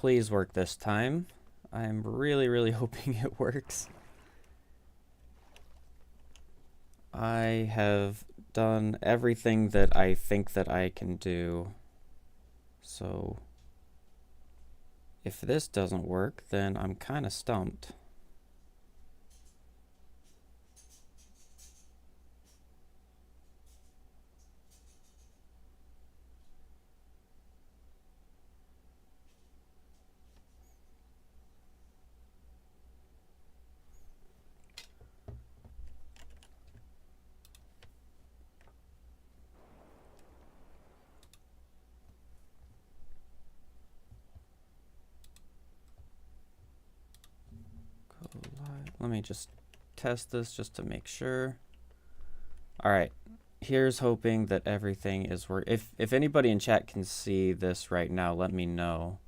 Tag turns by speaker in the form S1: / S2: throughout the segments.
S1: please work this time. I'm really hoping it works. I have done everything that I think that I can do. So if this doesn't work, then I'm kind of stumped. Let me just test this just to make sure. All right, here's hoping that everything is working. If anybody in chat can see this right now, let me know.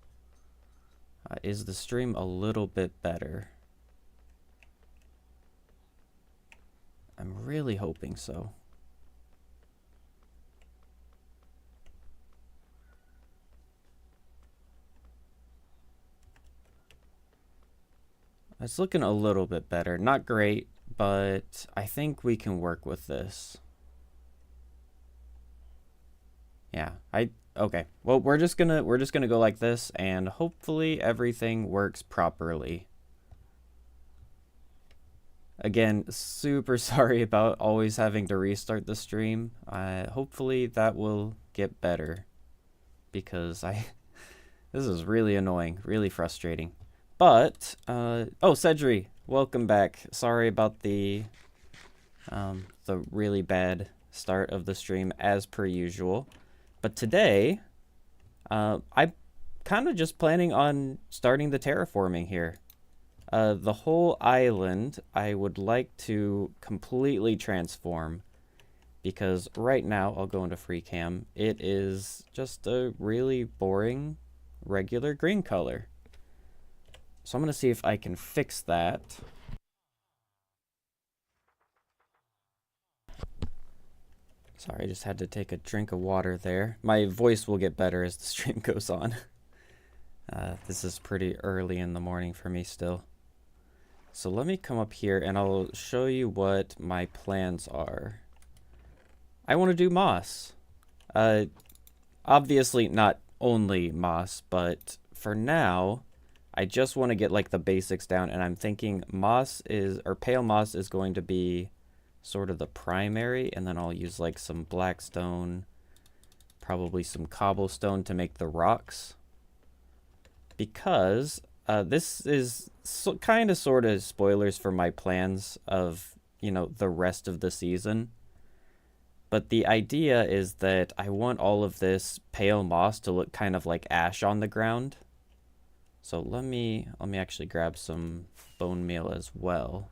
S1: Is the stream a little bit better? I'm really hoping so. It's looking a little bit better. Not great, but I think we can work with this. Yeah, okay. Well, we're just gonna go like this, and hopefully everything works properly. Again, super sorry about always having to restart the stream. Hopefully that will get better, because this is really annoying, really frustrating. But oh, Cedri, welcome back. Sorry about the really bad start of the stream as per usual. But today, I'm kind of just planning on starting the terraforming here. The whole island I would like to completely transform, because right now, I'll go into free cam, it is just a really boring regular green color. So I'm going to see if I can fix that. Sorry, I just had to take a drink of water there. My voice will get better as the stream goes on. This is pretty early in the morning for me still. So let me come up here and I'll show you what my plans are. I want to do moss. Obviously not only moss, but for now, I just want to get like the basics down, and I'm thinking moss is, or pale moss is going to be sort of the primary, and then I'll use like some black stone, probably some cobblestone to make the rocks. Because this is kind of sort of spoilers for my plans of, you know, the rest of the season. But the idea is that I want all of this pale moss to look kind of like ash on the ground. So let me actually grab some bone meal as well.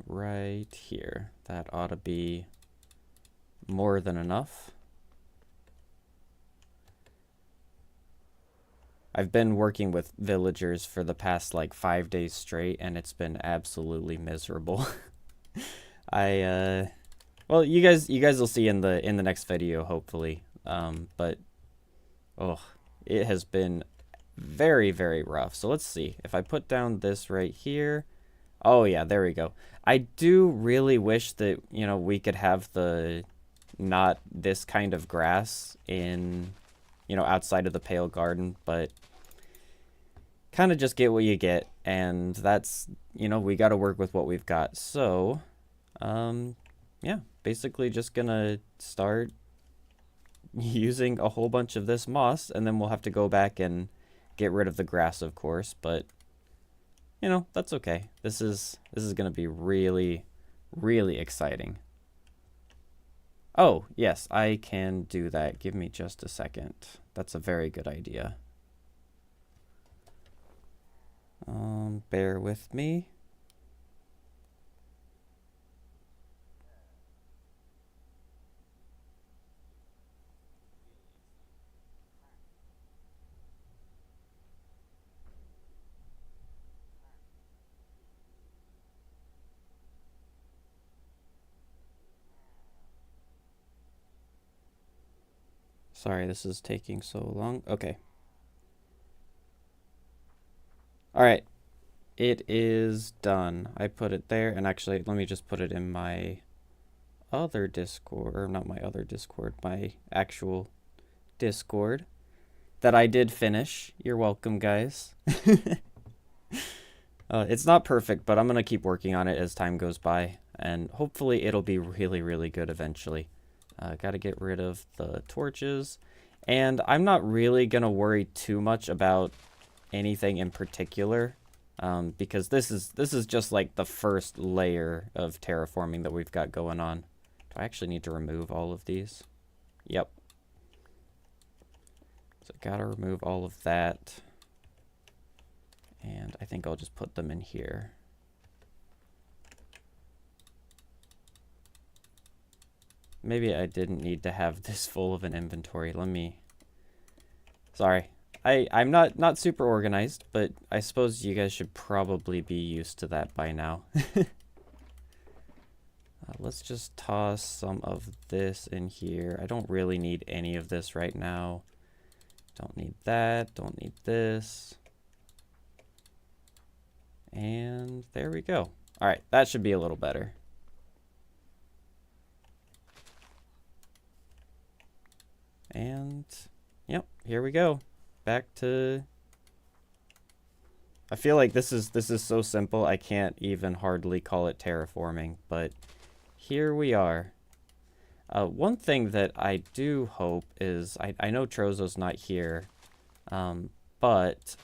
S1: Right here. That ought to be more than enough. I've been working with villagers for the past like 5 days straight, and it's been absolutely miserable. Well, you guys will see in the next video, hopefully. But oh, it has been very rough. So let's see. If I put down this right here. Oh yeah, there we go. I do really wish that, you know, we could have the not this kind of grass in, you know, outside of the pale garden, but kind of just get what you get, and that's, you know, we got to work with what we've got. So yeah, basically just gonna start using a whole bunch of this moss, and then we'll have to go back and get rid of the grass, of course, but you know, that's okay. This is gonna be really exciting. Oh yes, I can do that. Give me just a second. That's a very good idea. Bear with me. Sorry, this is taking so long. Okay. All right. It is done. I put it there, and actually, let me just put it in my other Discord, or not my other Discord, my actual Discord that I did finish. You're welcome, guys. It's not perfect, but I'm going to keep working on it as time goes by, and hopefully it'll be really, really good eventually. Got to get rid of the torches, and I'm not really going to worry too much about anything in particular, because this is just like the first layer of terraforming that we've got going on. Do I actually need to remove all of these? Yep. So gotta remove all of that. And I think I'll just put them in here. Maybe I didn't need to have this full of an inventory. Let me... Sorry. I'm not super organized, but I suppose you guys should probably be used to that by now. Let's just toss some of this in here. I don't really need any of this right now. Don't need that. Don't need this. And there we go. All right, that should be a little better. And, yep, here we go. Back to... I feel like this is so simple, I can't even hardly call it terraforming, but here we are. One thing that I do hope is, I know Trozo's not here, but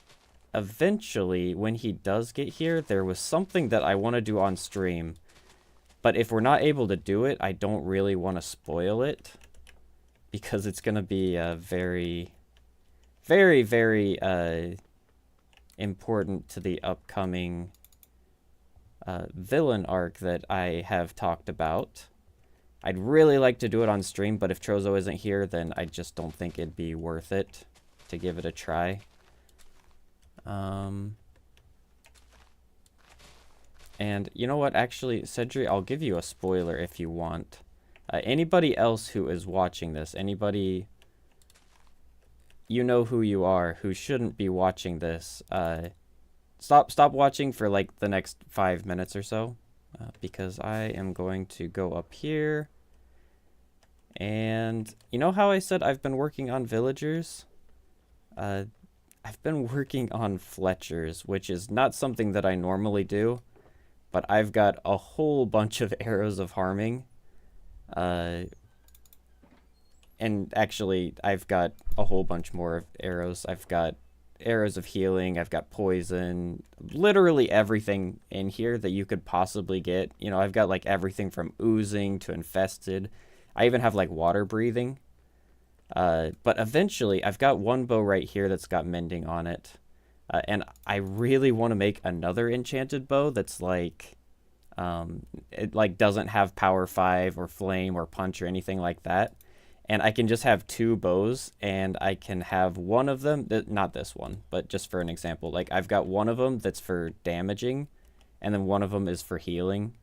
S1: eventually, when he does get here, there was something that I want to do on stream, but if we're not able to do it, I don't really want to spoil it, because it's going to be a very, very, very important to the upcoming villain arc that I have talked about. I'd really like to do it on stream, but if Trozo isn't here, then I just don't think it'd be worth it to give it a try. And you know what? Actually, Cedric, I'll give you a spoiler if you want. Anybody else who is watching this, anybody, you know who you are, who shouldn't be watching this, stop watching for like the next 5 minutes or so, because I am going to go up here. And you know how I said I've been working on villagers? I've been working on Fletchers, which is not something that I normally do, but I've got a whole bunch of arrows of harming. And actually, I've got a whole bunch more of arrows. I've got arrows of healing, I've got poison, literally everything in here that you could possibly get. You know, I've got like everything from oozing to infested. I even have like water breathing. But eventually, I've got one bow right here that's got mending on it. And I really want to make another enchanted bow that's like, it like doesn't have power 5 or flame or punch or anything like that. And I can just have 2 bows, and I can have one of them, not this one, but just for an example, like I've got one of them that's for damaging, and then one of them is for healing.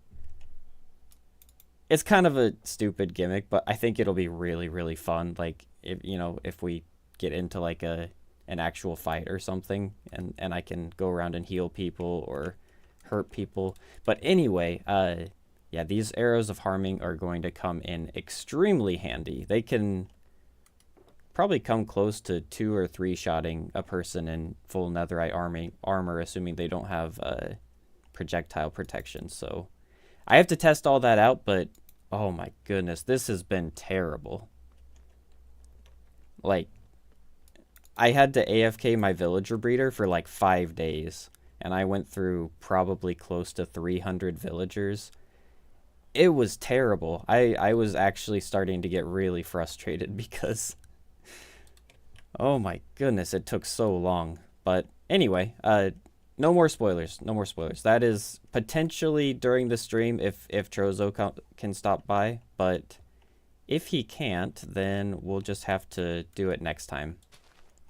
S1: It's kind of a stupid gimmick, but I think it'll be really, really fun. Like, if, you know, if we get into like an actual fight or something, and I can go around and heal people or hurt people. But anyway, yeah, these arrows of harming are going to come in extremely handy. They can probably come close to 2 or 3 shotting a person in full netherite armor, assuming they don't have projectile protection. So I have to test all that out, but oh my goodness, this has been terrible. Like, I had to AFK my villager breeder for like 5 days, and I went through probably close to 300 villagers. It was terrible. I was actually starting to get really frustrated because, oh my goodness, it took so long. But anyway, no more spoilers. No more spoilers. That is potentially during the stream if Trozo can stop by. But if he can't, then we'll just have to do it next time.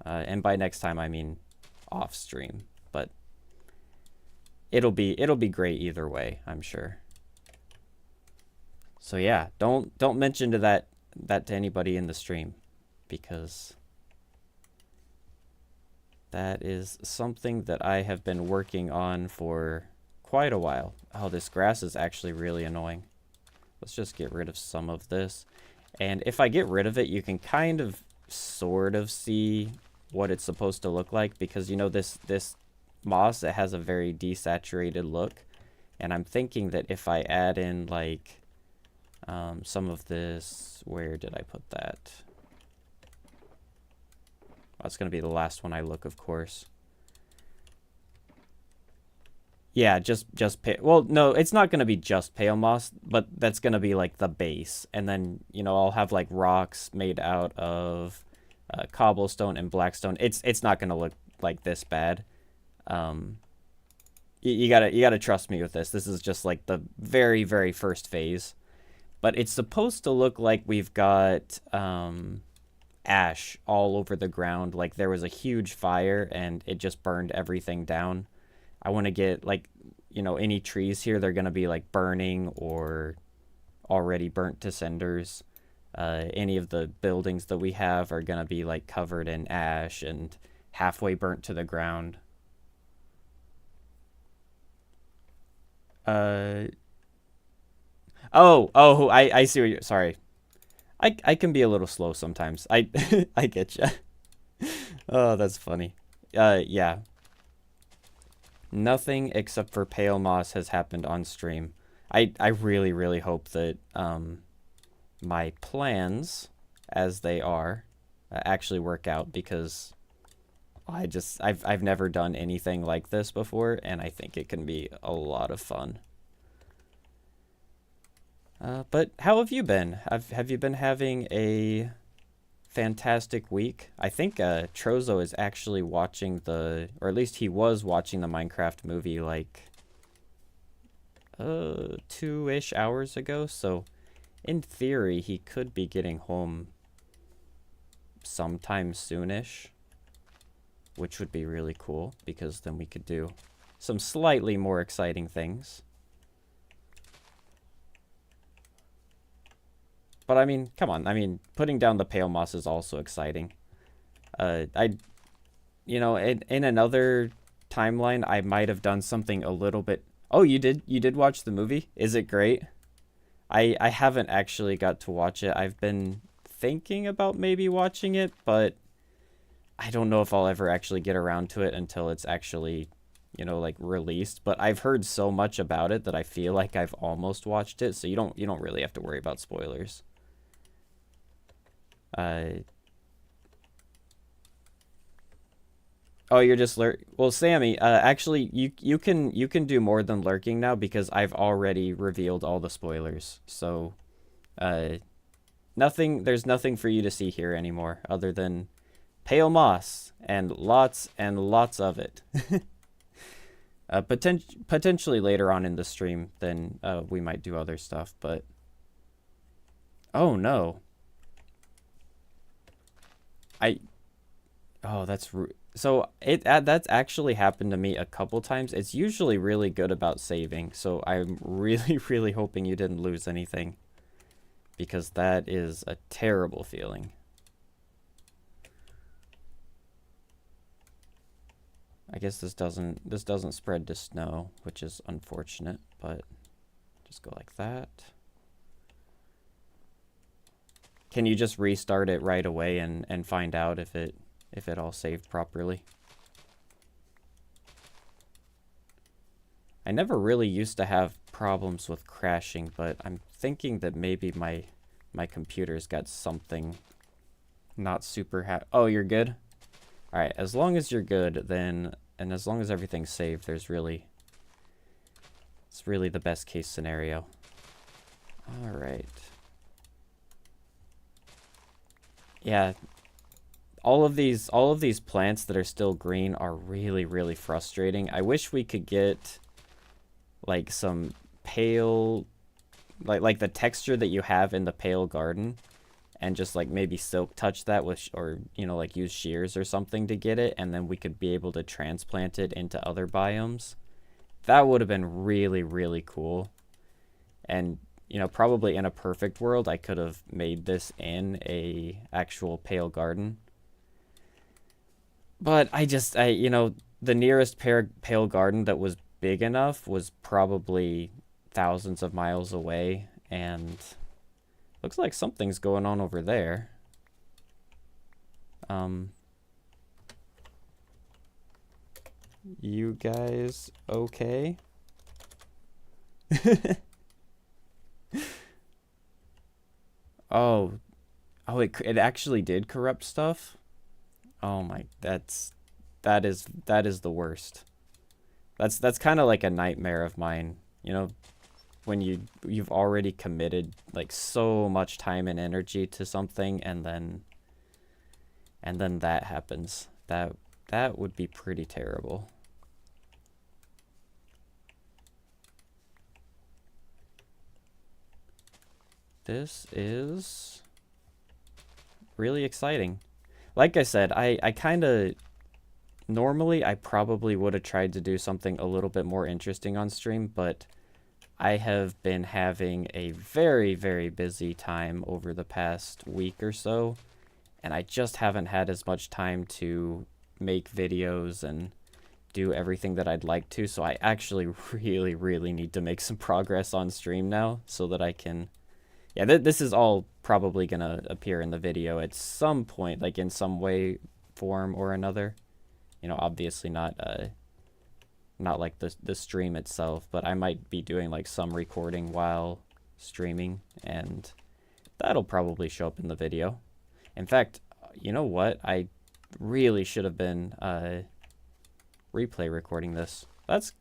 S1: And by next time, I mean off stream. But it'll be great either way, I'm sure. So yeah, don't mention that to anybody in the stream. because that is something that I have been working on for quite a while. Oh, this grass is actually really annoying. Let's just get rid of some of this. And if I get rid of it, you can kind of sort of see what it's supposed to look like, because you know this moss, it has a very desaturated look. And I'm thinking that if I add in like some of this, where did I put that? That's going to be the last one I look, of course. Yeah, well, no, it's not going to be just pale moss, but that's going to be like the base. And then, you know, I'll have like rocks made out of cobblestone and blackstone. It's not going to look like this bad. You gotta trust me with this. This is just like the very, very first phase. But it's supposed to look like we've got ash all over the ground. Like there was a huge fire and it just burned everything down. I want to get like, you know, any trees here, they're going to be like burning or already burnt to cinders. Any of the buildings that we have are going to be like covered in ash and halfway burnt to the ground. I see what you're, sorry. I can be a little slow sometimes. I get you. Oh, that's funny. Yeah. Nothing except for pale moss has happened on stream. I really, really hope that my plans, as they are, actually work out, because I've never done anything like this before, and I think it can be a lot of fun. But how have you been? Have you been having a fantastic week? I think Trozo is actually watching or at least he was watching the Minecraft movie like 2-ish hours ago, so in theory he could be getting home sometime soonish, which would be really cool, because then we could do some slightly more exciting things. But I mean, come on. I mean, putting down the pale moss is also exciting. You know, in another timeline, I might have done something a little bit. Oh, you did watch the movie? Is it great? I haven't actually got to watch it. I've been thinking about maybe watching it, but I don't know if I'll ever actually get around to it until it's actually, you know, like released. But I've heard so much about it that I feel like I've almost watched it, so you don't really have to worry about spoilers. Oh, you're just well, Sammy, actually you can do more than lurking now, because I've already revealed all the spoilers. So there's nothing for you to see here anymore other than pale moss and lots of it. Potentially later on in the stream, then we might do other stuff, but oh no. Oh, that's so that's actually happened to me a couple times. It's usually really good about saving, so I'm really, really hoping you didn't lose anything, because that is a terrible feeling. I guess this doesn't spread to snow, which is unfortunate, but just go like that. Can you just restart it right away and find out if it all saved properly? I never really used to have problems with crashing, but I'm thinking that maybe my computer's got something not super Oh, you're good? All right, as long as you're good, then, and as long as everything's saved, it's really the best case scenario. All right. Yeah, all of these plants that are still green are really, really frustrating. I wish we could get like some pale, like the texture that you have in the pale garden, and just like maybe silk touch that with, or you know, like use shears or something to get it, and then we could be able to transplant it into other biomes. That would have been really, really cool. And you know, probably in a perfect world, I could have made this in a actual pale garden. But you know, the nearest pale garden that was big enough was probably thousands of miles away, and looks like something's going on over there. You guys okay? Oh, it actually did corrupt stuff. Oh my, that is the worst. That's kind of like a nightmare of mine. You know, when you've already committed like so much time and energy to something, and then that happens. That would be pretty terrible. This is really exciting. Like I said, I kind of... Normally, I probably would have tried to do something a little bit more interesting on stream, but I have been having a very, very busy time over the past week or so, and I just haven't had as much time to make videos and do everything that I'd like to, so I actually really, really need to make some progress on stream now so that I can... Yeah, this is all probably going to appear in the video at some point, like in some way, form, or another. You know, obviously not like the stream itself, but I might be doing like some recording while streaming, and that'll probably show up in the video. In fact, you know what? I really should have been replay recording this. That's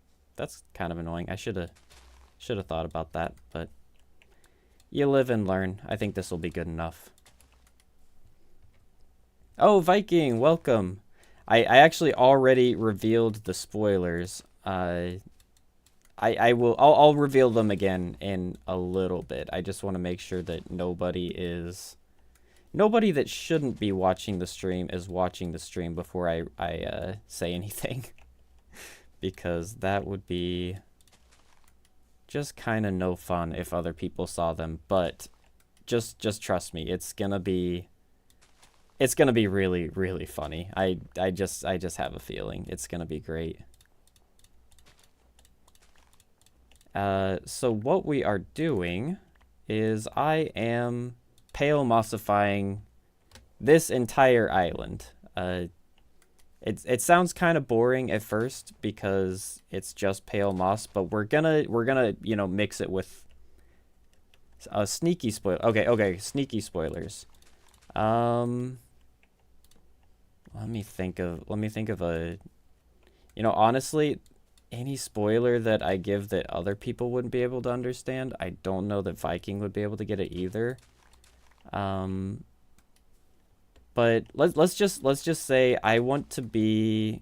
S1: kind of annoying. I should have thought about that, but you live and learn. I think this will be good enough. Oh, Viking, welcome. I actually already revealed the spoilers. I'll reveal them again in a little bit. I just want to make sure that nobody that shouldn't be watching the stream is watching the stream before I say anything. Because that would be just kind of no fun if other people saw them, but just trust me, it's gonna be really, really funny. I just have a feeling it's gonna be great. So what we are doing is I am pale mossifying this entire island. It sounds kind of boring at first because it's just pale moss, but we're gonna you know, mix it with a sneaky spoiler. Okay, sneaky spoilers. Let me think of a, you know, honestly, any spoiler that I give that other people wouldn't be able to understand, I don't know that Viking would be able to get it either. But let's just say I want to be...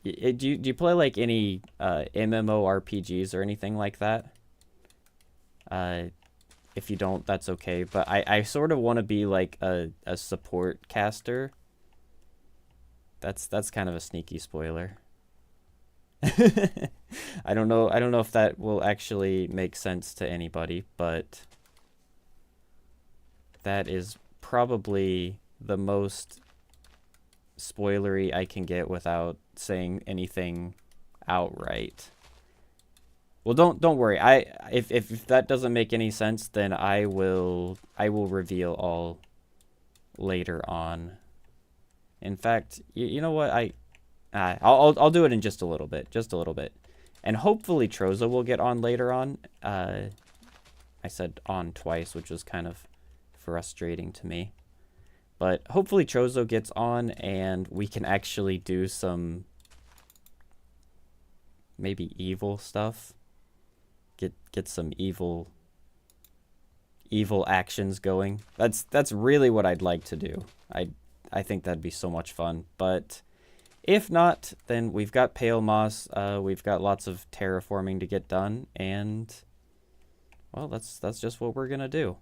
S1: Do you play like any MMORPGs or anything like that? If you don't, that's okay. But I sort of want to be like a support caster. That's kind of a sneaky spoiler. I don't know if that will actually make sense to anybody, but that is probably the most spoilery I can get without saying anything outright. Well, don't worry. If that doesn't make any sense, then I will reveal all later on. In fact, you know what? I'll do it in just a little bit, and hopefully Trozo will get on later on. I said on twice, which was kind of frustrating to me. But hopefully Trozo gets on and we can actually do some maybe evil stuff. Get some evil actions going. That's really what I'd like to do. I think that'd be so much fun. But if not, then we've got Pale Moss, we've got lots of terraforming to get done, and well, that's just what we're gonna do.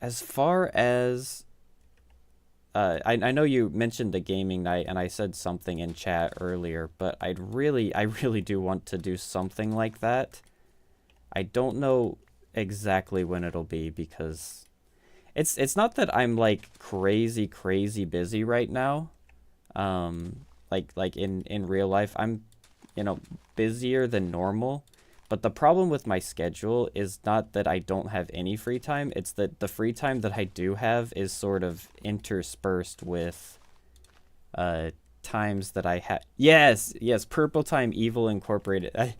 S1: As far as I know you mentioned the gaming night, and I said something in chat earlier, but I really do want to do something like that. I don't know exactly when it'll be because it's not that I'm like crazy busy right now. Like in real life, I'm, you know, busier than normal. But the problem with my schedule is not that I don't have any free time, it's that the free time that I do have is sort of interspersed with uh times that I have. Yes, Purple Time Evil Incorporated.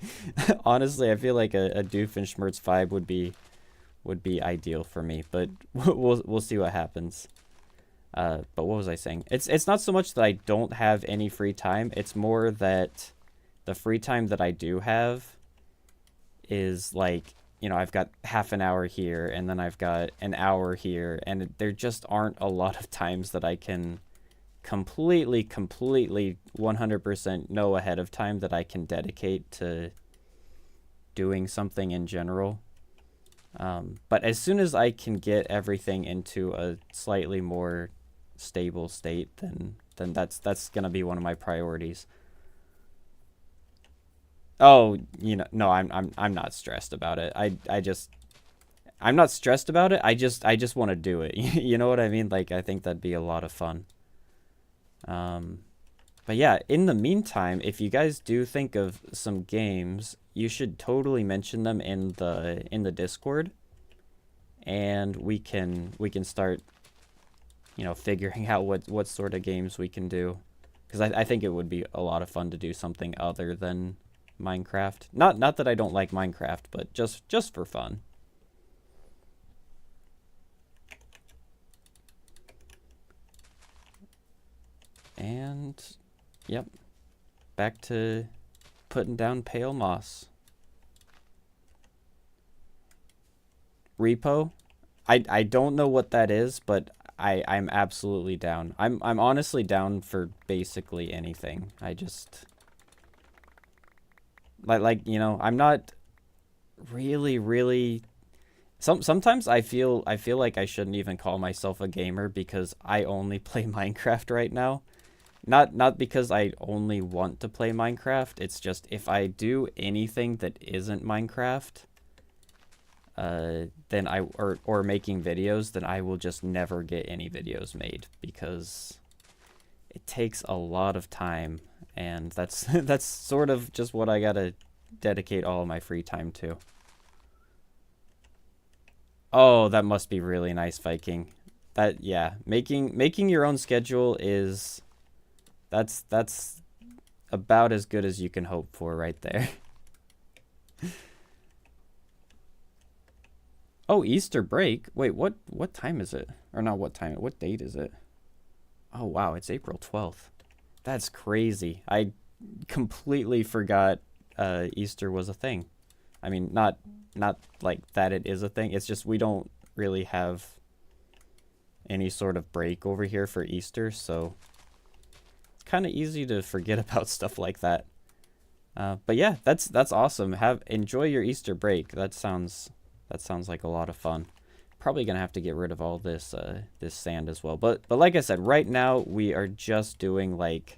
S1: Honestly, I feel like a Doofenshmirtz vibe would be ideal for me, but we'll see what happens. But what was I saying? It's not so much that I don't have any free time. It's more that the free time that I do have is like, you know, I've got half an hour here and then I've got an hour here, and there just aren't a lot of times that I can completely 100% know ahead of time that I can dedicate to doing something in general. But as soon as I can get everything into a slightly more stable state, then that's gonna be one of my priorities. Oh, you know, no, I'm not stressed about it. I'm not stressed about it. I just want to do it. You know what I mean? Like, I think that'd be a lot of fun. Um, but yeah, in the meantime, if you guys do think of some games, you should totally mention them in the Discord, and we can start, you know, figuring out what sort of games we can do. Because I think it would be a lot of fun to do something other than Minecraft. Not that I don't like Minecraft, but just for fun. And yep, back to putting down pale moss. Repo? I don't know what that is, but I'm absolutely down. I'm honestly down for basically anything. I just like, you know, I'm not really sometimes I feel like I shouldn't even call myself a gamer because I only play Minecraft right now. Not because I only want to play Minecraft. It's just if I do anything that isn't Minecraft, then or making videos, then I will just never get any videos made because it takes a lot of time, and that's that's sort of just what I gotta dedicate all of my free time to. Oh, that must be really nice, Viking. That, yeah, making your own schedule is that's about as good as you can hope for right there. Oh, Easter break. Wait, what time is it? Or not what time, what date is it? Oh wow, it's April 12th. That's crazy. I completely forgot Easter was a thing. I mean, not like that it is a thing. It's just we don't really have any sort of break over here for Easter, so it's kind of easy to forget about stuff like that. But yeah, that's awesome. Enjoy your Easter break. That sounds like a lot of fun. Probably gonna have to get rid of all this this sand as well. But like I said, right now we are just doing like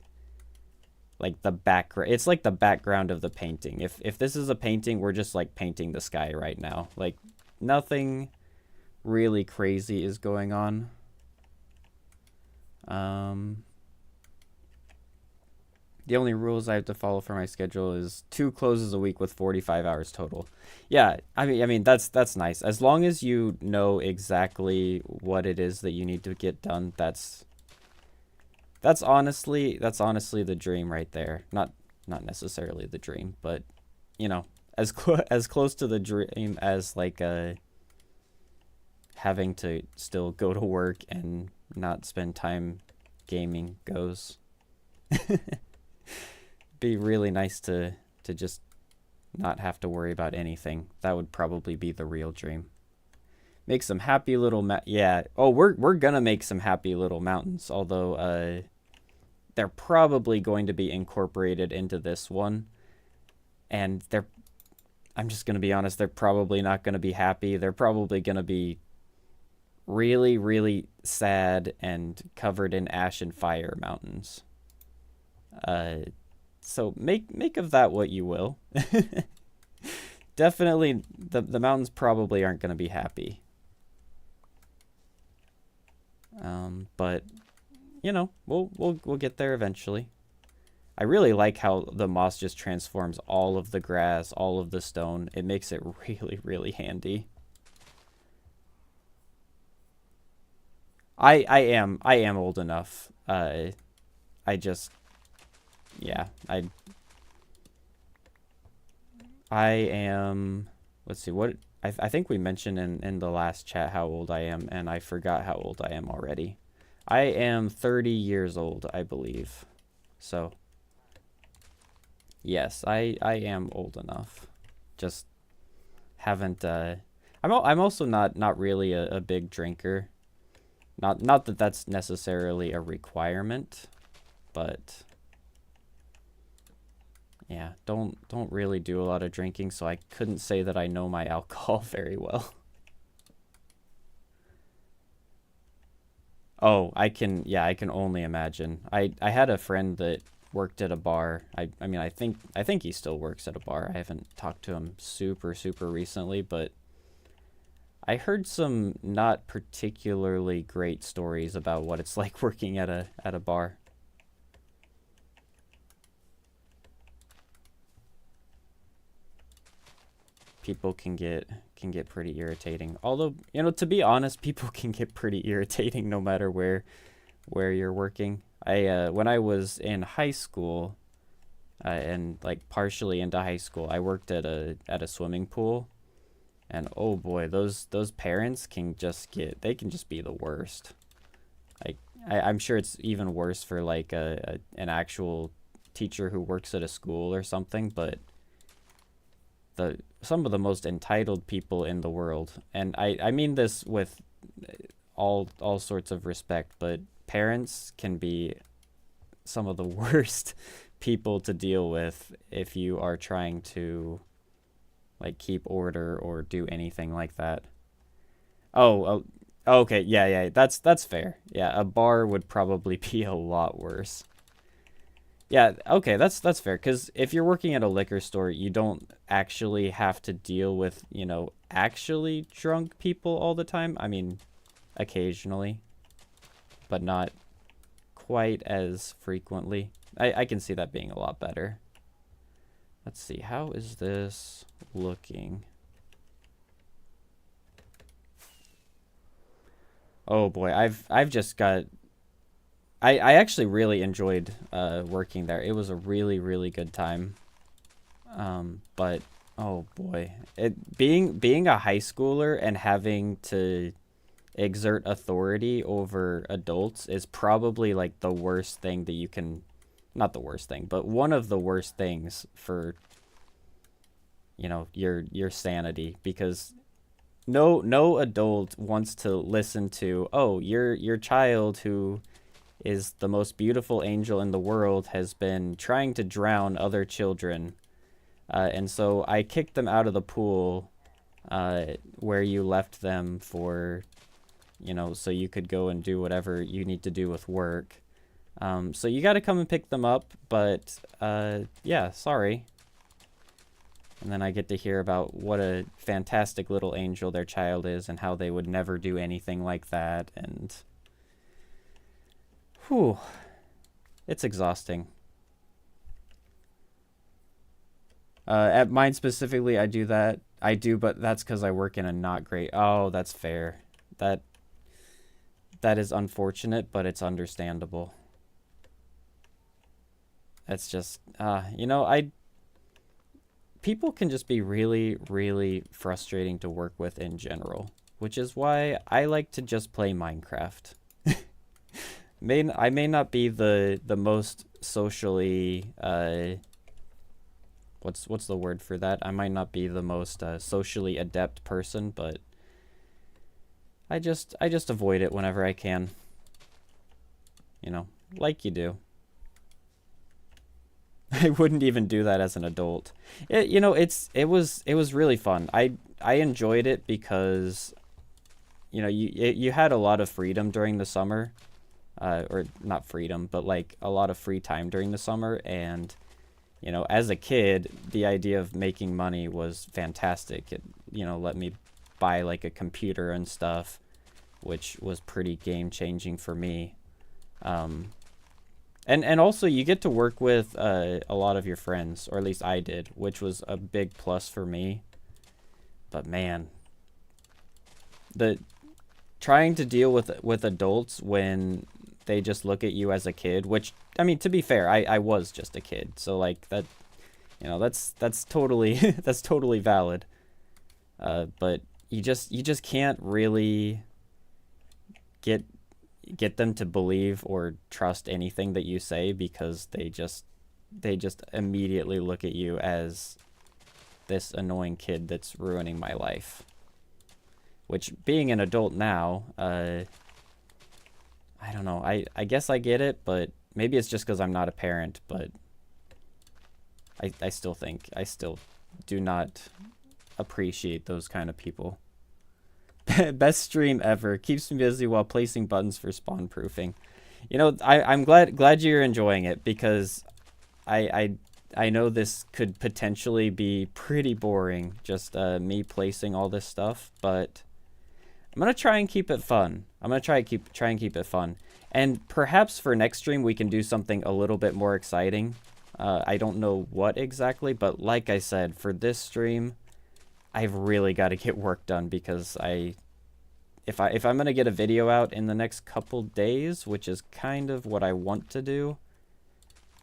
S1: the background. It's like the background of the painting. If this is a painting, we're just like painting the sky right now. Like nothing really crazy is going on. The only rules I have to follow for my schedule is 2 closes a week with 45 hours total. Yeah, I mean that's nice. As long as you know exactly what it is that you need to get done, that's honestly the dream right there. Not necessarily the dream, but you know, as close to the dream as like having to still go to work and not spend time gaming goes. Be really nice to just not have to worry about anything. That would probably be the real dream. Make some happy little yeah. Oh, we're gonna make some happy little mountains, although they're probably going to be incorporated into this one, and I'm just gonna be honest, they're probably not gonna be happy. They're probably gonna be really sad and covered in ash and fire mountains. So make of that what you will. definitely the mountains probably aren't going to be happy. But you know, we'll get there eventually. I really like how the moss just transforms all of the grass, all of the stone. It makes it really, really handy. I am old enough. I just, yeah, I am. Let's see what I think we mentioned in the last chat how old I am, and I forgot how old I am already. I am 30 years old, I believe. So, yes, I am old enough. Just haven't. I'm also not really a big drinker. Not that that's necessarily a requirement, but yeah, don't really do a lot of drinking, so I couldn't say that I know my alcohol very well. Oh, yeah, I can only imagine. I had a friend that worked at a bar. I mean, I think he still works at a bar. I haven't talked to him super recently, but I heard some not particularly great stories about what it's like working at a bar. People can get pretty irritating. Although, you know, to be honest, people can get pretty irritating no matter where you're working. When I was in high school, and like partially into high school, I worked at a swimming pool, and oh boy, those parents can just they can just be the worst. Like I'm sure it's even worse for like an actual teacher who works at a school or something, but some of the most entitled people in the world, and I mean this with all sorts of respect, but parents can be some of the worst people to deal with if you are trying to like keep order or do anything like that. Oh, okay, yeah, that's fair. Yeah, a bar would probably be a lot worse. Yeah, okay, that's fair. Because if you're working at a liquor store, you don't actually have to deal with, you know, actually drunk people all the time. I mean, occasionally, but not quite as frequently. I can see that being a lot better. Let's see, how is this looking? Oh boy, I've just got I actually really enjoyed working there. It was a really good time. But oh boy, being a high schooler and having to exert authority over adults is probably like the worst thing that you can, not the worst thing, but one of the worst things for, you know, your sanity, because no adult wants to listen to, oh, your child who is the most beautiful angel in the world has been trying to drown other children, and so I kicked them out of the pool where you left them for, you know, so you could go and do whatever you need to do with work. So you got to come and pick them up, but yeah, sorry. And then I get to hear about what a fantastic little angel their child is and how they would never do anything like that. And whew, it's exhausting. At mine specifically, I do that. I do, but that's because I work in a not great. Oh, that's fair. That is unfortunate, but it's understandable. That's just, you know, people can just be really frustrating to work with in general, which is why I like to just play Minecraft. I may not be the most socially what's the word for that? I might not be the most socially adept person, but I just avoid it whenever I can. You know, like you do. I wouldn't even do that as an adult. You know, it was really fun. I enjoyed it because, you know, you had a lot of freedom during the summer, or not freedom, but like a lot of free time during the summer, and you know, as a kid, the idea of making money was fantastic. It, you know, let me buy like a computer and stuff, which was pretty game changing for me. And also you get to work with a lot of your friends, or at least I did, which was a big plus for me. But man, the trying to deal with adults when they just look at you as a kid, which, I mean, to be fair, I was just a kid, so like that, you know, that's totally that's totally valid. But you just can't really get them to believe or trust anything that you say, because they just immediately look at you as this annoying kid that's ruining my life. Which, being an adult now, I don't know, I guess I get it, but maybe it's just because I'm not a parent, but I still do not appreciate those kind of people. Best stream ever. Keeps me busy while placing buttons for spawn proofing. You know, I'm glad you're enjoying it, because I know this could potentially be pretty boring, just me placing all this stuff, but I'm gonna try and keep it fun. I'm gonna try and keep it fun, and perhaps for next stream we can do something a little bit more exciting. I don't know what exactly, but like I said, for this stream, I've really got to get work done, because if I'm gonna get a video out in the next couple days, which is kind of what I want to do,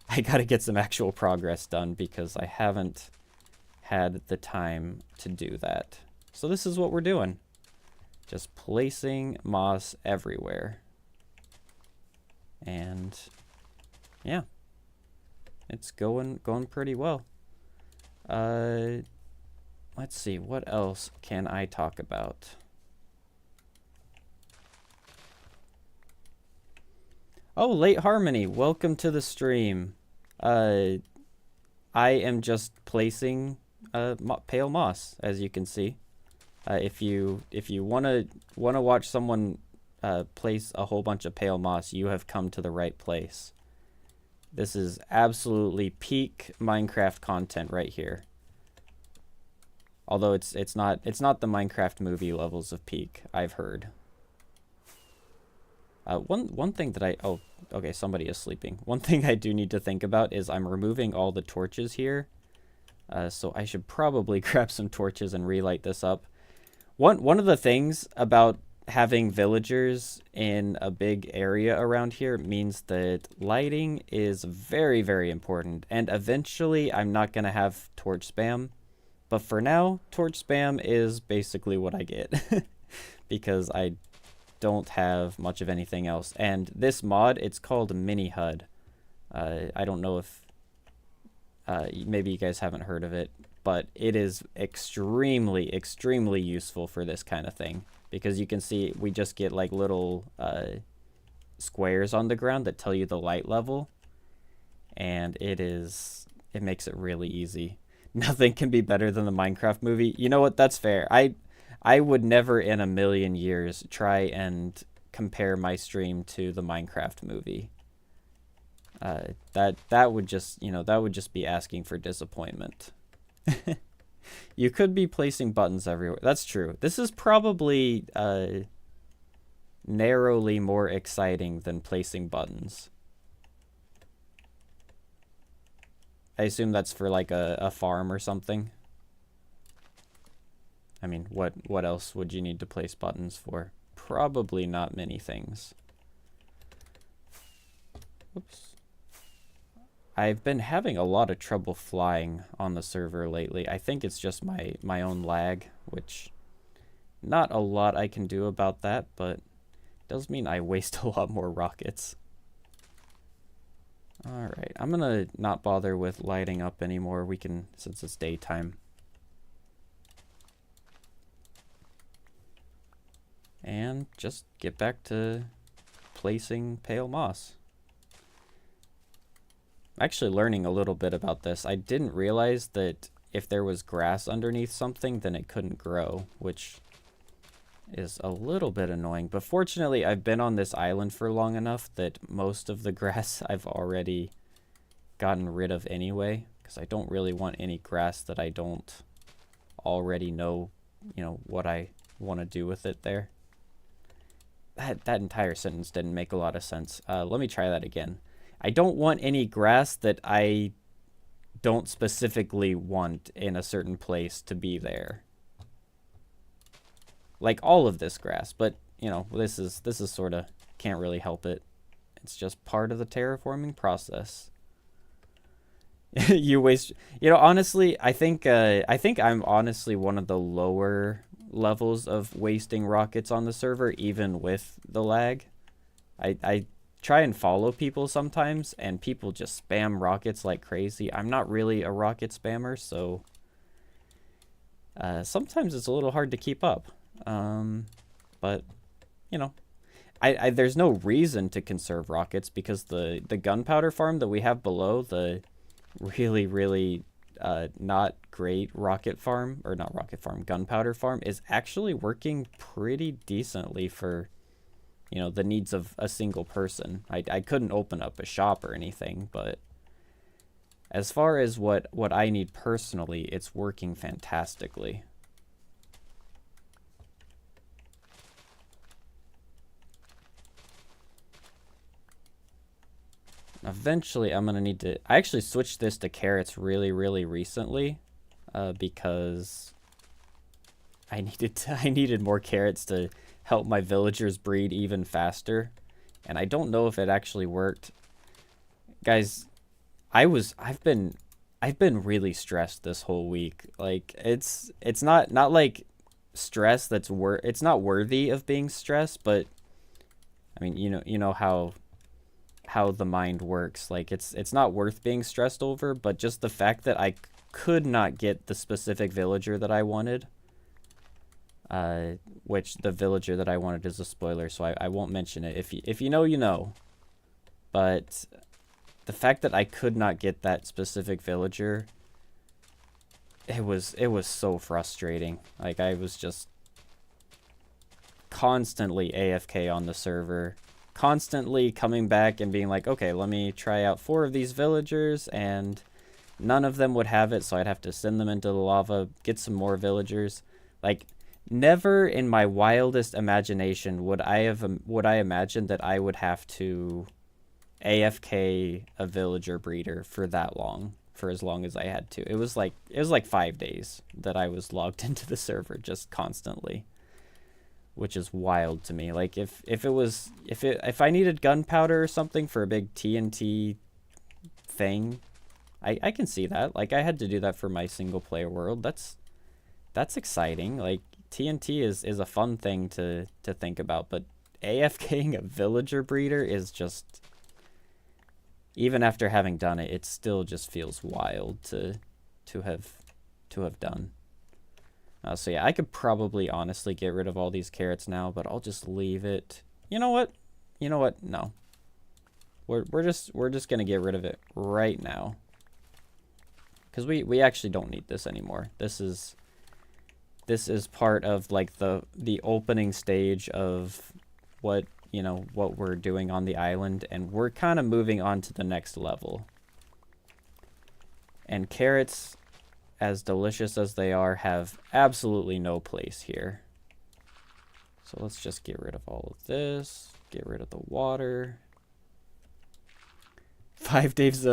S1: I gotta get some actual progress done, because I haven't had the time to do that. So this is what we're doing. Just placing moss everywhere. And yeah, it's going pretty well. Let's see, what else can I talk about? Oh, Late Harmony, welcome to the stream. I am just placing pale moss, as you can see. If you wanna watch someone place a whole bunch of pale moss, you have come to the right place. This is absolutely peak Minecraft content right here. Although it's not the Minecraft movie levels of peak, I've heard. One thing that oh, okay, somebody is sleeping. One thing I do need to think about is I'm removing all the torches here. So I should probably grab some torches and relight this up. One of the things about having villagers in a big area around here means that lighting is very, very important. And eventually I'm not going to have torch spam. But for now, torch spam is basically what I get. Because I don't have much of anything else. And this mod, it's called Mini HUD. I don't know if maybe you guys haven't heard of it, but it is extremely, extremely useful for this kind of thing, because you can see we just get like little squares on the ground that tell you the light level, and it makes it really easy. Nothing can be better than the Minecraft movie. You know what? That's fair. I would never in a million years try and compare my stream to the Minecraft movie. That would just, you know, that would just be asking for disappointment. You could be placing buttons everywhere. That's true. This is probably narrowly more exciting than placing buttons. I assume that's for like a farm or something. I mean, what else would you need to place buttons for? Probably not many things. Oops. I've been having a lot of trouble flying on the server lately. I think it's just my own lag, which not a lot I can do about that, but does mean I waste a lot more rockets. Alright, I'm gonna not bother with lighting up anymore. We can, since it's daytime. And just get back to placing pale moss. I'm actually learning a little bit about this. I didn't realize that if there was grass underneath something, then it couldn't grow, which is a little bit annoying. But fortunately, I've been on this island for long enough that most of the grass I've already gotten rid of anyway, because I don't really want any grass that I don't already know, you know, what I want to do with it there. That entire sentence didn't make a lot of sense. Let me try that again. I don't want any grass that I don't specifically want in a certain place to be there. Like all of this grass, but you know, this is sort of, can't really help it. It's just part of the terraforming process. You waste, you know, honestly, I think I'm honestly one of the lower levels of wasting rockets on the server, even with the lag. I try and follow people sometimes, and people just spam rockets like crazy. I'm not really a rocket spammer, so sometimes it's a little hard to keep up. But you know, there's no reason to conserve rockets, because the gunpowder farm that we have below, the really not great rocket farm, or not rocket farm, gunpowder farm, is actually working pretty decently for, you know, the needs of a single person. I couldn't open up a shop or anything, but as far as what I need personally, it's working fantastically. Eventually, I'm gonna need to. I actually switched this to carrots really recently, because I needed more carrots to help my villagers breed even faster, and I don't know if it actually worked. Guys, I've been really stressed this whole week. Like it's not like stress that's it's not worthy of being stressed, but I mean, you know how the mind works. Like it's not worth being stressed over, but just the fact that I could not get the specific villager that I wanted, which the villager that I wanted is a spoiler, so I won't mention it. If you know, you know. But the fact that I could not get that specific villager, it was so frustrating. Like I was just constantly AFK on the server, constantly coming back and being like, okay, let me try out 4 of these villagers, and none of them would have it, so I'd have to send them into the lava, get some more villagers. Like, never in my wildest imagination would I imagine that I would have to AFK a villager breeder for that long, for as long as I had to. It was like 5 days that I was logged into the server just constantly, which is wild to me. Like if I needed gunpowder or something for a big TNT thing, I can see that. Like I had to do that for my single player world. That's exciting. Like TNT is a fun thing to think about, but AFKing a villager breeder is just, even after having done it, it still just feels wild to have done. So yeah, I could probably honestly get rid of all these carrots now, but I'll just leave it. You know what? No. We're just gonna get rid of it right now, because we actually don't need this anymore. This is part of like the opening stage of what we're doing on the island, and we're kind of moving on to the next level. And carrots, as delicious as they are, have absolutely no place here. So let's just get rid of all of this, get rid of the water. 5 days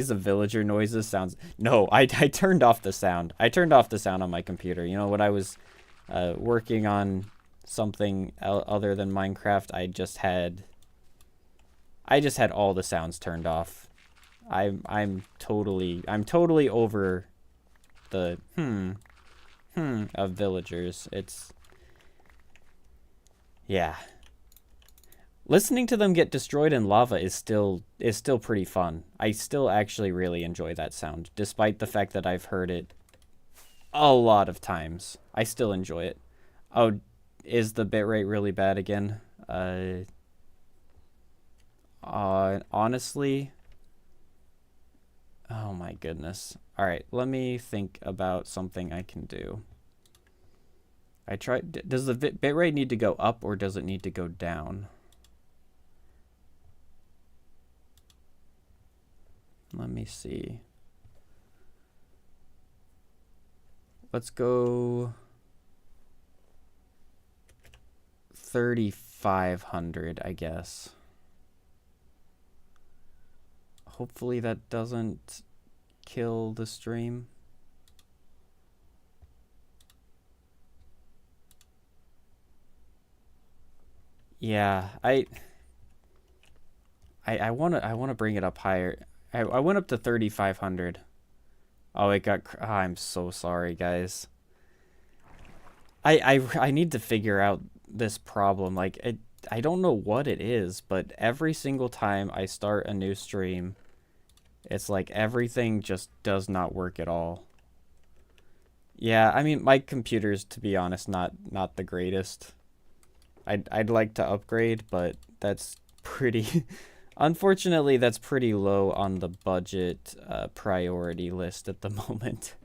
S1: of villager noises sounds... No, I turned off the sound. I turned off the sound on my computer. You know, when I was working on something other than Minecraft, I just had all the sounds turned off. I'm totally over the of villagers. It's, yeah. Listening to them get destroyed in lava is still pretty fun. I still actually really enjoy that sound, despite the fact that I've heard it a lot of times. I still enjoy it. Oh, is the bitrate really bad again? Honestly, oh my goodness. All right, let me think about something I can do. Does the bitrate need to go up, or does it need to go down? Let me see. let's go 3,500, I guess. Hopefully that doesn't kill the stream. Yeah, I wanna bring it up higher. I went up to 3,500. Oh, it got. Oh, I'm so sorry, guys. I need to figure out this problem. Like, I don't know what it is, but every single time I start a new stream, it's like everything just does not work at all. Yeah, I mean, my computer's, to be honest, not the greatest. I'd like to upgrade, but that's pretty unfortunately that's pretty low on the budget priority list at the moment.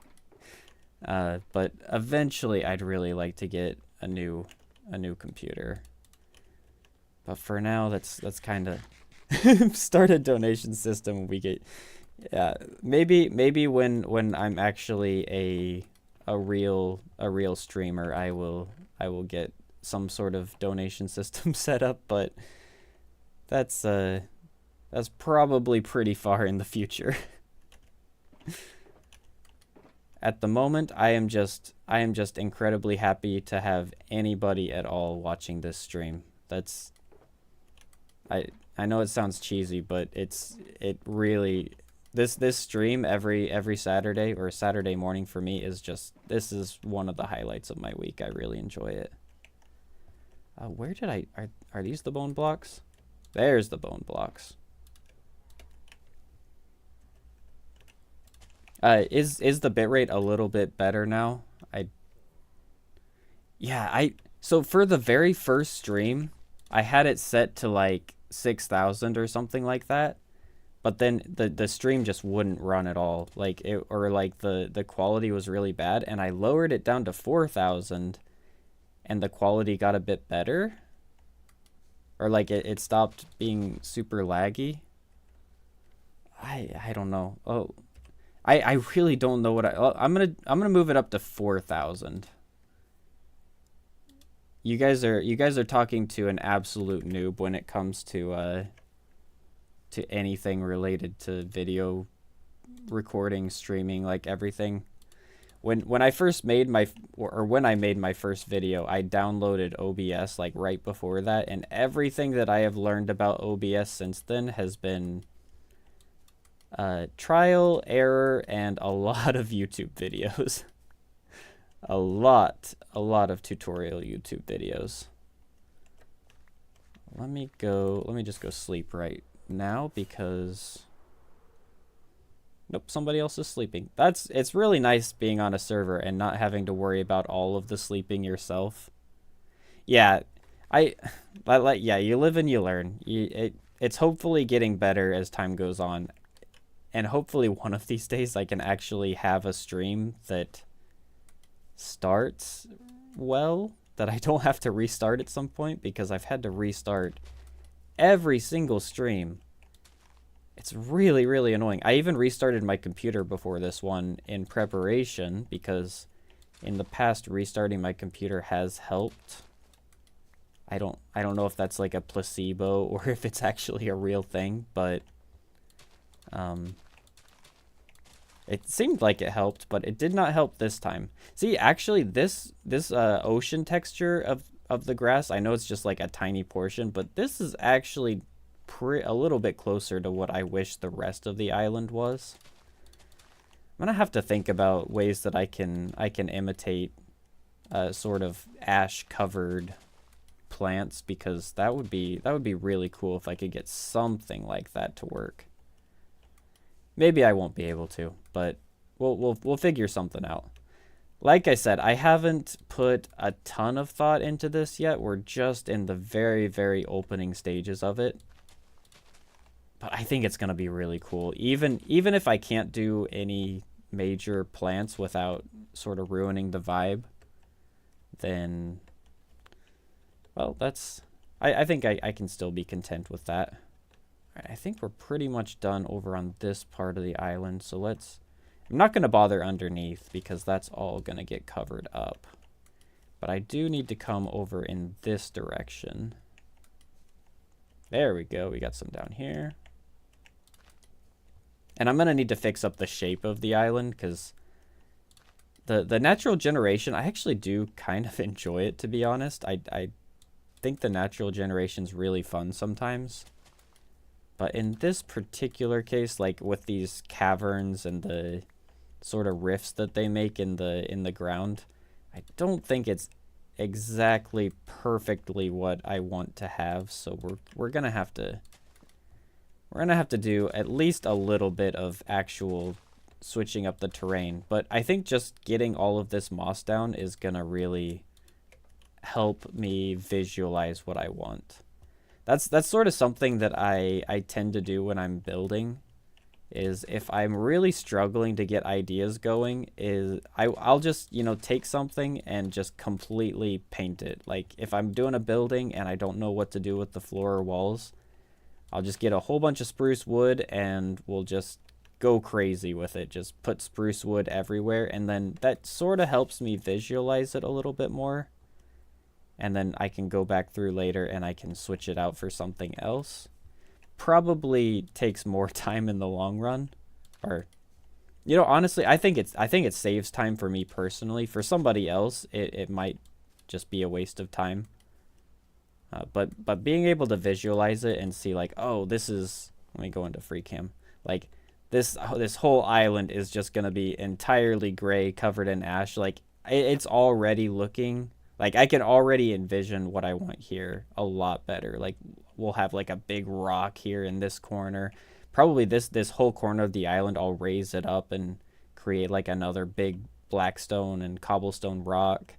S1: But eventually I'd really like to get a new computer. But for now, that's kind of start a donation system. We get, yeah, maybe when I'm actually a real streamer, I will get some sort of donation system set up, but that's probably pretty far in the future. At the moment, I am just incredibly happy to have anybody at all watching this stream. That's, I know it sounds cheesy, but it really, this stream every Saturday or Saturday morning for me is just, this is one of the highlights of my week. I really enjoy it. Where did are these the bone blocks? There's the bone blocks. Is the bitrate a little bit better now? So for the very first stream, I had it set to like 6,000 or something like that, but then the stream just wouldn't run at all. Like the quality was really bad, and I lowered it down to 4,000, and the quality got a bit better, or like it stopped being super laggy. I don't know. Oh, I really don't know what I'm gonna move it up to 4,000. You guys are talking to an absolute noob when it comes to anything related to video recording, streaming, like everything. When I first made when I made my first video, I downloaded OBS like right before that, and everything that I have learned about OBS since then has been trial, error, and a lot of YouTube videos. a lot of tutorial YouTube videos. Let me just go sleep right now because nope, somebody else is sleeping. It's really nice being on a server and not having to worry about all of the sleeping yourself. Yeah, yeah, you live and you learn. It's hopefully getting better as time goes on. And hopefully one of these days I can actually have a stream that starts well, that I don't have to restart at some point, because I've had to restart every single stream. It's really, really annoying. I even restarted my computer before this one in preparation, because in the past restarting my computer has helped. I don't know if that's like a placebo or if it's actually a real thing, but it seemed like it helped, but it did not help this time. See, actually, this ocean texture of the grass, I know it's just like a tiny portion, but this is actually a little bit closer to what I wish the rest of the island was. I'm gonna have to think about ways that I can imitate sort of ash-covered plants, because that would be really cool if I could get something like that to work. Maybe I won't be able to, but we'll figure something out. Like I said, I haven't put a ton of thought into this yet. We're just in the very, very opening stages of it. But I think it's going to be really cool. Even if I can't do any major plants without sort of ruining the vibe, then, well, I think I can still be content with that. I think we're pretty much done over on this part of the island, so let's I'm not going to bother underneath because that's all going to get covered up. But I do need to come over in this direction. There we go. We got some down here. And I'm going to need to fix up the shape of the island because the natural generation, I actually do kind of enjoy it, to be honest. I think the natural generation's really fun sometimes. But in this particular case, like with these caverns and the sort of rifts that they make in the ground, I don't think it's exactly perfectly what I want to have. So we're gonna have to do at least a little bit of actual switching up the terrain. But I think just getting all of this moss down is gonna really help me visualize what I want. That's sort of something that I tend to do when I'm building, is if I'm really struggling to get ideas going, is I'll just, you know, take something and just completely paint it. Like if I'm doing a building and I don't know what to do with the floor or walls, I'll just get a whole bunch of spruce wood and we'll just go crazy with it. Just put spruce wood everywhere, and then that sort of helps me visualize it a little bit more. And then I can go back through later and I can switch it out for something else. Probably takes more time in the long run. Or, you know, honestly, I think it saves time for me personally. For somebody else, it might just be a waste of time. But being able to visualize it and see like, oh, this is, let me go into free cam. Like this whole island is just gonna be entirely gray, covered in ash. Like it's already looking like I can already envision what I want here a lot better. Like we'll have like a big rock here in this corner. Probably this whole corner of the island, I'll raise it up and create like another big black stone and cobblestone rock.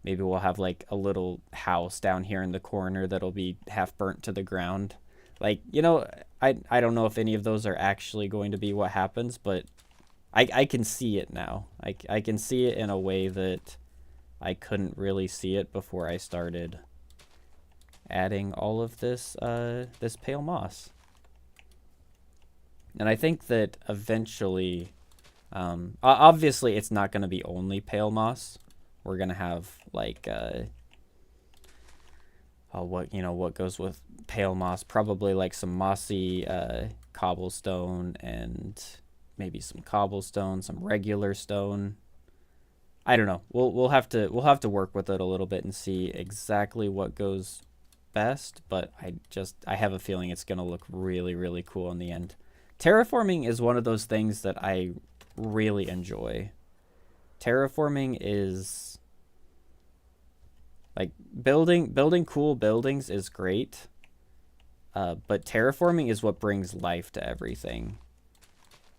S1: Maybe we'll have like a little house down here in the corner that'll be half burnt to the ground. Like, you know, I don't know if any of those are actually going to be what happens, but I can see it now. I can see it in a way that I couldn't really see it before I started adding all of this this pale moss. And I think that eventually, obviously it's not going to be only pale moss. We're gonna have like what goes with pale moss, probably like some mossy cobblestone and maybe some cobblestone, some regular stone. I don't know. We'll have to work with it a little bit and see exactly what goes best, but I have a feeling it's gonna look really, really cool in the end. Terraforming is one of those things that I really enjoy. Terraforming is like building cool buildings is great, but terraforming is what brings life to everything.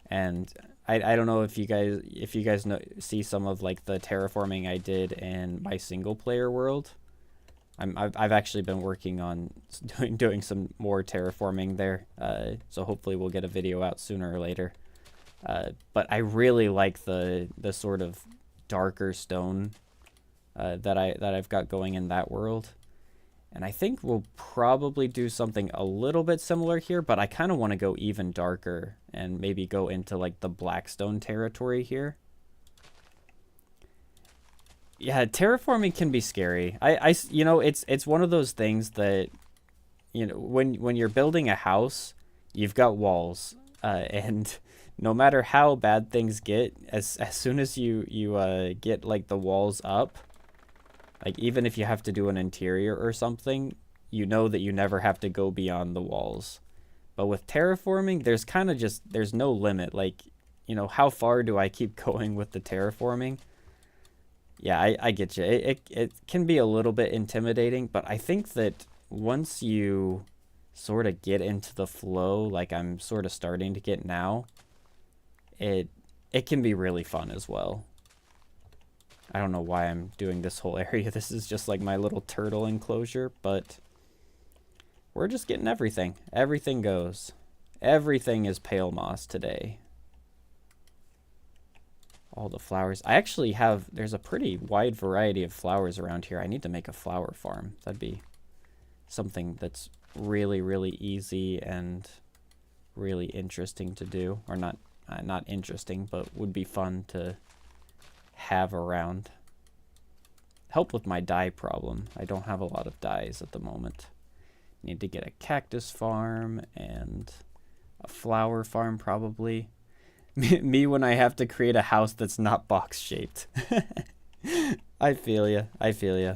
S1: And I don't know if you guys see some of like the terraforming I did in my single player world. I've actually been working on doing some more terraforming there, so hopefully we'll get a video out sooner or later. But I really like the sort of darker stone that I've got going in that world. And I think we'll probably do something a little bit similar here, but I kind of want to go even darker and maybe go into like the blackstone territory here. Yeah, terraforming can be scary. You know, it's one of those things that, you know, when you're building a house, you've got walls, and no matter how bad things get, as soon as you get like the walls up, like even if you have to do an interior or something, you know that you never have to go beyond the walls. But with terraforming, there's kind of just, there's no limit. Like, you know, how far do I keep going with the terraforming? Yeah, I get you. It can be a little bit intimidating, but I think that once you sort of get into the flow, like I'm sort of starting to get now, it can be really fun as well. I don't know why I'm doing this whole area. This is just like my little turtle enclosure, but we're just getting everything. Everything goes. Everything is pale moss today. All the flowers. I actually have, there's a pretty wide variety of flowers around here. I need to make a flower farm. That'd be something that's really, really easy and really interesting to do. Or not not interesting, but would be fun to have around. Help with my dye problem. I don't have a lot of dyes at the moment. Need to get a cactus farm and a flower farm probably. Me when I have to create a house that's not box shaped. I feel ya. I feel ya.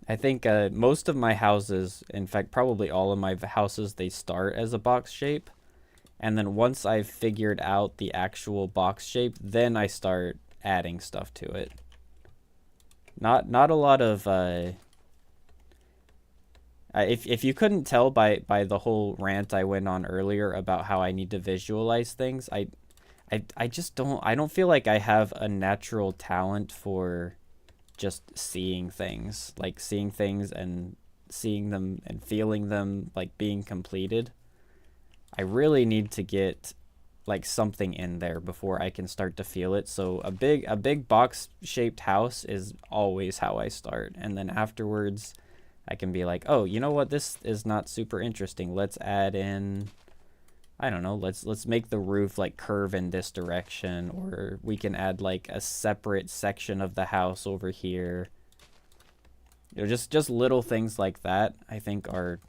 S1: I think most of my houses, in fact probably all of my houses, they start as a box shape. And then once I've figured out the actual box shape, then I start adding stuff to it. Not a lot of if you couldn't tell by the whole rant I went on earlier about how I need to visualize things, I just don't feel like I have a natural talent for just seeing things, like seeing things and seeing them and feeling them like being completed. I really need to get like something in there before I can start to feel it. So a big box shaped house is always how I start, and then afterwards I can be like, oh, you know what, this is not super interesting, let's add in, I don't know, let's make the roof like curve in this direction, or we can add like a separate section of the house over here. You know, just little things like that I think are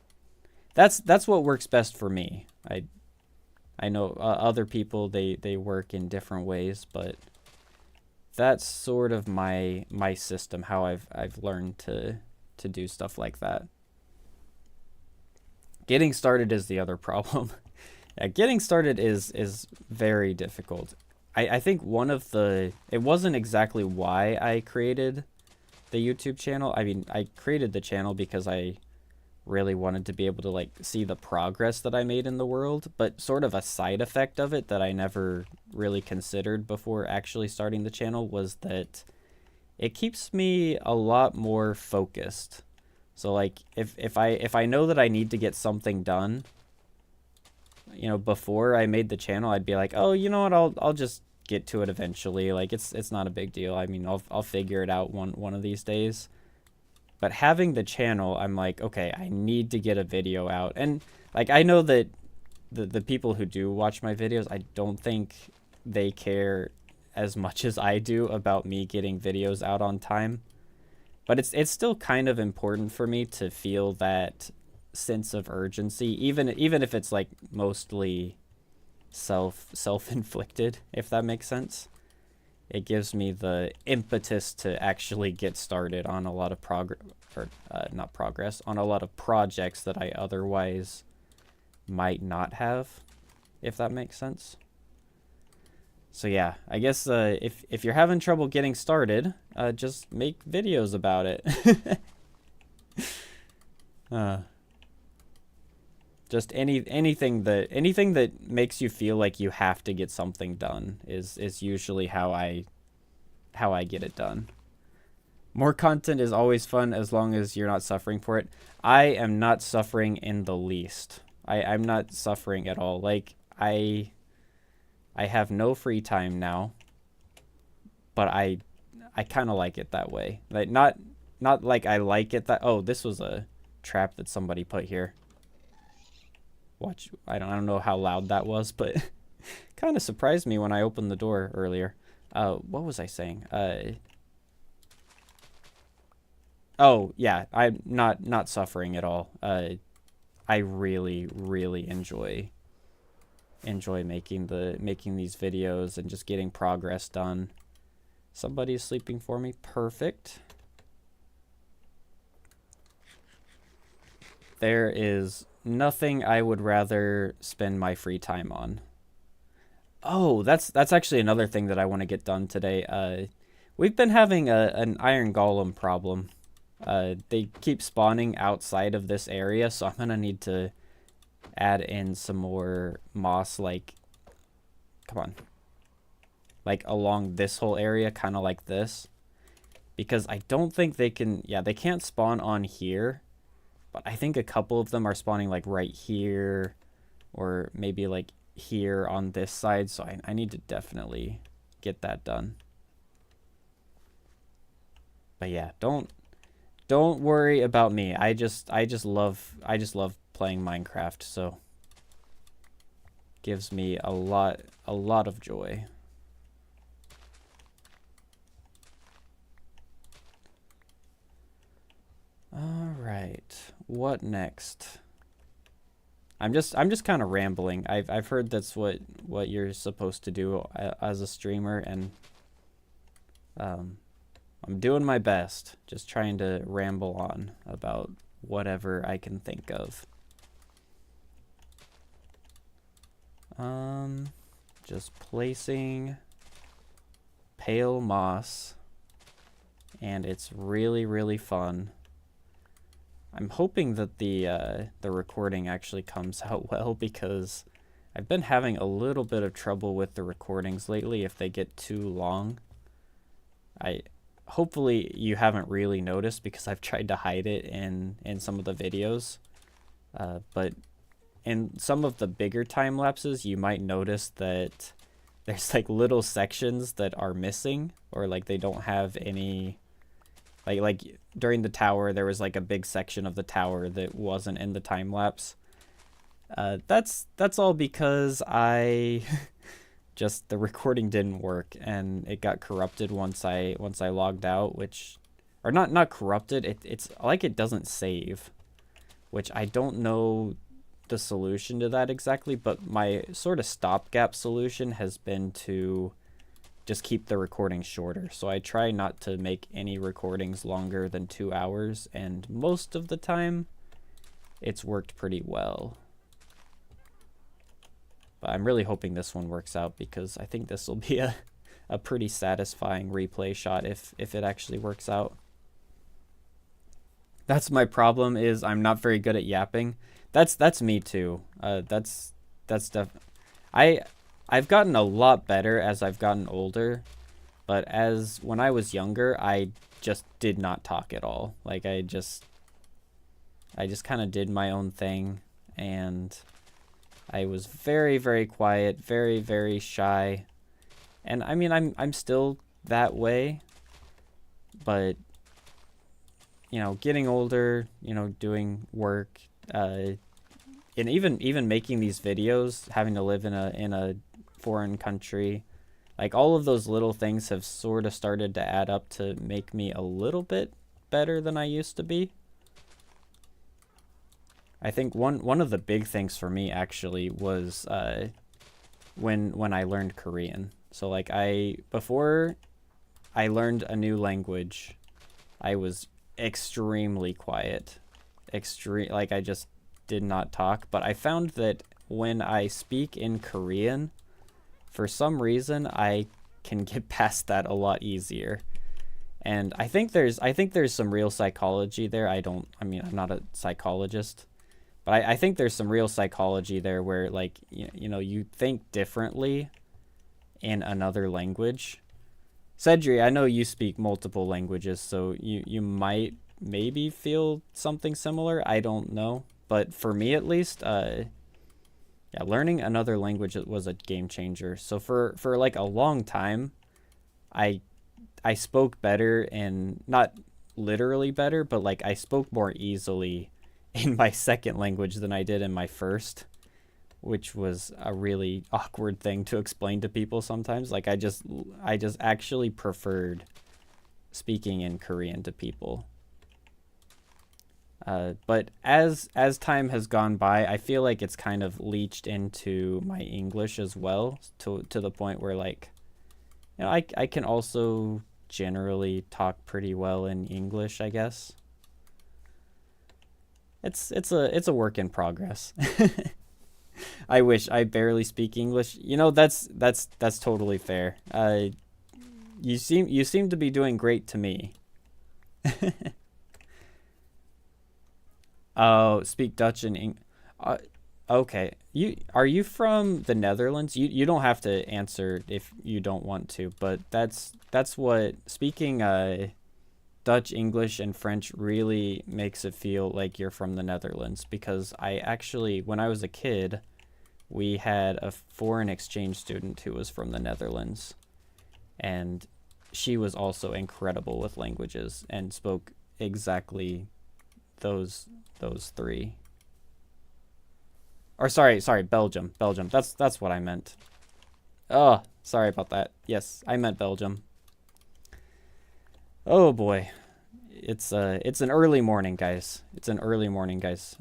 S1: that's what works best for me. I know other people, they work in different ways, but that's sort of my system, how I've learned to do stuff like that. Getting started is the other problem. Yeah, getting started is very difficult. I think one of it wasn't exactly why I created the YouTube channel. I mean, I created the channel because I really wanted to be able to like see the progress that I made in the world, but sort of a side effect of it that I never really considered before actually starting the channel was that it keeps me a lot more focused. So like if I know that I need to get something done, you know, before I made the channel, I'd be like, oh, you know what, I'll just get to it eventually. Like it's not a big deal. I mean, I'll figure it out one of these days. But having the channel, I'm like, okay, I need to get a video out. And like, I know that the people who do watch my videos, I don't think they care as much as I do about me getting videos out on time. But it's still kind of important for me to feel that sense of urgency, even if it's like mostly self-inflicted, if that makes sense. It gives me the impetus to actually get started on a lot of on a lot of projects that I otherwise might not have, if that makes sense. So yeah, I guess if you're having trouble getting started, just make videos about it. Just anything that makes you feel like you have to get something done is usually how I get it done. More content is always fun as long as you're not suffering for it. I am not suffering in the least. I'm not suffering at all. Like I have no free time now, but I kind of like it that way. Like not like I like it that, oh, this was a trap that somebody put here. Watch, I don't know how loud that was, but kind of surprised me when I opened the door earlier. What was I saying? Oh yeah, I'm not suffering at all. I really enjoy making these videos and just getting progress done. Somebody's sleeping for me. Perfect. There is nothing I would rather spend my free time on. Oh, that's actually another thing that I want to get done today. We've been having an iron golem problem. They keep spawning outside of this area, so I'm gonna need to add in some more moss, like, come on, like along this whole area, kind of like this, because I don't think they can, yeah, they can't spawn on here, but I think a couple of them are spawning like right here, or maybe like here on this side, so I need to definitely get that done. But yeah, don't worry about me. I just love playing Minecraft, so gives me a lot of joy. All right, what next? I'm just kind of rambling. I've heard that's what you're supposed to do as a streamer, and I'm doing my best, just trying to ramble on about whatever I can think of. Just placing pale moss, and it's really fun. I'm hoping that the recording actually comes out well, because I've been having a little bit of trouble with the recordings lately if they get too long. Hopefully you haven't really noticed, because I've tried to hide it in some of the videos. But in some of the bigger time lapses, you might notice that there's like little sections that are missing, or like they don't have any, like during the tower there was like a big section of the tower that wasn't in the time lapse. That's all because I just the recording didn't work, and it got corrupted once I logged out, which, or not corrupted, it's like it doesn't save, which I don't know the solution to that exactly, but my sort of stopgap solution has been to just keep the recording shorter. So I try not to make any recordings longer than 2 hours, and most of the time it's worked pretty well. But I'm really hoping this one works out, because I think this will be a pretty satisfying replay shot if it actually works out. That's my problem, is I'm not very good at yapping. That's me too. That's I've gotten a lot better as I've gotten older, but when I was younger, I just did not talk at all. Like I just kind of did my own thing, and I was very quiet, very shy. And I mean, I'm still that way, but you know, getting older, you know, doing work, and even making these videos, having to live in a foreign country, like all of those little things have sort of started to add up to make me a little bit better than I used to be. I think one of the big things for me actually was when I learned Korean. So like before I learned a new language, I was extremely quiet. Like I just did not talk. But I found that when I speak in Korean, for some reason I can get past that a lot easier. And I think there's some real psychology there. I mean, I'm not a psychologist, but I think there's some real psychology there where, like, you know, you think differently in another language. Cedri, I know you speak multiple languages, so you might maybe feel something similar. I don't know. But for me, at least, yeah, learning another language was a game changer. So for like a long time, I spoke better, and not literally better, but like I spoke more easily in my second language than I did in my first, which was a really awkward thing to explain to people sometimes. Like I just actually preferred speaking in Korean to people. But as time has gone by, I feel like it's kind of leached into my English as well, to the point where, like, you know, I can also generally talk pretty well in English, I guess. It's a work in progress. I wish I barely speak English. You know, that's totally fair. You seem to be doing great to me. Oh, speak Dutch and English. Okay. Are you from the Netherlands? You don't have to answer if you don't want to, but that's what speaking Dutch, English, and French really makes it feel like you're from the Netherlands, because I actually, when I was a kid, we had a foreign exchange student who was from the Netherlands, and she was also incredible with languages and spoke exactly those three. Or sorry, Belgium. Belgium. That's what I meant. Oh, sorry about that. Yes, I meant Belgium. Oh boy. It's an early morning, guys. It's an early morning, guys.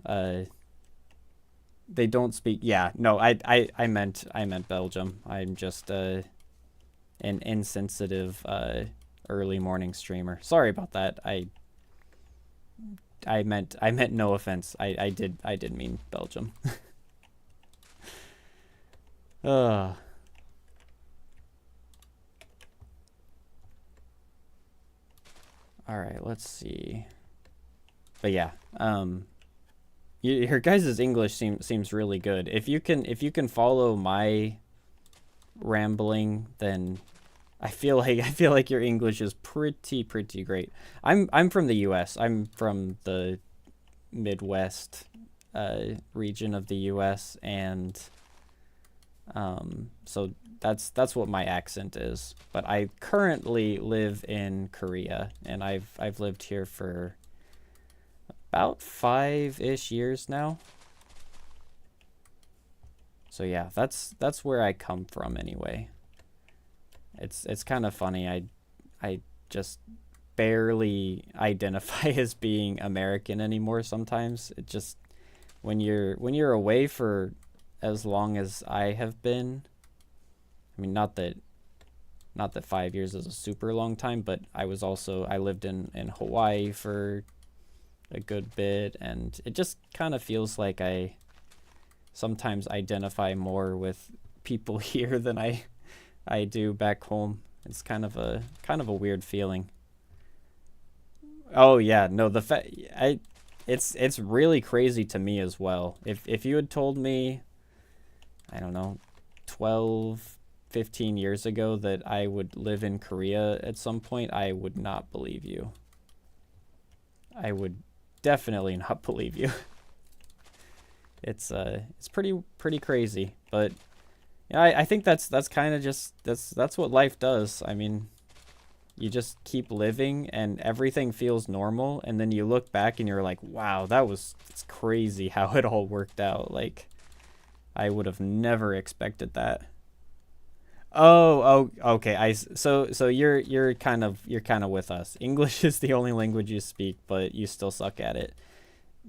S1: They don't speak. Yeah, no, I meant Belgium. I'm just an insensitive early morning streamer. Sorry about that. I meant no offense. I did mean Belgium. uh all right, let's see. But yeah, your guys' English seems really good. If you can follow my rambling, then I feel like your English is pretty great. I'm from the US. I'm from the Midwest region of the US, and so that's what my accent is. But I currently live in Korea, and I've lived here for about 5-ish years now. So yeah, that's where I come from anyway. It's kind of funny. I just barely identify as being American anymore sometimes. It just when you're away for as long as I have been. I mean, not that 5 years is a super long time, but I lived in Hawaii for a good bit, and it just kind of feels like I sometimes identify more with people here than I do back home. It's kind of a weird feeling. Oh yeah, no, it's really crazy to me as well. If you had told me, I don't know, 12, 15 years ago that I would live in Korea at some point, I would not believe you. I would definitely not believe you. It's pretty crazy, but yeah, I think that's kind of just that's what life does. I mean, you just keep living and everything feels normal, and then you look back and you're like, wow, it's crazy how it all worked out. Like, I would have never expected that. Oh, okay. So you're kind of with us. English is the only language you speak, but you still suck at it.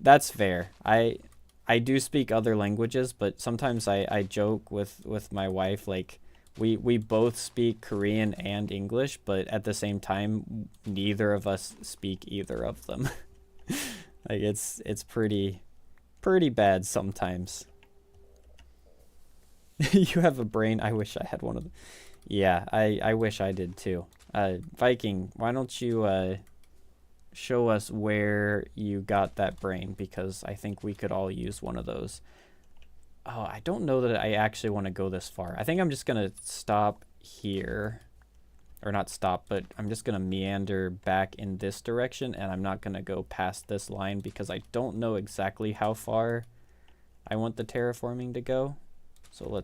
S1: That's fair. I do speak other languages, but sometimes I joke with my wife, like we both speak Korean and English, but at the same time neither of us speak either of them. Like it's pretty bad sometimes. You have a brain. I wish I had one of them. Yeah, I wish I did too. Viking, why don't you show us where you got that brain, because I think we could all use one of those. Oh, I don't know that I actually want to go this far. I think I'm just gonna stop here, or not stop, but I'm just gonna meander back in this direction, and I'm not gonna go past this line because I don't know exactly how far I want the terraforming to go. So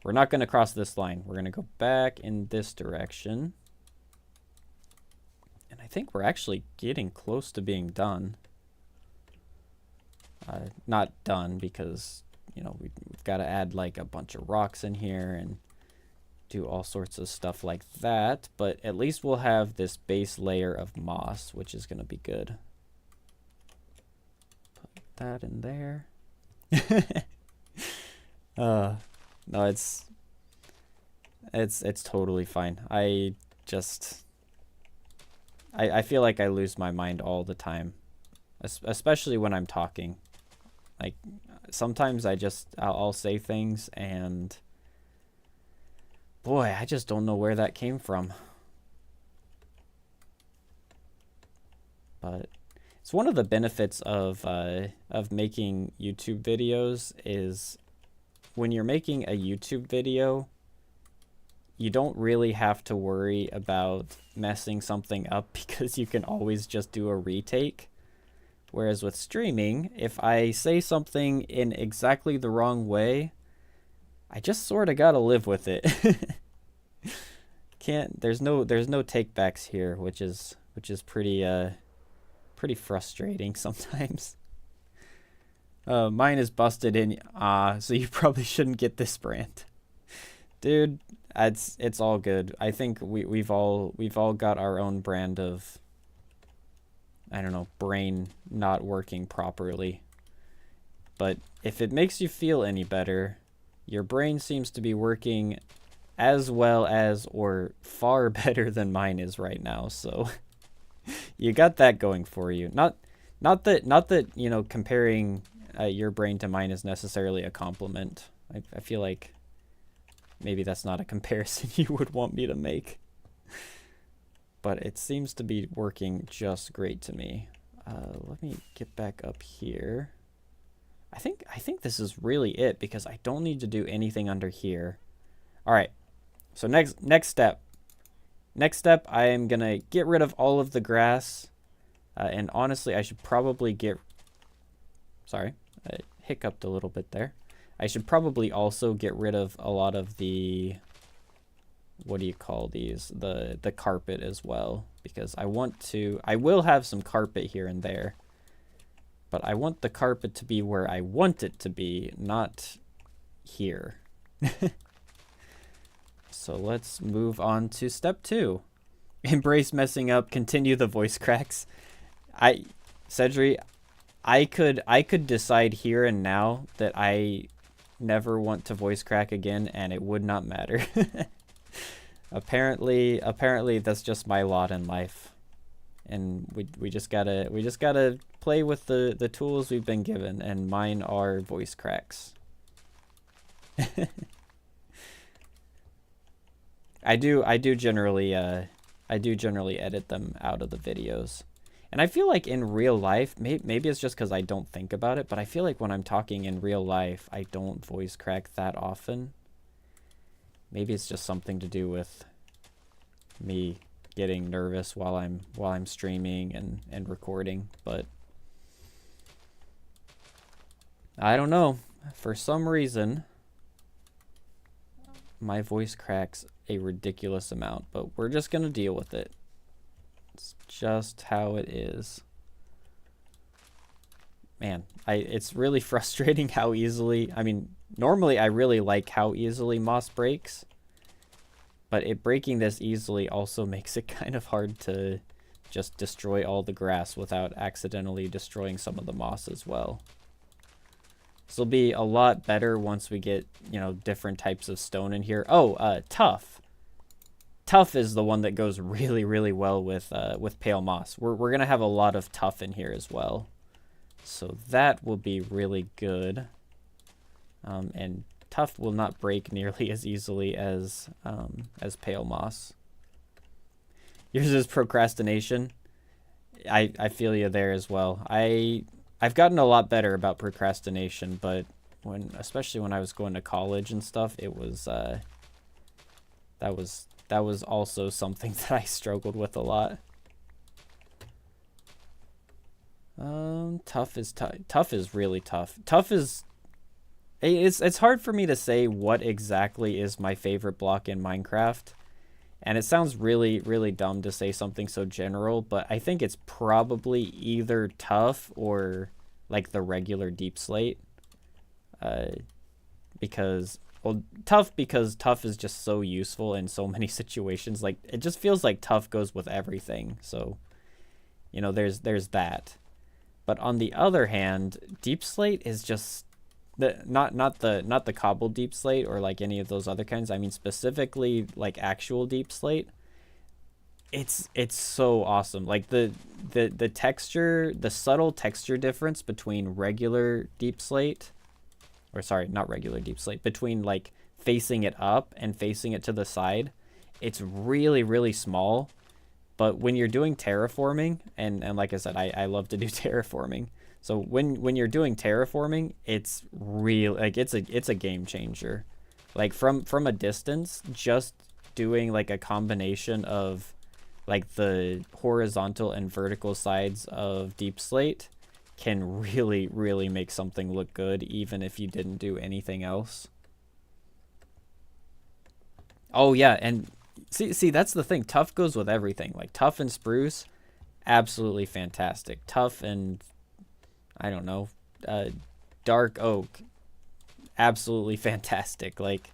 S1: we're not gonna cross this line. We're gonna go back in this direction. And I think we're actually getting close to being done. Not done because, we've got to add like a bunch of rocks in here and do all sorts of stuff like that. But at least we'll have this base layer of moss, which is going to be good. Put that in there. No, it's totally fine. I feel like I lose my mind all the time, especially when I'm talking. Like, sometimes I'll say things and boy, I just don't know where that came from. But it's one of the benefits of making YouTube videos is when you're making a YouTube video, you don't really have to worry about messing something up because you can always just do a retake. Whereas with streaming, if I say something in exactly the wrong way, I just sort of gotta live with it. There's no takebacks here, which is pretty frustrating sometimes. Mine is busted in. So you probably shouldn't get this brand, dude. It's all good. I think we've all got our own brand of, I don't know, brain not working properly. But if it makes you feel any better, your brain seems to be working as well as or far better than mine is right now. So you got that going for you. Not that you know, comparing your brain to mine is necessarily a compliment. I feel like maybe that's not a comparison you would want me to make. But it seems to be working just great to me. Let me get back up here. I think this is really it because I don't need to do anything under here. All right. So next step. Next step, I am going to get rid of all of the grass. And honestly, I should probably sorry, I hiccuped a little bit there. I should probably also get rid of a lot of the, what do you call these? The carpet as well, because I will have some carpet here and there, but I want the carpet to be where I want it to be, not here. So let's move on to step 2. Embrace messing up, continue the voice cracks. Cedri, I could decide here and now that I never want to voice crack again and it would not matter. Apparently that's just my lot in life. And we just gotta play with the tools we've been given, and mine are voice cracks. I do generally edit them out of the videos. And I feel like in real life, maybe it's just because I don't think about it, but I feel like when I'm talking in real life, I don't voice crack that often. Maybe it's just something to do with me getting nervous while I'm streaming and recording, but I don't know. For some reason, my voice cracks a ridiculous amount, but we're just gonna deal with it. It's just how it is. Man, it's really frustrating how easily, I mean, normally I really like how easily moss breaks, but it breaking this easily also makes it kind of hard to just destroy all the grass without accidentally destroying some of the moss as well. This will be a lot better once we get, you know, different types of stone in here. Oh, tough. Tough is the one that goes really, really well with pale moss. We're gonna have a lot of tough in here as well, so that will be really good. And tough will not break nearly as easily as pale moss. Yours is procrastination. I feel you there as well. I've gotten a lot better about procrastination, but especially when I was going to college and stuff, it was that was also something that I struggled with a lot. Tough is really tough. Tough is, it's hard for me to say what exactly is my favorite block in Minecraft. And it sounds really, really dumb to say something so general, but I think it's probably either tough or like the regular deep slate. Because tough is just so useful in so many situations. Like, it just feels like tough goes with everything. So, you know, there's that. But on the other hand, deep slate is just not the cobbled deep slate or like any of those other kinds. I mean specifically like actual deep slate. It's so awesome. Like the texture, the subtle texture difference between regular deep slate, or sorry, not regular deep slate, between like facing it up and facing it to the side, it's really, really small. But when you're doing terraforming, and like I said, I love to do terraforming. So when you're doing terraforming, it's real, like it's a game changer. Like from a distance, just doing like a combination of like the horizontal and vertical sides of deep slate can really, really make something look good, even if you didn't do anything else. Oh yeah, and see that's the thing. Tough goes with everything. Like tough and spruce, absolutely fantastic. Tough and I don't know, dark oak, absolutely fantastic. Like,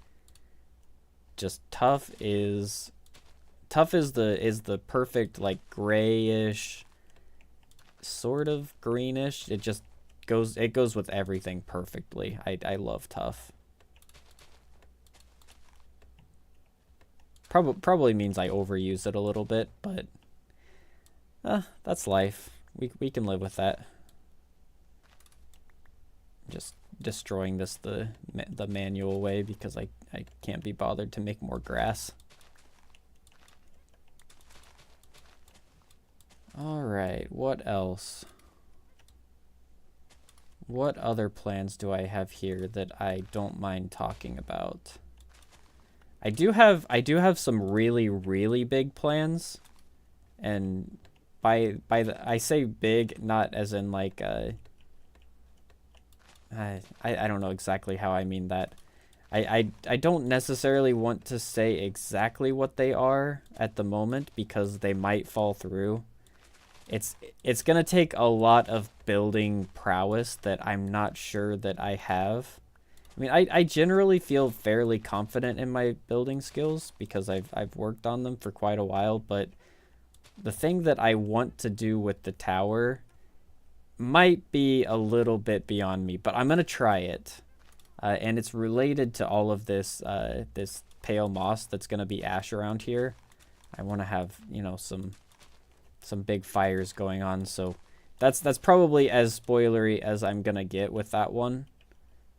S1: just tough is the perfect, like, grayish, sort of greenish. It just goes with everything perfectly. I love tough. Probably means I overuse it a little bit, but that's life. We can live with that. Just destroying this the manual way because I can't be bothered to make more grass. All right, what else? What other plans do I have here that I don't mind talking about? I do have some really big plans, and I say big not as in like I don't know exactly how I mean that. I don't necessarily want to say exactly what they are at the moment because they might fall through. It's gonna take a lot of building prowess that I'm not sure that I have. I mean, I generally feel fairly confident in my building skills because I've worked on them for quite a while, but the thing that I want to do with the tower might be a little bit beyond me, but I'm gonna try it. And it's related to all of this this pale moss that's gonna be ash around here. I want to have, you know, some big fires going on, so that's probably as spoilery as I'm gonna get with that one.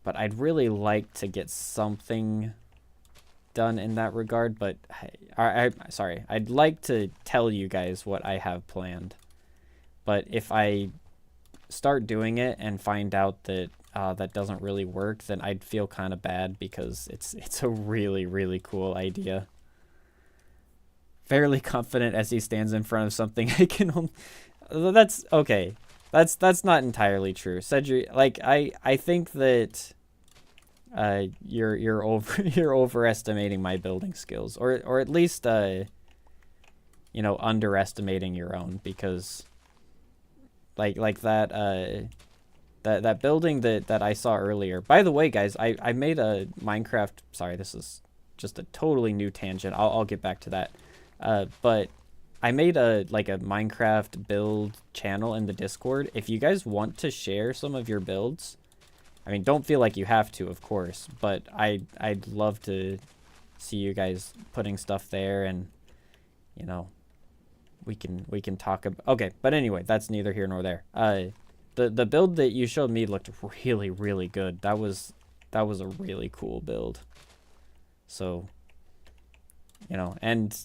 S1: But I'd really like to get something done in that regard, but sorry, I'd like to tell you guys what I have planned. But if I start doing it and find out that that doesn't really work, then I'd feel kind of bad because it's a really cool idea. Fairly confident as he stands in front of something. I can only... That's okay. That's not entirely true. Cedric, like I think that you're overestimating my building skills, or at least you know, underestimating your own, because like that that building that I saw earlier. By the way, guys, I made a Minecraft, sorry, this is just a totally new tangent. I'll get back to that. But I made a Minecraft build channel in the Discord. If you guys want to share some of your builds, I mean, don't feel like you have to, of course, but I'd love to see you guys putting stuff there, and you know, we can talk about. Okay, but anyway, that's neither here nor there. The build that you showed me looked really good. That was a really cool build. So, you know, and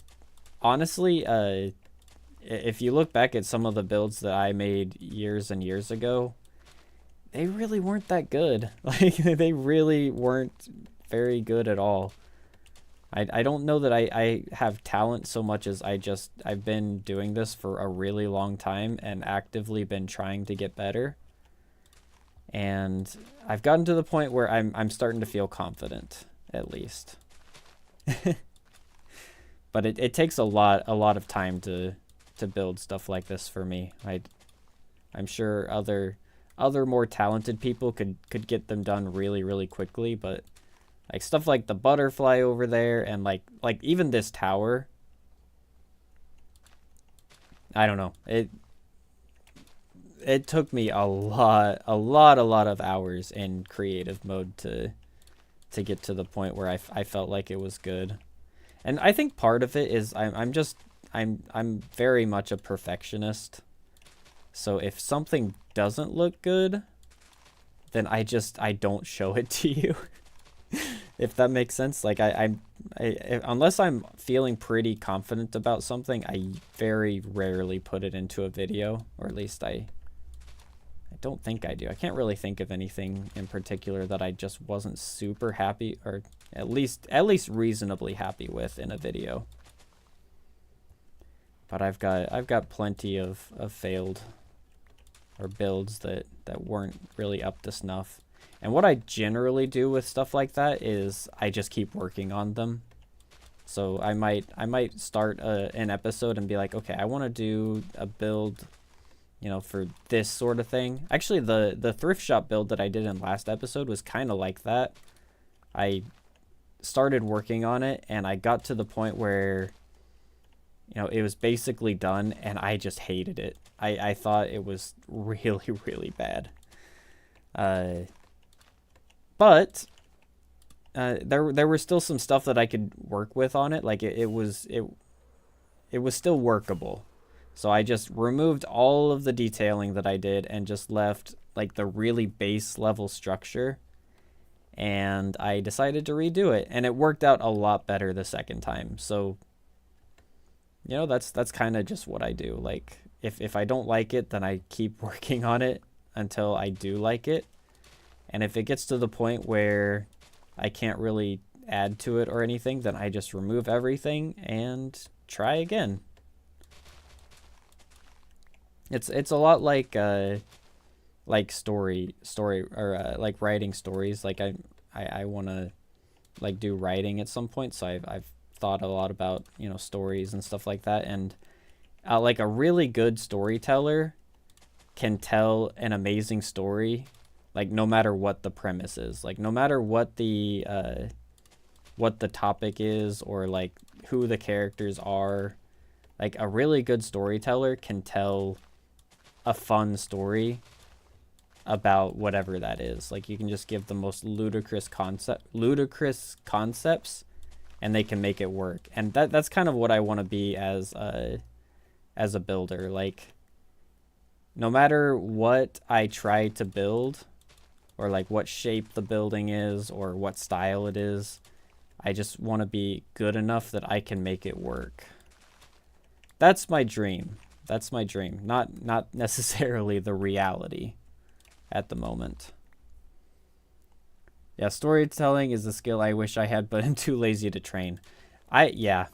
S1: honestly, if you look back at some of the builds that I made years and years ago, they really weren't that good. Like, they really weren't very good at all. I don't know that I have talent so much as I've been doing this for a really long time and actively been trying to get better. And I've gotten to the point where I'm starting to feel confident, at least. But it takes a lot of time to build stuff like this for me. I'm sure other more talented people could get them done really quickly, but like stuff like the butterfly over there and like even this tower, I don't know. It took me a lot of hours in creative mode to get to the point where I felt like it was good. And I think part of it is I'm very much a perfectionist. So if something doesn't look good, then I don't show it to you. If that makes sense. Like unless I'm feeling pretty confident about something, I very rarely put it into a video, or at least I don't think I do. I can't really think of anything in particular that I just wasn't super happy, or at least reasonably happy with in a video. But I've got plenty of failed or builds that weren't really up to snuff. And what I generally do with stuff like that is I just keep working on them. So I might start an episode and be like, okay, I want to do a build you know, for this sort of thing. Actually, the thrift shop build that I did in last episode was kind of like that. I started working on it, and I got to the point where, you know, it was basically done, and I just hated it. I thought it was really, really bad. But there were still some stuff that I could work with on it. Like it was still workable. So I just removed all of the detailing that I did and just left like the really base level structure. And I decided to redo it, and it worked out a lot better the second time. So, you know, that's kind of just what I do. Like if I don't like it, then I keep working on it until I do like it. And if it gets to the point where I can't really add to it or anything, then I just remove everything and try again. It's a lot like story or like writing stories. Like I want to like do writing at some point, so I've thought a lot about, you know, stories and stuff like that. And like a really good storyteller can tell an amazing story, like no matter what the premise is, like no matter what the topic is or like who the characters are. Like a really good storyteller can tell a fun story about whatever that is. Like you can just give the most ludicrous concepts, and they can make it work. And that's kind of what I want to be as a builder. Like no matter what I try to build, or like what shape the building is or what style it is, I just want to be good enough that I can make it work. That's my dream. That's my dream. Not necessarily the reality at the moment. Yeah, storytelling is a skill I wish I had, but I'm too lazy to train. I'm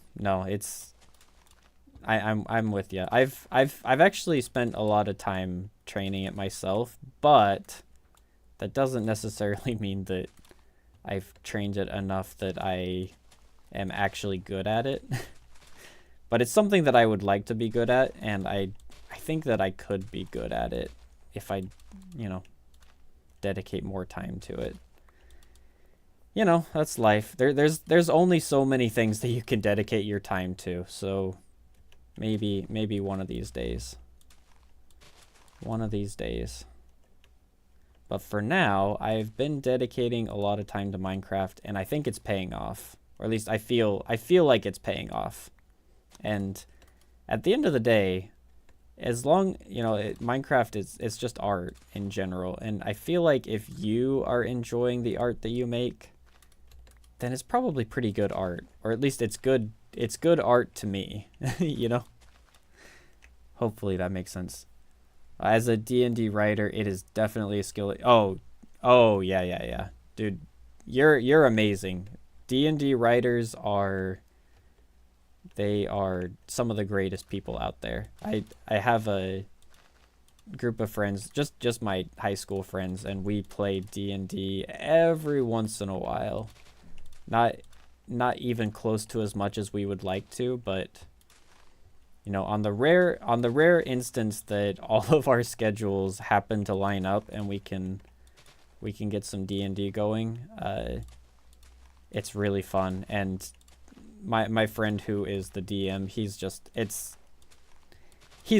S1: with you. I've actually spent a lot of time training it myself, but that doesn't necessarily mean that I've trained it enough that I am actually good at it. But it's something that I would like to be good at, and I think that I could be good at it if I, you know, dedicate more time to it. You know, that's life. There's only so many things that you can dedicate your time to, so maybe one of these days. One of these days. But for now, I've been dedicating a lot of time to Minecraft, and I think it's paying off. Or at least I feel like it's paying off. And at the end of the day, as long, you know, Minecraft it's just art in general. And I feel like if you are enjoying the art that you make, then it's probably pretty good art. Or at least it's good art to me, you know? Hopefully that makes sense. As a D&D writer, it is definitely a skill. Oh, yeah. Dude, you're amazing. D&D writers are some of the greatest people out there. I have a group of friends, just my high school friends, and we play D&D every once in a while. Not even close to as much as we would like to, but you know, on the rare instance that all of our schedules happen to line up and we can get some D&D going, it's really fun. And my friend who is the DM, he's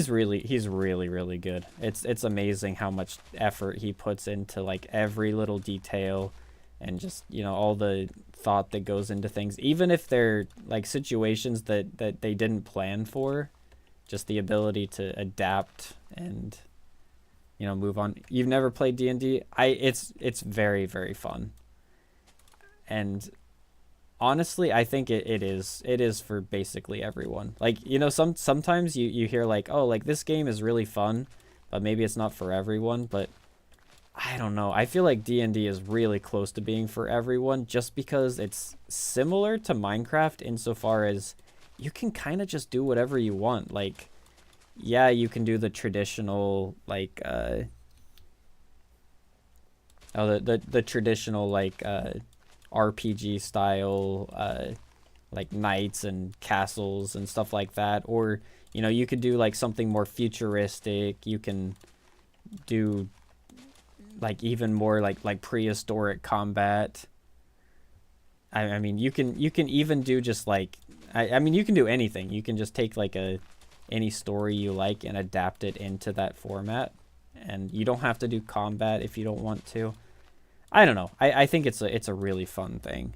S1: really good. It's amazing how much effort he puts into like every little detail, and just, you know, all the thought that goes into things, even if they're like situations that they didn't plan for. Just the ability to adapt and, you know, move on. You've never played D&D? It's very, very fun. And honestly, I think it is for basically everyone. Like, you know, sometimes you hear like, oh, like this game is really fun, but maybe it's not for everyone. But I don't know. I feel like D&D is really close to being for everyone, just because it's similar to Minecraft insofar as you can kind of just do whatever you want. Like, yeah, you can do the traditional, like, the traditional, like, RPG style, like knights and castles and stuff like that. Or You know, you could do like something more futuristic. You can do like even more like prehistoric combat. I mean, you can even do just like I mean, you can do anything. You can just take like any story you like and adapt it into that format, and you don't have to do combat if you don't want to. I don't know. I think it's a really fun thing.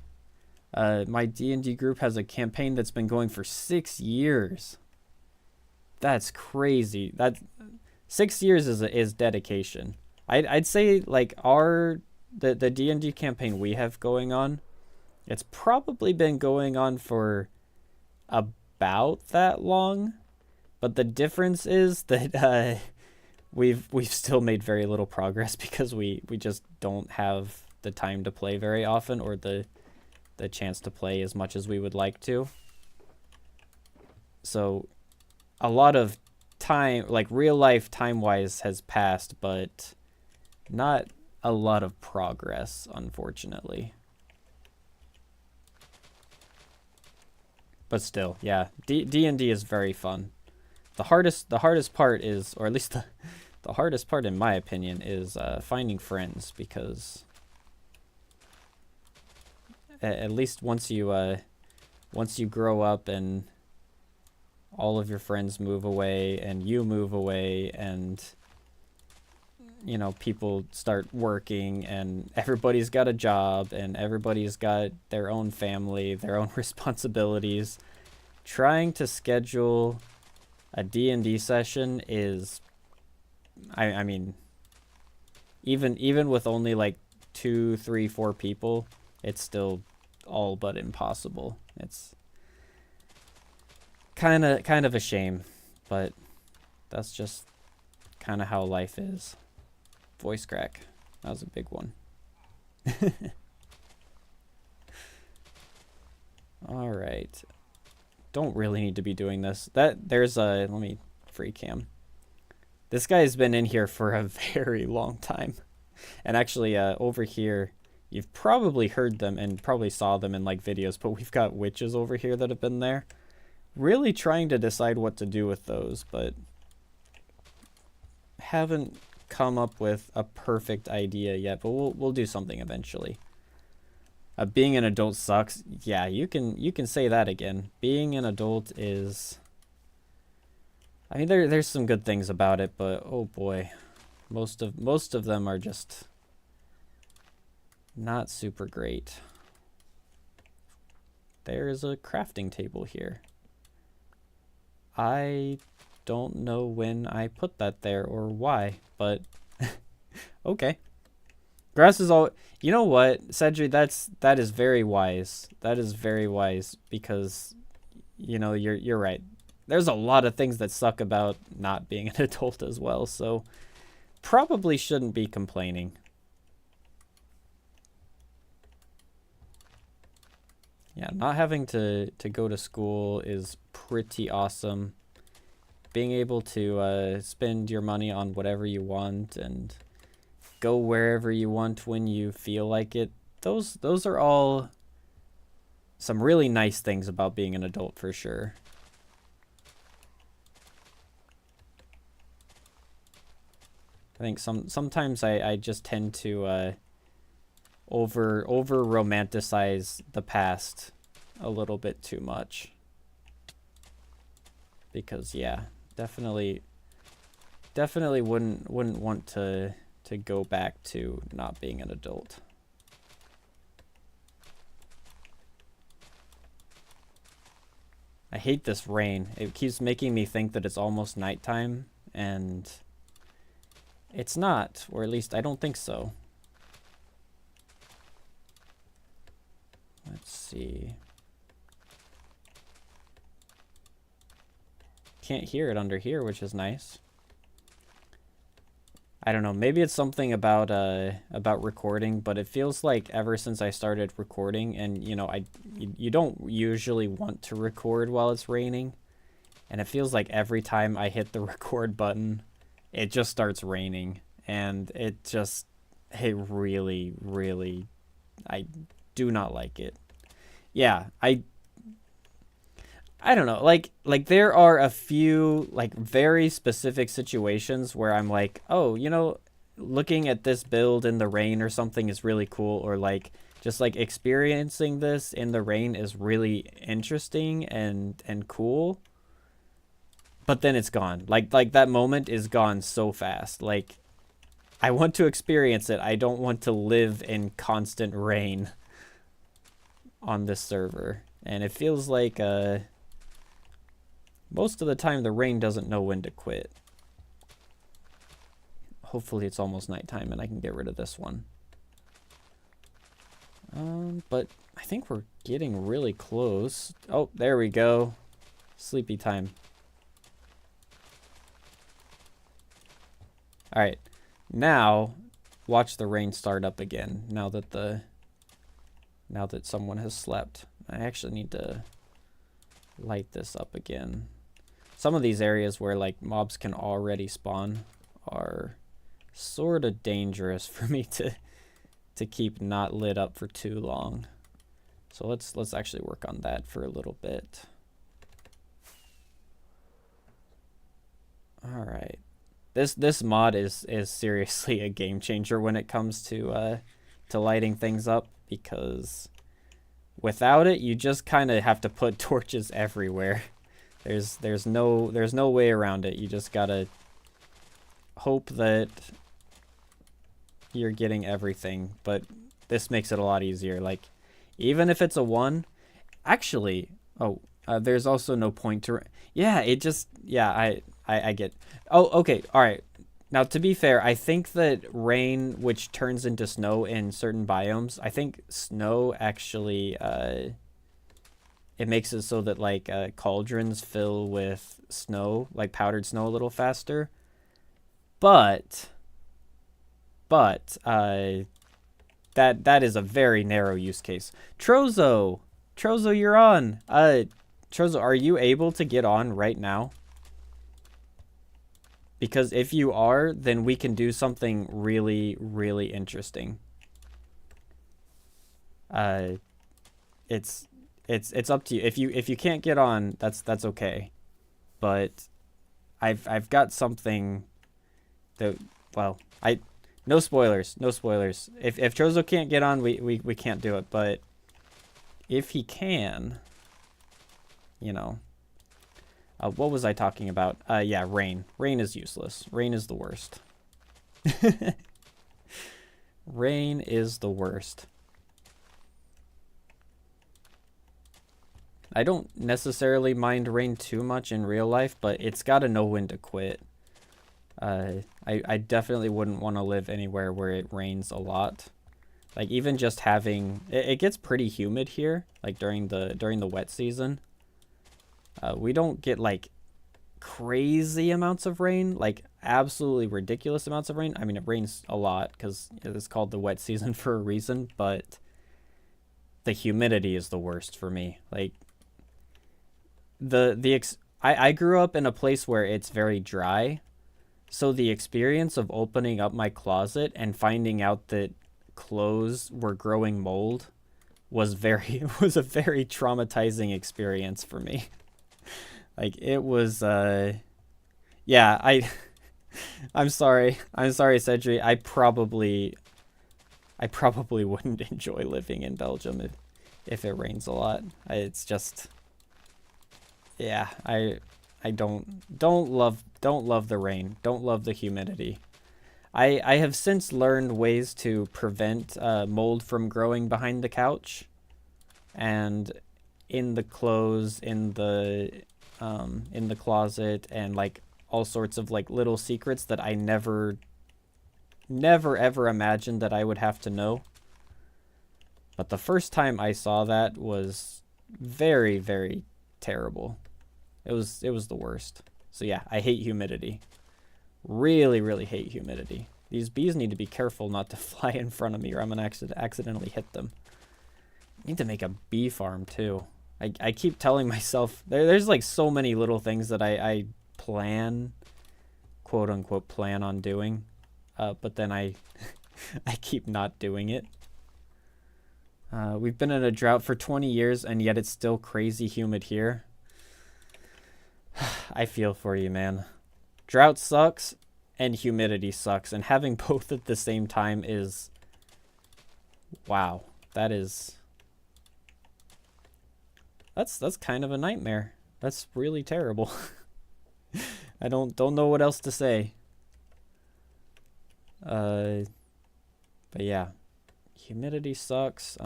S1: My D&D group has a campaign that's been going for 6 years. That's crazy. That 6 years is dedication. I'd say like the D&D campaign we have going on, it's probably been going on for about that long, but the difference is that we've still made very little progress because we just don't have the time to play very often, or the chance to play as much as we would like to. So a lot of time, like real life time wise, has passed, but not a lot of progress, unfortunately. But still, yeah, D&D is very fun. The hardest part is, or at least the hardest part in my opinion, is finding friends, because at least once you grow up and all of your friends move away and you move away, and you know, people start working and everybody's got a job and everybody's got their own family, their own responsibilities, trying to schedule a D&D session is, I mean, even with only like 2, 3, 4 people, it's still all but impossible. It's kind of a shame, but that's just kind of how life is. Voice crack. That was a big one. All right. Don't really need to be doing this. There's a, let me free cam. This guy's been in here for a very long time. And actually, over here, you've probably heard them and probably saw them in like videos, but we've got witches over here that have been there. Really trying to decide what to do with those, but haven't come up with a perfect idea yet, but we'll do something eventually. Being an adult sucks. Yeah, you can say that again. Being an adult is, I mean, there's some good things about it, but oh boy, most of them are just not super great. There's a crafting table here. I don't know when I put that there or why, but okay. Grass is all, you know what, Cedric, that is very wise. That is very wise, because you know, you're right. There's a lot of things that suck about not being an adult as well, so probably shouldn't be complaining. Yeah, not having to go to school is pretty awesome. Being able to spend your money on whatever you want and go wherever you want when you feel like it. Those are all some really nice things about being an adult, for sure. I think sometimes I just tend to over romanticize the past a little bit too much. Because yeah, definitely wouldn't want to go back to not being an adult. I hate this rain. It keeps making me think that it's almost nighttime, and it's not, or at least I don't think so. Let's see. Can't hear it under here, which is nice. I don't know, maybe it's something about recording, but it feels like ever since I started recording, and you know, you don't usually want to record while it's raining, and it feels like every time I hit the record button, it just starts raining, and it really, I do not like it. Yeah, I I don't know, like there are a few like very specific situations where I'm like, oh, you know, looking at this build in the rain or something is really cool, or like just like experiencing this in the rain is really interesting and cool. But then it's gone. Like that moment is gone so fast. Like I want to experience it. I don't want to live in constant rain on this server. And it feels like most of the time the rain doesn't know when to quit. Hopefully it's almost nighttime and I can get rid of this one. But I think we're getting really close. Oh, there we go. Sleepy time. All right. Now, watch the rain start up again. Now that someone has slept. I actually need to light this up again. Some of these areas where like mobs can already spawn are sort of dangerous for me to keep not lit up for too long. So let's actually work on that for a little bit. All right. This mod is seriously a game changer when it comes to lighting things up, because without it you just kind of have to put torches everywhere. There's no way around it. You just gotta hope that you're getting everything, but this makes it a lot easier. Like even if it's a 1, actually, there's also no point to, yeah, it just, yeah, I get, oh, okay, all right. Now, to be fair, I think that rain, which turns into snow in certain biomes, I think snow actually, it makes it so that like cauldrons fill with snow, like powdered snow, a little faster. But that is a very narrow use case. Trozo, you're on. Trozo, are you able to get on right now? Because if you are, then we can do something really, really interesting. It's up to you. If you can't get on, that's okay. But I've got something that, well, no spoilers, no spoilers. If Trozo can't get on, we can't do it. But if he can, you know. What was I talking about? Yeah, rain. Rain is useless. Rain is the worst. Rain is the worst. I don't necessarily mind rain too much in real life, but it's got to know when to quit. I definitely wouldn't want to live anywhere where it rains a lot. Like even just having, it gets pretty humid here, like during the wet season. We don't get like crazy amounts of rain, like absolutely ridiculous amounts of rain. I mean, it rains a lot because it's called the wet season for a reason, but the humidity is the worst for me. Like I grew up in a place where it's very dry, so the experience of opening up my closet and finding out that clothes were growing mold was a very traumatizing experience for me. Like it was yeah, I'm sorry, Cedric. I probably wouldn't enjoy living in Belgium if it rains a lot. It's just, yeah, I don't love the rain. Don't love the humidity. I have since learned ways to prevent mold from growing behind the couch and in the clothes, in the closet, and like all sorts of like little secrets that I never ever imagined that I would have to know. But the first time I saw that was very, very terrible. It was the worst. So yeah, I hate humidity. Really, really hate humidity. These bees need to be careful not to fly in front of me or I'm gonna accidentally hit them. I need to make a bee farm too. I keep telling myself, there's like so many little things that I plan, quote unquote, plan on doing. But then I keep not doing it. We've been in a drought for 20 years and yet it's still crazy humid here. I feel for you, man. Drought sucks and humidity sucks, and having both at the same time is, wow, that's kind of a nightmare. That's really terrible. I don't know what else to say. But yeah, humidity sucks.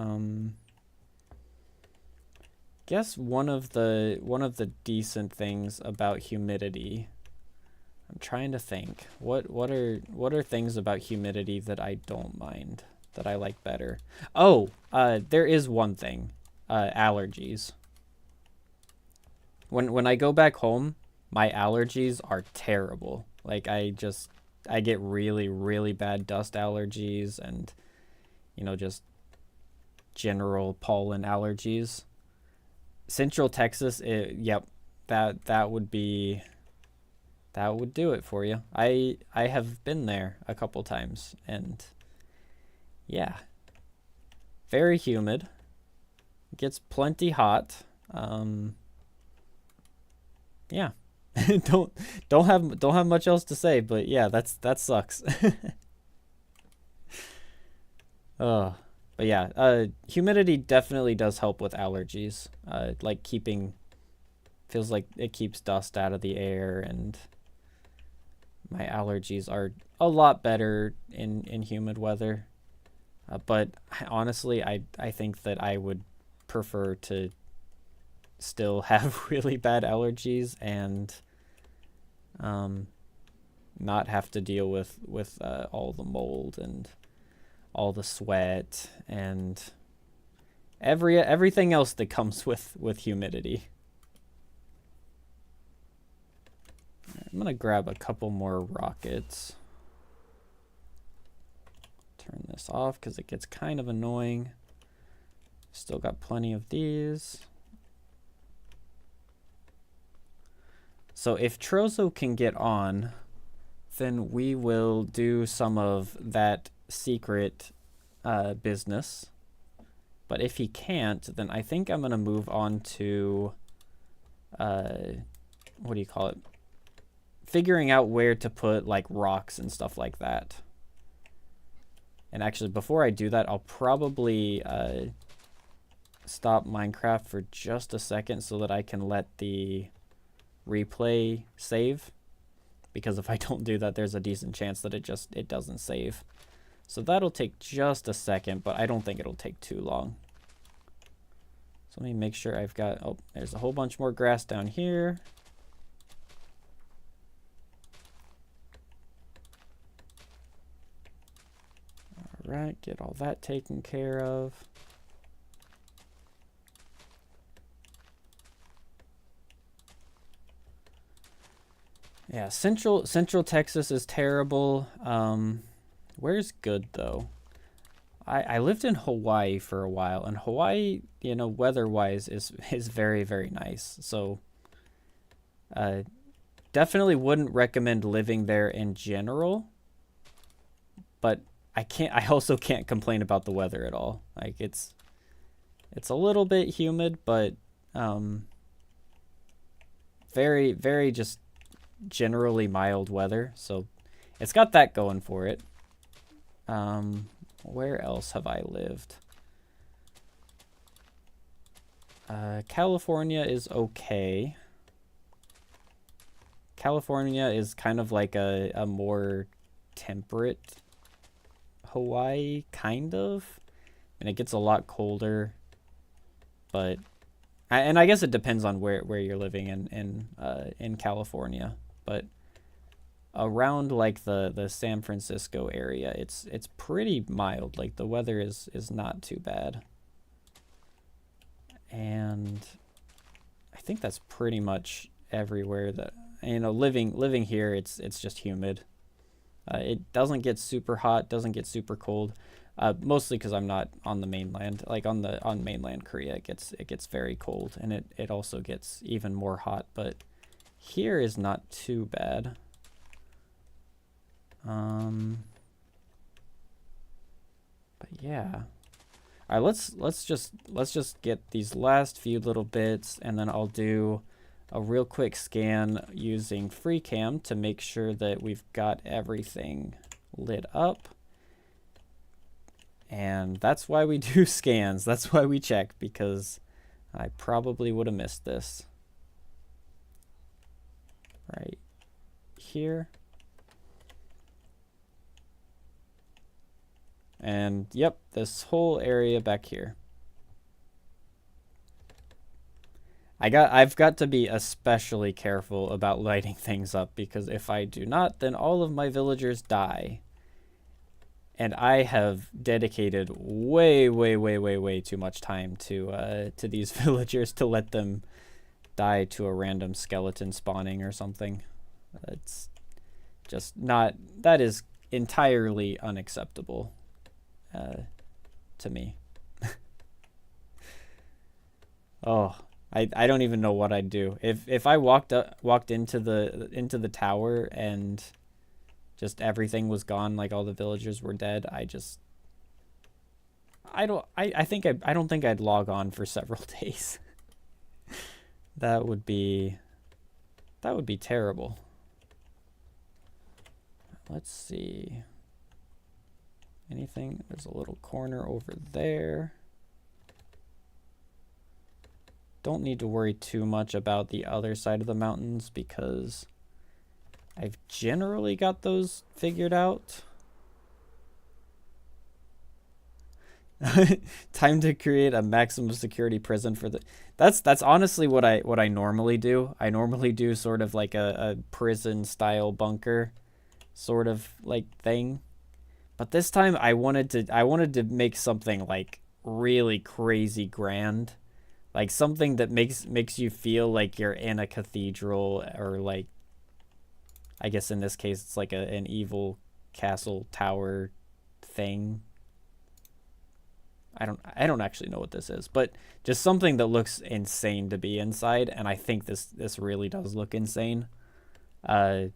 S1: Guess one of the decent things about humidity, I'm trying to think. What are things about humidity that I don't mind, that I like better? Oh, there is one thing. Allergies. When I go back home, my allergies are terrible. Like I get really, really bad dust allergies and, you know, just general pollen allergies. Central Texas, yep, that would do it for you. I have been there a couple times, and yeah, very humid. It gets plenty hot. Yeah. don't have much else to say, but yeah, that sucks. Oh, but yeah, humidity definitely does help with allergies. Like feels like it keeps dust out of the air, and my allergies are a lot better in humid weather. But honestly, I think that I would prefer to still have really bad allergies and not have to deal with all the mold and all the sweat and everything else that comes with humidity. I'm gonna grab a couple more rockets. Turn this off because it gets kind of annoying. Still got plenty of these. So if Trozo can get on, then we will do some of that secret business. But if he can't, then I think I'm gonna move on to what do you call it? Figuring out where to put like rocks and stuff like that. And actually, before I do that, I'll probably stop Minecraft for just a second so that I can let the replay save. Because if I don't do that, there's a decent chance that it doesn't save. So that'll take just a second, but I don't think it'll take too long. So let me make sure I've got, oh, there's a whole bunch more grass down here. All right, get all that taken care of. Yeah, Central Texas is terrible. Where's good though? I lived in Hawaii for a while, and Hawaii, you know, weather-wise is very, very nice. So definitely wouldn't recommend living there in general. But I also can't complain about the weather at all. Like it's a little bit humid, but very, very just generally mild weather, so it's got that going for it. Where else have I lived? California is okay. California is kind of like a more temperate Hawaii, kind of. And it gets a lot colder, but I guess it depends on where you're living in California. But around like the San Francisco area, it's pretty mild. Like the weather is not too bad. And I think that's pretty much everywhere that, you know, living here, it's just humid. It doesn't get super hot, doesn't get super cold. Mostly because I'm not on the mainland. Like on mainland Korea, it gets very cold, and it also gets even more hot. But here is not too bad. But yeah. All right, let's just get these last few little bits, and then I'll do a real quick scan using FreeCam to make sure that we've got everything lit up. And that's why we do scans. That's why we check, because I probably would have missed this. Right here. And yep, this whole area back here. I've got to be especially careful about lighting things up, because if I do not, then all of my villagers die. And I have dedicated way too much time to these villagers to let them die to a random skeleton spawning or something. It's just not, that is entirely unacceptable to me. Oh, I don't even know what I'd do if I walked into the tower and just everything was gone, like all the villagers were dead. I don't think I'd log on for several days. That would be terrible. Let's see. Anything? There's a little corner over there. Don't need to worry too much about the other side of the mountains, because I've generally got those figured out. Time to create a maximum security prison for the... That's honestly what I normally do. I normally do sort of like a prison style bunker sort of like thing. But this time I wanted to make something like really crazy grand. Like something that makes you feel like you're in a cathedral, or like, I guess in this case it's like an evil castle tower thing. I don't actually know what this is, but just something that looks insane to be inside, and I think this really does look insane. And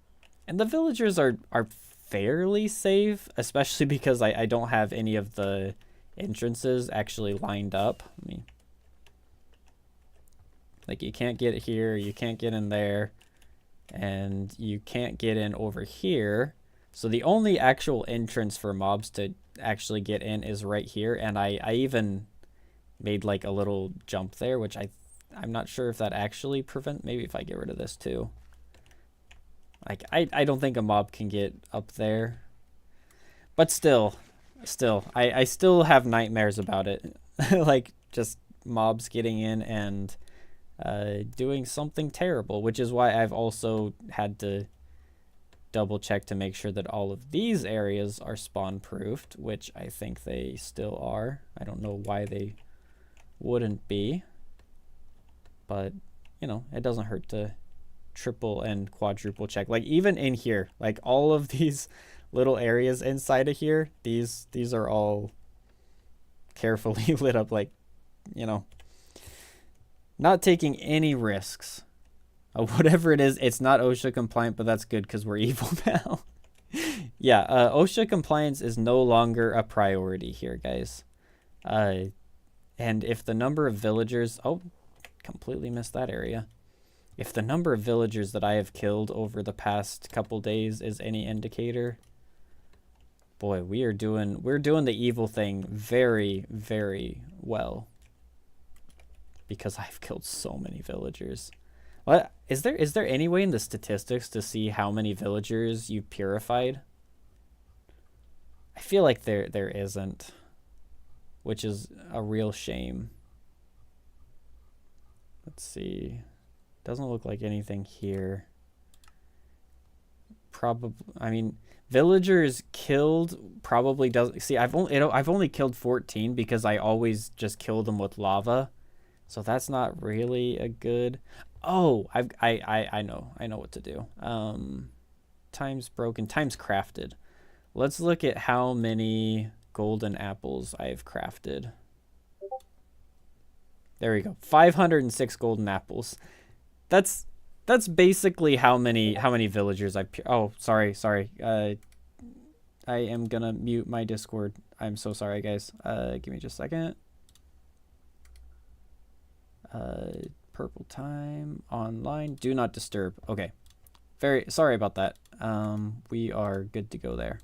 S1: the villagers are fairly safe, especially because I don't have any of the entrances actually lined up. I mean, like, you can't get here, you can't get in there, and you can't get in over here. So the only actual entrance for mobs to actually get in is right here, and I even made like a little jump there, which I'm not sure if that actually maybe if I get rid of this too. Like, I don't think a mob can get up there. But still, I still have nightmares about it. Like, just mobs getting in and doing something terrible, which is why I've also had to double check to make sure that all of these areas are spawn proofed, which I think they still are. I don't know why they wouldn't be, but you know, it doesn't hurt to triple and quadruple check. Like, even in here, like all of these little areas inside of here, these are all carefully lit up, like, you know, not taking any risks. Whatever it is, it's not OSHA compliant, but that's good because we're evil now. Yeah, OSHA compliance is no longer a priority here, guys. And if the number of villagers... Oh, completely missed that area. If the number of villagers that I have killed over the past couple days is any indicator, boy, we're doing the evil thing very, very well. Because I've killed so many villagers. What is there any way in the statistics to see how many villagers you purified? I feel like there isn't, which is a real shame. Let's see. Doesn't look like anything here. Probably, I mean, villagers killed probably doesn't. See, I've only killed 14 because I always just kill them with lava. So that's not really a good... Oh, I know what to do. Times broken, times crafted. Let's look at how many golden apples I've crafted. There we go. 506 golden apples. That's basically how many villagers I've... Oh, sorry. I am gonna mute my Discord. I'm so sorry, guys. Give me just a second. Purple time online. Do not disturb. Okay. Very sorry about that. We are good to go there.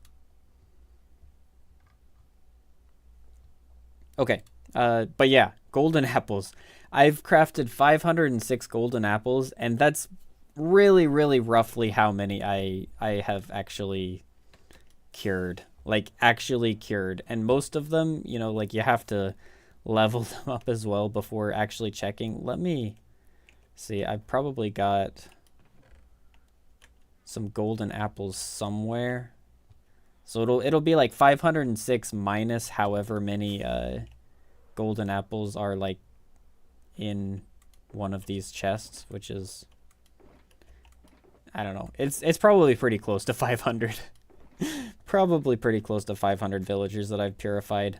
S1: Okay. But yeah, golden apples. I've crafted 506 golden apples, and that's really, really roughly how many I have actually cured. Like, actually cured. And most of them, you know, like, you have to level them up as well before actually checking. Let me see. I've probably got some golden apples somewhere. So it'll be like 506 minus however many golden apples are like in one of these chests, which is, I don't know. It's probably pretty close to 500. Probably pretty close to 500 villagers that I've purified,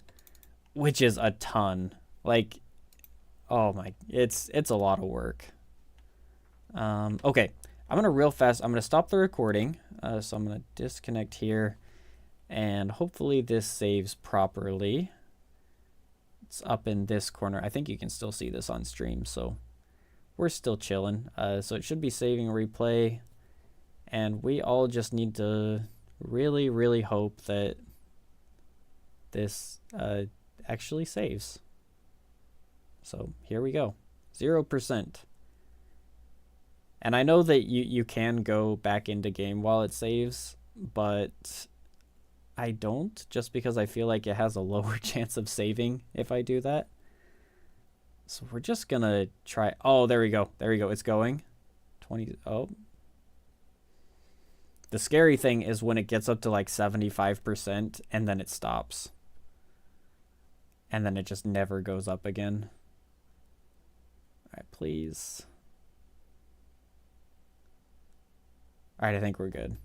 S1: which is a ton. Like, oh my, it's a lot of work. Okay, I'm gonna stop the recording. So I'm gonna disconnect here, and hopefully this saves properly. It's up in this corner. I think you can still see this on stream, so we're still chilling. So it should be saving replay, and we all just need to really, really hope that this actually saves. So here we go. 0%. And I know that you can go back into game while it saves, but I don't, just because I feel like it has a lower chance of saving if I do that. So we're just gonna try. Oh, there we go. There we go. It's going. 20. Oh. The scary thing is when it gets up to like 75% and then it stops. And then it just never goes up again. All right, please. All right, I think we're good.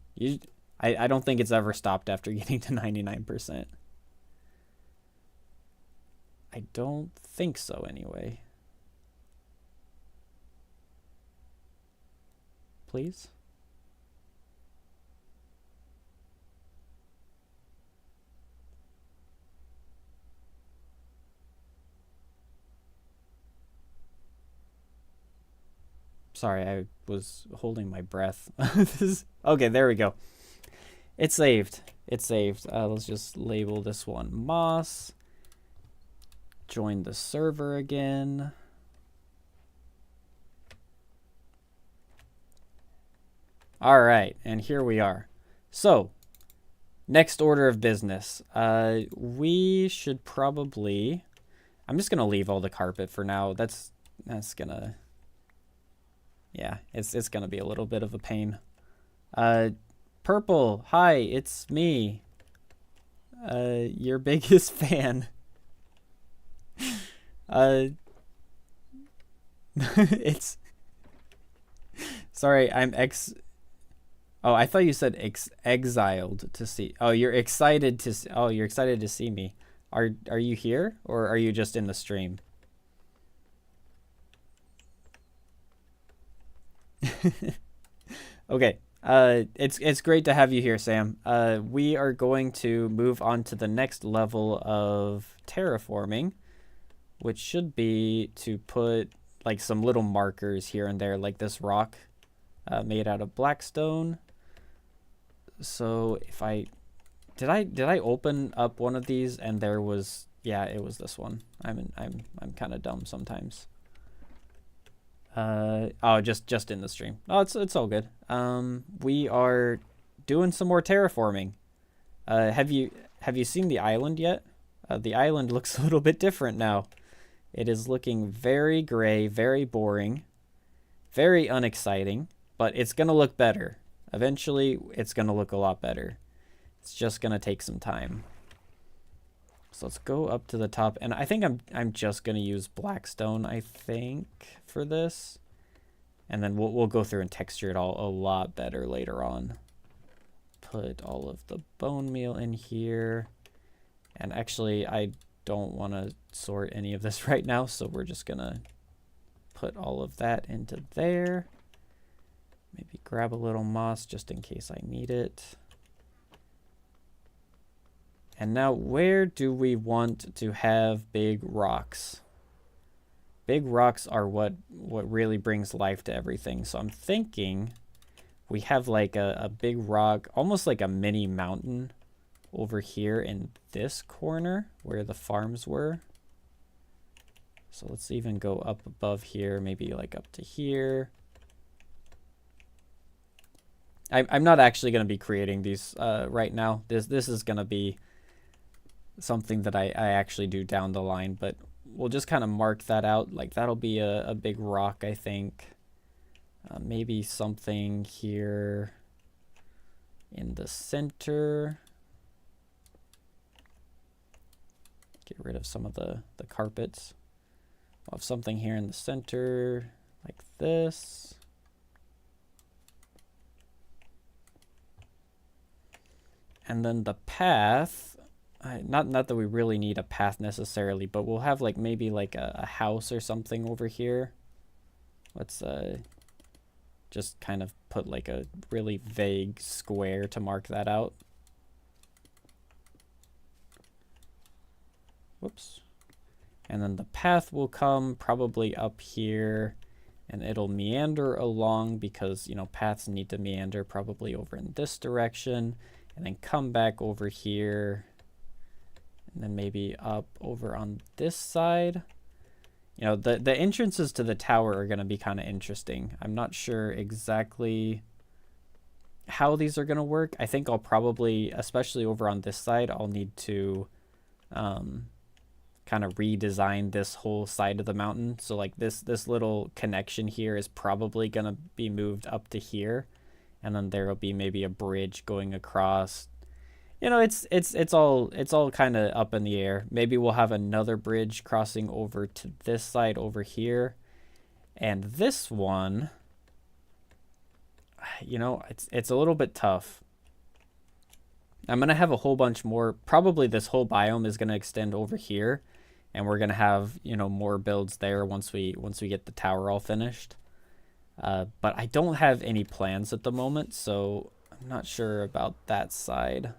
S1: I don't think it's ever stopped after getting to 99%. I don't think so anyway. Please? Sorry, I was holding my breath. Okay, there we go. It's saved. It's saved. Let's just label this one Moss. Join the server again. All right, and here we are. So, next order of business. We should probably... I'm just going to leave all the carpet for now. That's going to... Yeah, it's going to be a little bit of a pain. Purple, hi, it's me. Your biggest fan. It's... Sorry, I'm Oh, I thought you said exiled to see. Oh, you're excited to see. Oh, you're excited to see me. Are you here, or are you just in the stream? Okay. It's great to have you here, Sam. We are going to move on to the next level of terraforming, which should be to put like some little markers here and there, like this rock made out of black stone. So if I did I open up one of these and there was, yeah, it was this one. I'm kind of dumb sometimes. Oh, just in the stream. Oh, it's all good. We are doing some more terraforming. Have you seen the island yet? The island looks a little bit different now. It is looking very gray, very boring, very unexciting, but it's gonna look better. Eventually, it's gonna look a lot better. It's just gonna take some time. So let's go up to the top, and I think I'm just gonna use blackstone, I think, for this, and then we'll go through and texture it all a lot better later on. Put all of the bone meal in here, and actually I don't want to sort any of this right now, so we're just gonna put all of that into there. Maybe grab a little moss just in case I need it. And now, where do we want to have big rocks? big rocks are what really brings life to everything. So I'm thinking we have like a big rock, almost like a mini mountain over here in this corner where the farms were. So let's even go up above here, maybe like up to here. I'm not actually going to be creating these right now. This is going to be something that I actually do down the line, but we'll just kind of mark that out. Like that'll be a big rock, I think. Maybe something here in the center. Get rid of some of the carpets. We'll have something here in the center like this. And then the path, not that we really need a path necessarily, but we'll have like maybe like a house or something over here. Let's just kind of put like a really vague square to mark that out. Whoops. And then the path will come probably up here, and it'll meander along because, you know, paths need to meander probably over in this direction, and then come back over here, and then maybe up over on this side. You know, the entrances to the tower are going to be kind of interesting. I'm not sure exactly how these are going to work. I think I'll probably, especially over on this side, I'll need to kind of redesign this whole side of the mountain. So like this little connection here is probably going to be moved up to here, and then there will be maybe a bridge going across. You know, it's all kind of up in the air. Maybe we'll have another bridge crossing over to this side over here, and this one, you know, it's a little bit tough. I'm gonna have a whole bunch more. Probably this whole biome is gonna extend over here, and we're gonna have, you know, more builds there once we get the tower all finished. But I don't have any plans at the moment, so I'm not sure about that side.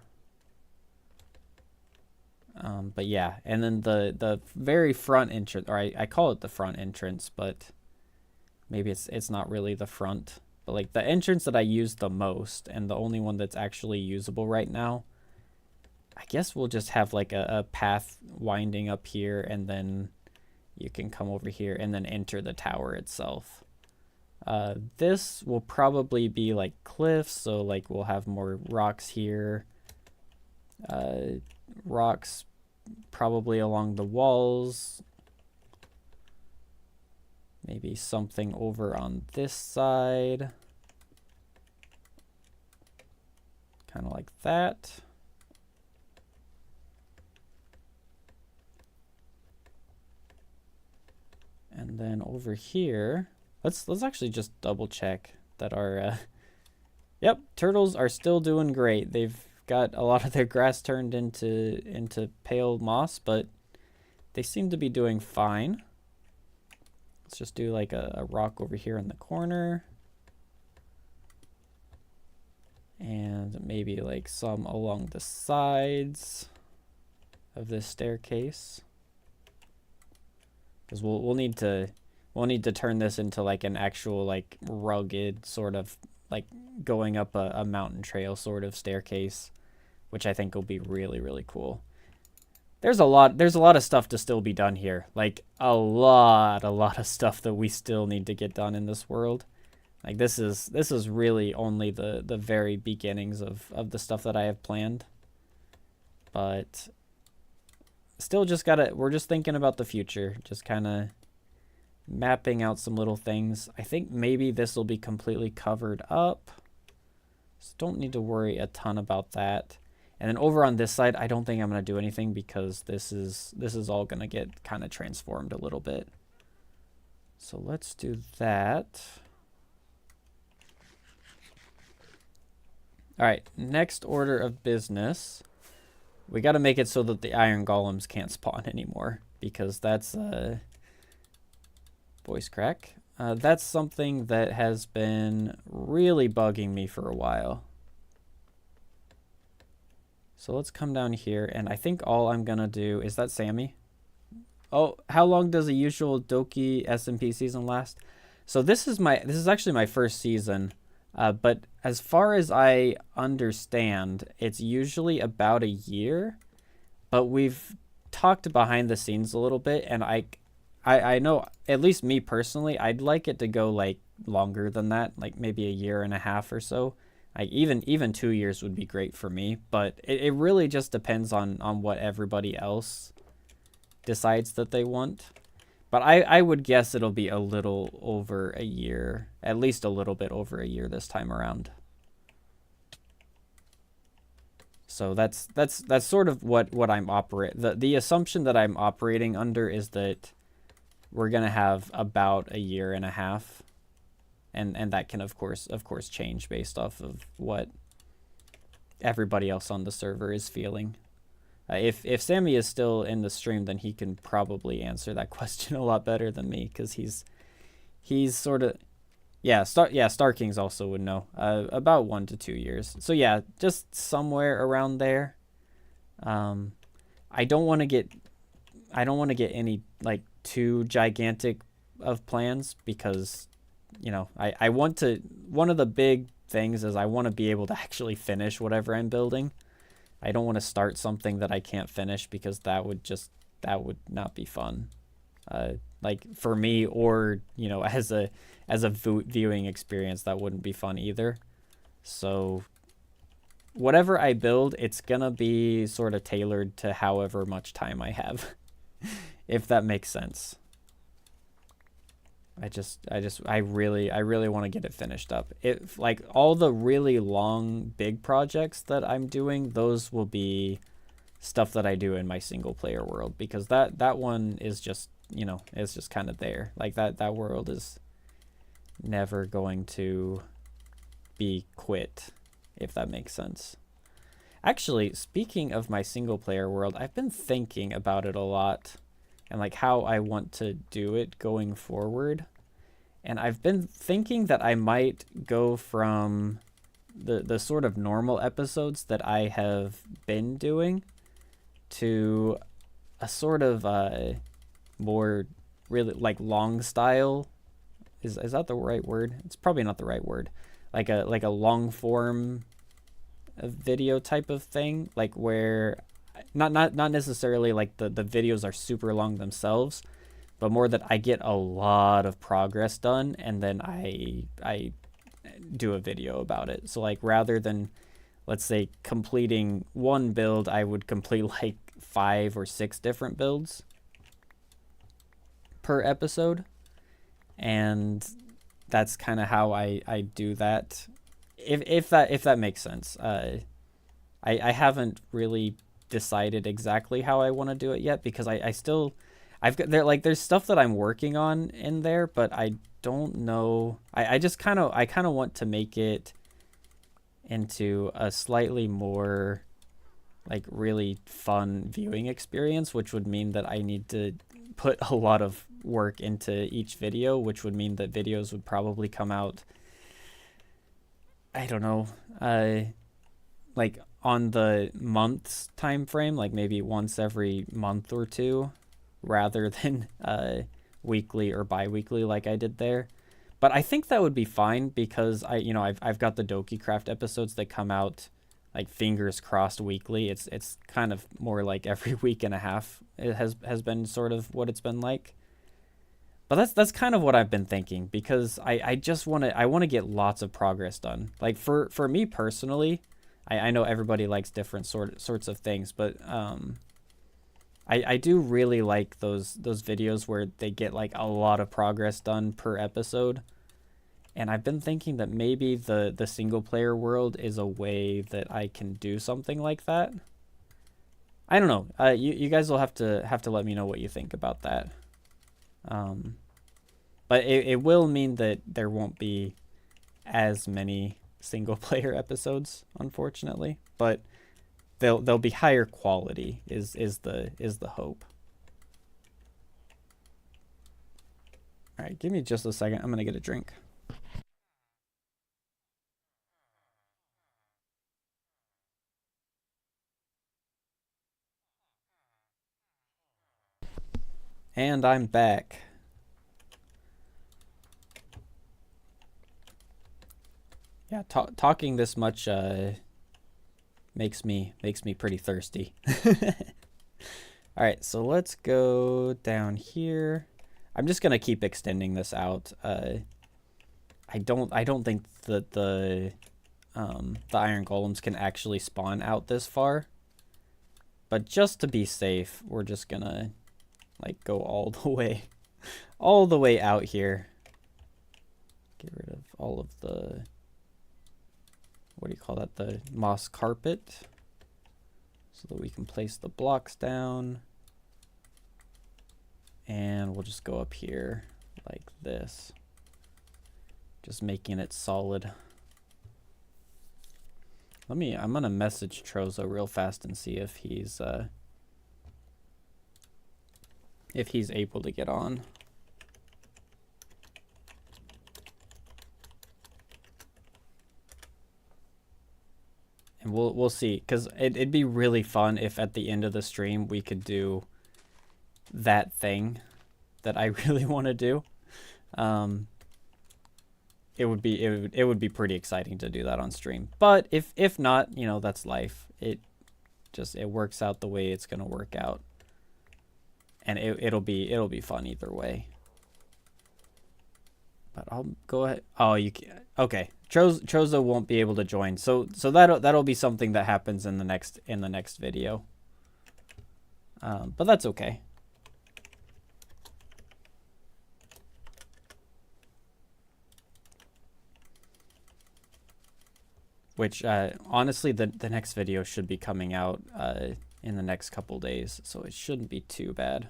S1: But yeah, and then the very front entrance, or I call it the front entrance, but maybe it's not really the front. But like the entrance that I use the most, and the only one that's actually usable right now, I guess we'll just have like a path winding up here, and then you can come over here and then enter the tower itself. This will probably be like cliffs, so like we'll have more rocks here. Rocks probably along the walls. Maybe something over on this side. Kind of like that. And then over here, let's actually just double check that our yep, turtles are still doing great. They've got a lot of their grass turned into pale moss, but they seem to be doing fine. Let's just do like a rock over here in the corner. And maybe like some along the sides of this staircase. Because we'll need to turn this into like an actual like rugged sort of like going up a mountain trail sort of staircase, which I think will be really, really cool. There's a lot of stuff to still be done here. Like a lot of stuff that we still need to get done in this world. Like this is really only the very beginnings of the stuff that I have planned. But still we're just thinking about the future, just kind of mapping out some little things. I think maybe this will be completely covered up, so don't need to worry a ton about that. And then over on this side, I don't think I'm going to do anything because this is all going to get kind of transformed a little bit. So let's do that. All right, next order of business. We got to make it so that the iron golems can't spawn anymore, because that's voice crack. That's something that has been really bugging me for a while. So let's come down here, and I think all I'm gonna do is that Sammy. Oh, how long does a usual Doki SMP season last? So this is actually my first season, but as far as I understand, it's usually about a year. But we've talked behind the scenes a little bit, and I know, at least me personally, I'd like it to go like longer than that, like maybe a year and a half or so. Like even 2 years would be great for me, but it really just depends on what everybody else decides that they want. But I would guess it'll be a little over a year, at least a little bit over a year this time around. So that's sort of what I'm the assumption that I'm operating under is that we're gonna have about a year and a half, and that can of course change based off of what everybody else on the server is feeling. If Sammy is still in the stream, then he can probably answer that question a lot better than me, because he's sort of, yeah, Star Kings also would know, about 1 to 2 years. So yeah, just somewhere around there. I don't want to get any like too gigantic of plans, because I want to, one of the big things is I want to be able to actually finish whatever I'm building. I don't want to start something that I can't finish, because that would not be fun. Like for me, or as a viewing experience, that wouldn't be fun either. So whatever I build, it's gonna be sort of tailored to however much time I have, if that makes sense. I really want to get it finished up. If like all the really long big projects that I'm doing, those will be stuff that I do in my single player world, because that one is just, it's just kind of there. Like that world is never going to be quit, if that makes sense. Actually, speaking of my single player world, I've been thinking about it a lot, and like how I want to do it going forward. And I've been thinking that I might go from the sort of normal episodes that I have been doing to a sort of more really like long style. Is that the right word? It's probably not the right word. Like a long form video type of thing, like where not necessarily like the videos are super long themselves, but more that I get a lot of progress done, and then I do a video about it. So like rather than, let's say, completing one build, I would complete like 5 or 6 different builds per episode. And that's kind of how I do that. If that makes sense. I haven't really decided exactly how I want to do it yet, because I still, I've got there, like there's stuff that I'm working on in there, but I don't know. I just kind of want to make it into a slightly more like really fun viewing experience, which would mean that I need to put a lot of work into each video, which would mean that videos would probably come out, I don't know, like on the month's time frame, like maybe once every month or two, rather than weekly or bi-weekly like I did there. But I think that would be fine, because I've got the Doki Craft episodes that come out like fingers crossed weekly. It's kind of more like every week and a half. It has been sort of what it's been like. But that's kind of what I've been thinking, because I just want to get lots of progress done. Like for me personally, I know everybody likes different sorts of things, but I do really like those videos where they get like a lot of progress done per episode. And I've been thinking that maybe the single player world is a way that I can do something like that. I don't know. You guys will have to let me know what you think about that. But it will mean that there won't be as many single player episodes, unfortunately. But they'll be higher quality is the hope. All right, give me just a second. I'm gonna get a drink. And I'm back. Yeah, talking this much makes me pretty thirsty. All right, so let's go down here. I'm just gonna keep extending this out. I don't think that the iron golems can actually spawn out this far, but just to be safe, we're just gonna like go all the way out here. Get rid of all of the, what do you call that, the moss carpet, so that we can place the blocks down. And we'll just go up here like this, just making it solid. I'm gonna message Trozo real fast and see if he's able to get on. And we'll see, because it'd be really fun if at the end of the stream we could do that thing that I really want to do. It would be pretty exciting to do that on stream. But if not, you know, that's life. It works out the way it's gonna work out, and it'll be fun either way. But I'll go ahead. Oh, you can. Okay, Trozo won't be able to join. So that'll be something that happens in the next video. But that's okay. Which honestly, the next video should be coming out in the next couple days, so it shouldn't be too bad.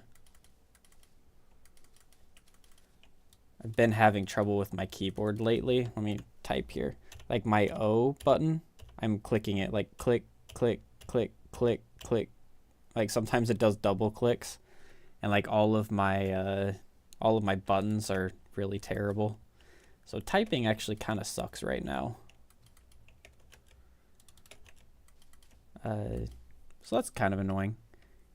S1: I've been having trouble with my keyboard lately. Let me type here. Like my O button, I'm clicking it like click, click, click, click, click. Like sometimes it does double clicks, and like all of my buttons are really terrible. So typing actually kind of sucks right now. So that's kind of annoying.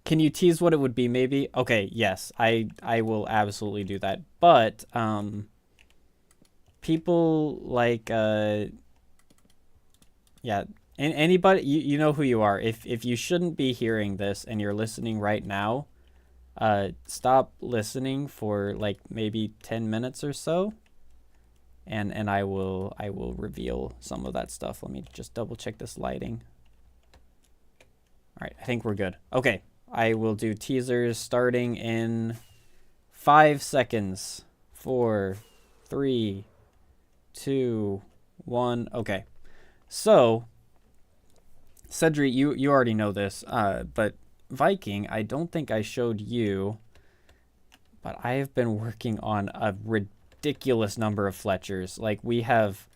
S1: Can you tease what it would be, maybe? Okay, yes, I will absolutely do that. But people like yeah, anybody, you know who you are. If you shouldn't be hearing this and you're listening right now, stop listening for like maybe 10 minutes or so, and I will reveal some of that stuff. Let me just double check this lighting. All right, I think we're good. Okay, I will do teasers starting in 5 seconds. 4, 3, 2, 1. Okay, so Cedric, you already know this, but Viking, I don't think I showed you, but I have been working on a ridiculous number of Fletchers. Like, we have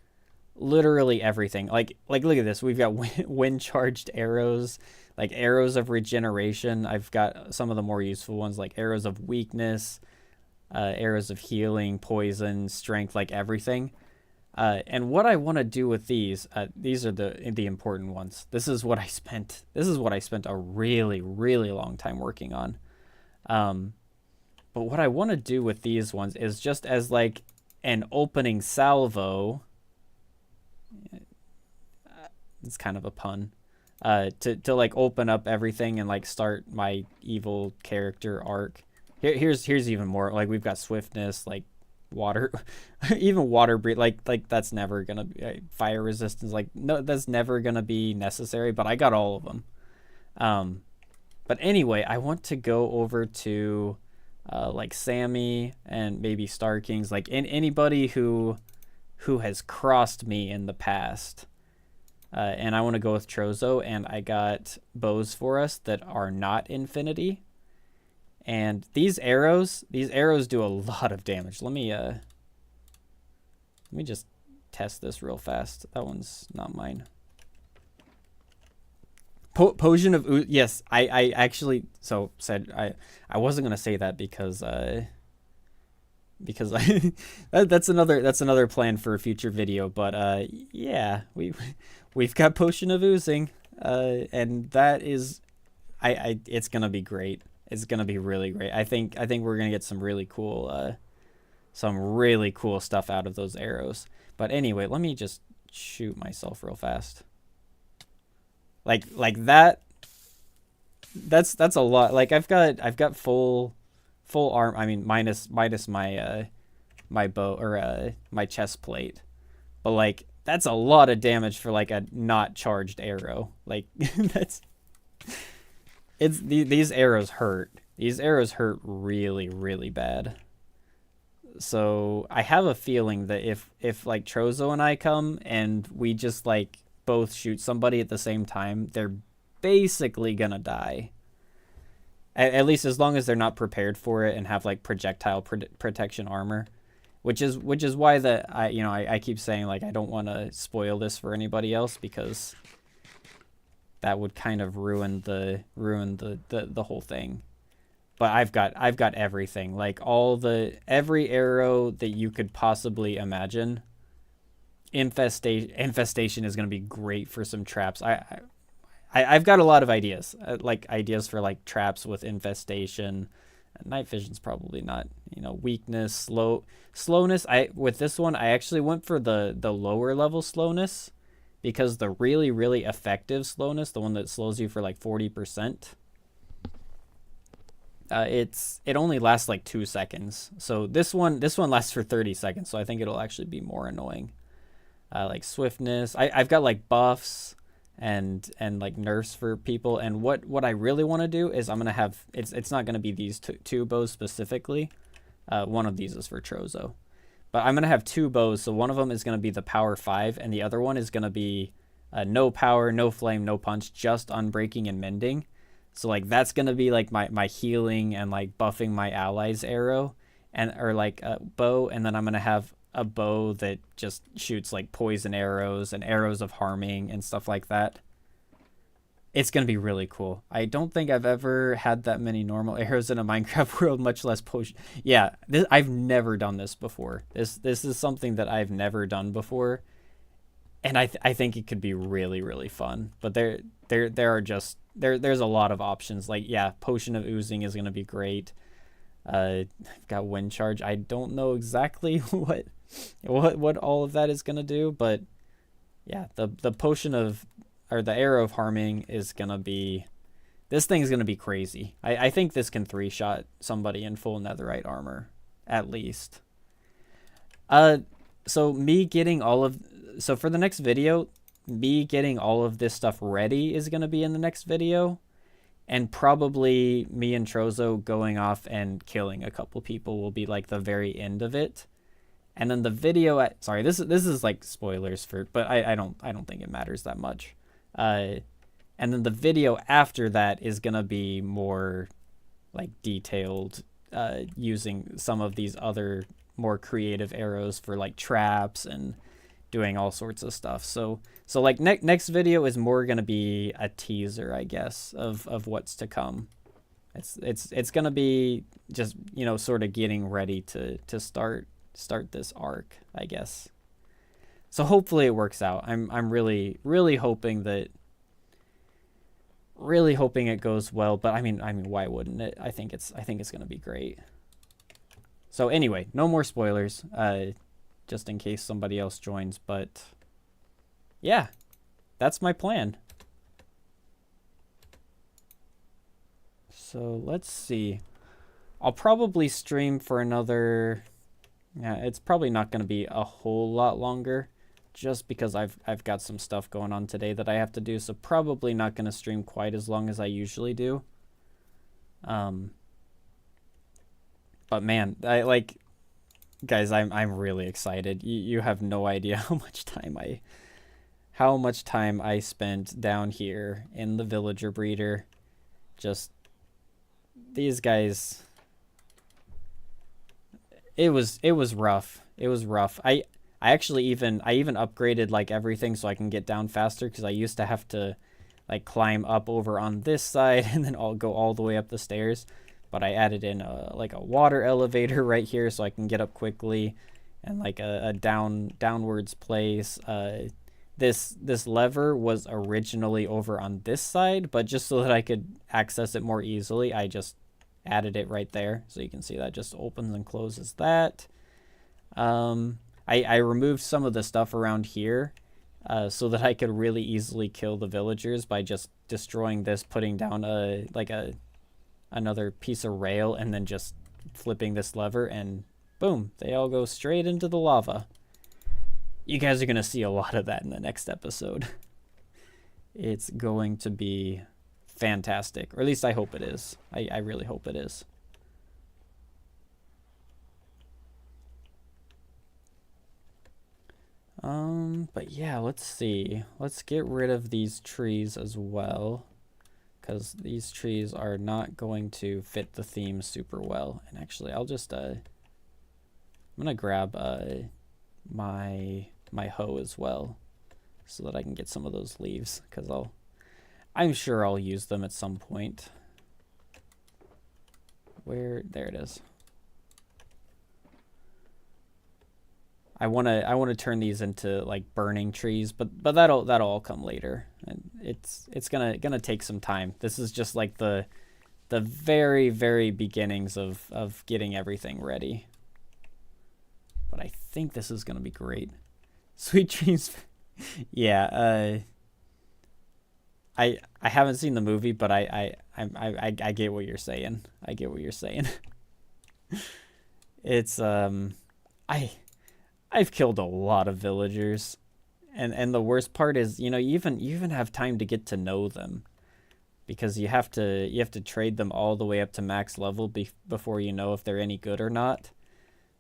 S1: literally everything. Like look at this. We've got wind charged arrows, like arrows of regeneration. I've got some of the more useful ones, like arrows of weakness, arrows of healing, poison, strength, like everything. And what I want to do with these are the important ones. This is what I spent a really, really long time working on. But what I want to do with these ones is just as like an opening salvo. It's kind of a pun. To like open up everything and like start my evil character arc. Here's even more. Like, we've got swiftness, like water, even water breathe. Like that's never gonna be fire resistance. Like, no, that's never gonna be necessary. But I got all of them. But anyway, I want to go over to like Sammy and maybe Star Kings, like anybody who has crossed me in the past. And I want to go with Trozo, and I got bows for us that are not infinity. And these arrows do a lot of damage. Let me just test this real fast. That one's not mine. Potion of yes, I actually said I wasn't gonna say that because that's another plan for a future video. But yeah, we've got Potion of Oozing, and that is it's gonna be great. it's gonna be really great. I think we're gonna get some really cool stuff out of those arrows. But anyway, let me just shoot myself real fast. Like that. That's a lot. Like I've got full arm. I mean minus my my bow or my chest plate. But like that's a lot of damage for like a not charged arrow. Like these arrows hurt. These arrows hurt really, really bad. So I have a feeling that if like Trozo and I come and we just like both shoot somebody at the same time, they're basically gonna die. At least as long as they're not prepared for it and have like projectile protection armor, which is why that I keep saying like I don't want to spoil this for anybody else, because that would kind of ruin the whole thing. But I've got everything, like every arrow that you could possibly imagine. Infestation is going to be great for some traps. I've got a lot of ideas, like ideas for like traps with infestation. Night vision's probably not, weakness, slowness. With this one, I actually went for the lower level slowness, because the really, really effective slowness, the one that slows you for like 40%, it only lasts like 2 seconds. So this one lasts for 30 seconds. So I think it'll actually be more annoying. Like swiftness, I've got like buffs and like nerfs for people. And what I really want to do is I'm gonna have it's not gonna be these two bows specifically. One of these is for Trozo, but I'm gonna have 2 bows. So one of them is gonna be the power 5, and the other one is gonna be no power, no flame, no punch, just unbreaking and mending. So like that's gonna be like my healing and like buffing my allies arrow, or like a bow, and then I'm gonna have a bow that just shoots like poison arrows and arrows of harming and stuff like that. It's gonna be really cool. I don't think I've ever had that many normal arrows in a Minecraft world, much less potion. Yeah, I've never done this before. This is something that I've never done before, and I think it could be really, really fun. But there's a lot of options. Like, yeah, potion of oozing is gonna be great. I've got wind charge. I don't know exactly what all of that is gonna do, but yeah, the potion of, or the arrow of harming is gonna be, this thing is gonna be crazy. I think this can 3-shot somebody in full netherite armor at least. So for the next video, me getting all of this stuff ready is gonna be in the next video. And probably me and Trozo going off and killing a couple people will be like the very end of it. And then the video sorry, this is like spoilers but I don't think it matters that much. And then the video after that is gonna be more like detailed, using some of these other more creative arrows for like traps and doing all sorts of stuff. So like next video is more gonna be a teaser, I guess, of what's to come. It's gonna be just sort of getting ready to start this arc, I guess. So hopefully it works out. I'm really, really hoping it goes well. But I mean why wouldn't it? I think it's gonna be great. So anyway, no more spoilers. Just in case somebody else joins, but yeah, that's my plan. So let's see. I'll probably stream for another, it's probably not going to be a whole lot longer, just because I've got some stuff going on today that I have to do, so probably not going to stream quite as long as I usually do. But man, guys, I'm really excited. You have no idea how much time I spent down here in the villager breeder. Just these guys. It was rough. It was rough. I actually even upgraded like everything so I can get down faster, because I used to have to like climb up over on this side and then I'll go all the way up the stairs. But I added in like a water elevator right here so I can get up quickly, and like a downwards place. This lever was originally over on this side, but just so that I could access it more easily, I just added it right there. So you can see that just opens and closes that. I removed some of the stuff around here so that I could really easily kill the villagers by just destroying this, putting down another piece of rail, and then just flipping this lever, and boom, they all go straight into the lava. You guys are going to see a lot of that in the next episode. It's going to be fantastic, or at least I hope it is. I really hope it is. But yeah, let's see. Let's get rid of these trees as well, because these trees are not going to fit the theme super well. And actually, I'll just I'm gonna grab my hoe as well, so that I can get some of those leaves, because I'm sure I'll use them at some point. There it is. I wanna turn these into like burning trees, but that'll all come later, and it's gonna take some time. This is just like the very, very beginnings of getting everything ready. But I think this is gonna be great. Sweet dreams. Yeah. I haven't seen the movie, but I get what you're saying. I get what you're saying. It's I've killed a lot of villagers, and the worst part is, you even have time to get to know them, because you have to trade them all the way up to max level before you know if they're any good or not.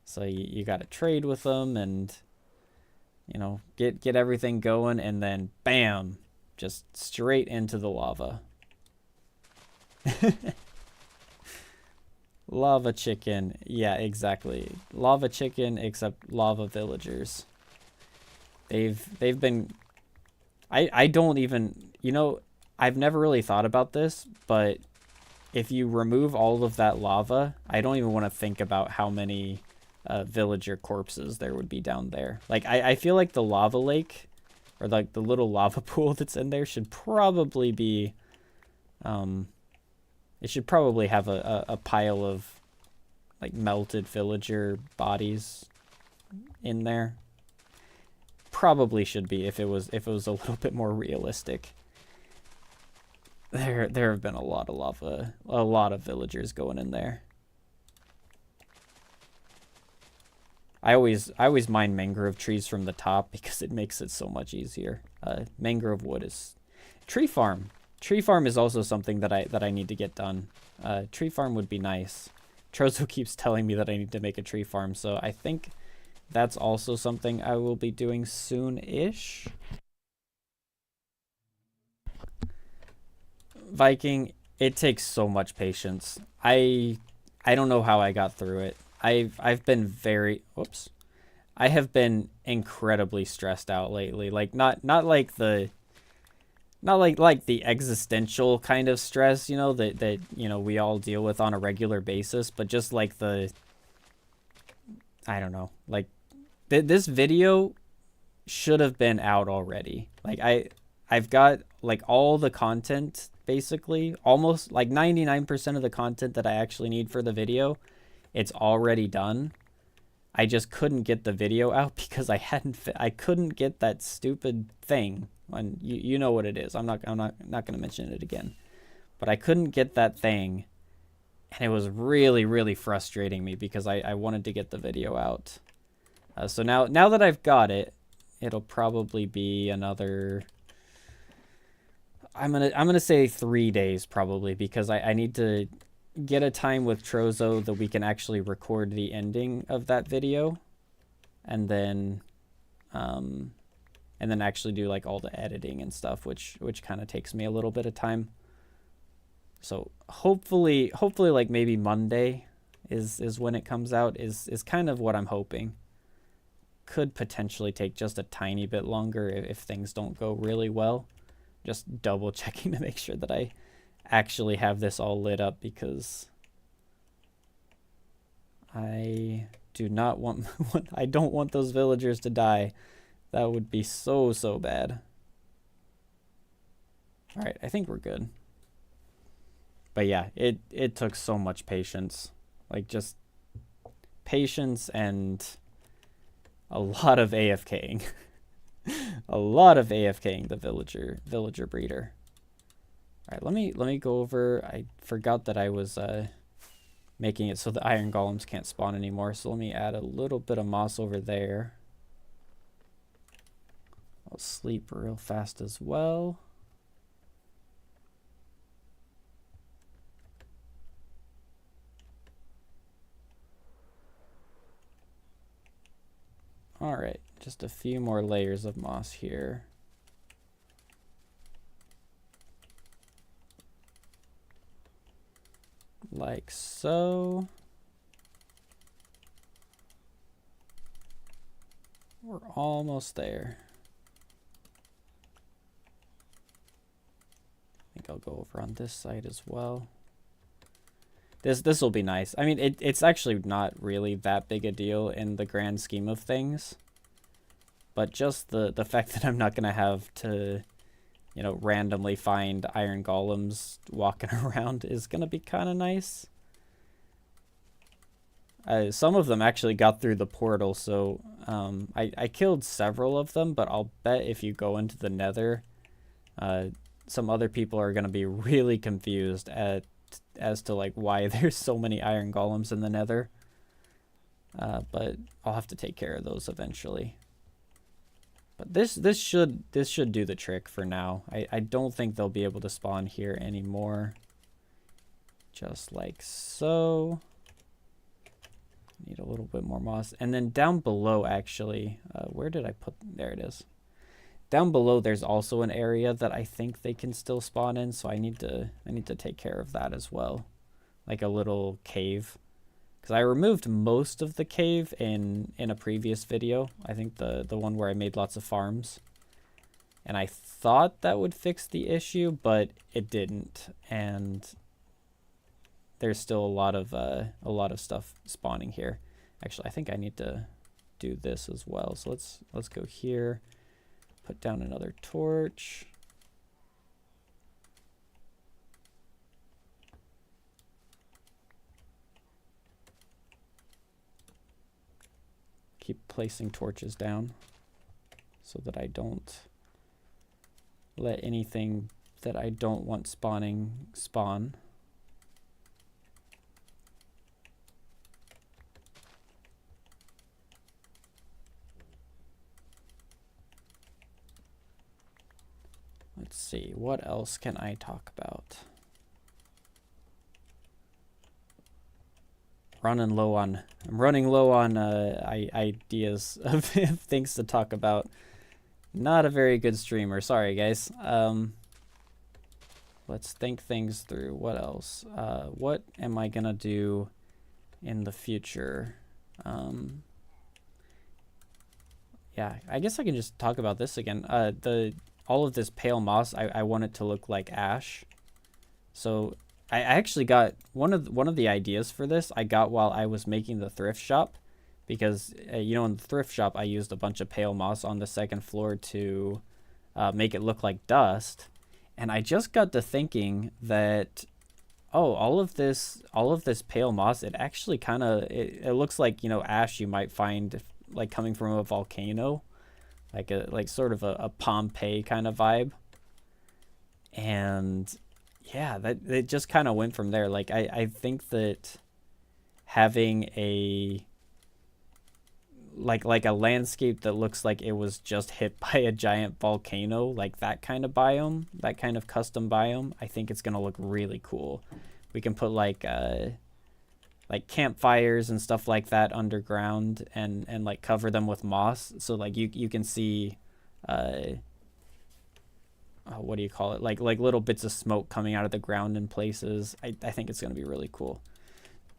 S1: So you got to trade with them, and get everything going, and then bam, just straight into the lava. Lava chicken. Yeah, exactly. Lava chicken, except lava villagers. They've been... I don't even... I've never really thought about this, but if you remove all of that lava, I don't even want to think about how many villager corpses there would be down there. Like, I feel like the lava lake, or like the little lava pool that's in there, should probably be... it should probably have a pile of like melted villager bodies in there. Probably should be, if it was a little bit more realistic. There have been a lot of lava, a lot of villagers going in there. I always mine mangrove trees from the top because it makes it so much easier. Mangrove wood is... Tree farm. Tree farm is also something that I need to get done. Tree farm would be nice. Trozo keeps telling me that I need to make a tree farm, so I think that's also something I will be doing soon-ish. Viking, it takes so much patience. I don't know how I got through it. I've been I have been incredibly stressed out lately. Like not like the existential kind of stress, that we all deal with on a regular basis, but just like I don't know, like this video should have been out already. Like I've got like all the content, basically almost like 99% of the content that I actually need for the video. It's already done. I just couldn't get the video out because I couldn't get that stupid thing. And you know what it is. I'm not going to mention it again. But I couldn't get that thing, and it was really, really frustrating me because I wanted to get the video out. So now that I've got it, it'll probably be another... I'm gonna say 3 days probably, because I need to get a time with Trozo that we can actually record the ending of that video, and then actually do like all the editing and stuff, which kind of takes me a little bit of time. So hopefully like maybe Monday is when it comes out, is kind of what I'm hoping. Could potentially take just a tiny bit longer if things don't go really well. Just double checking to make sure that I actually have this all lit up, because I do not want I don't want those villagers to die. That would be so bad. All right, I think we're good. But yeah, it took so much patience. Like, just patience and a lot of AFKing. A lot of AFKing the villager breeder. All right, let me go over. I forgot that I was making it so the iron golems can't spawn anymore. So let me add a little bit of moss over there. I'll sleep real fast as well. All right, just a few more layers of moss here. Like so. We're almost there. I think I'll go over on this side as well. This will be nice. I mean, it's actually not really that big a deal in the grand scheme of things. But just the fact that I'm not going to have to, you know, randomly find iron golems walking around is going to be kind of nice. Some of them actually got through the portal, so I killed several of them, but I'll bet if you go into the nether, some other people are going to be really confused as to like why there's so many iron golems in the nether. But I'll have to take care of those eventually. But this should do the trick for now. I don't think they'll be able to spawn here anymore. Just like so. Need a little bit more moss. And then down below, actually, where did I put? There it is. Down below, there's also an area that I think they can still spawn in, so I need to take care of that as well, like a little cave. Because I removed most of the cave in a previous video. I think the one where I made lots of farms. And I thought that would fix the issue, but it didn't. And there's still a lot of stuff spawning here. Actually, I think I need to do this as well. So let's go here, put down another torch. Keep placing torches down so that I don't let anything that I don't want spawning spawn. Let's see, what else can I talk about? I'm running low on ideas of things to talk about. Not a very good streamer, sorry guys. Let's think things through. What else? What am I gonna do in the future? Yeah, I guess I can just talk about this again. All of this pale moss, I want it to look like ash. So I actually got one of the ideas for this I got while I was making the thrift shop, because you know, in the thrift shop I used a bunch of pale moss on the second floor to make it look like dust, and I just got to thinking that all of this pale moss, it actually kind of it looks like, you know, ash you might find like coming from a volcano, like sort of a Pompeii kind of vibe. And yeah, that it just kind of went from there. Like I think that having a like a landscape that looks like it was just hit by a giant volcano, like that kind of biome, that kind of custom biome, I think it's gonna look really cool. We can put like campfires and stuff like that underground, and like cover them with moss, so like you can see what do you call it, like little bits of smoke coming out of the ground in places. I think it's gonna be really cool.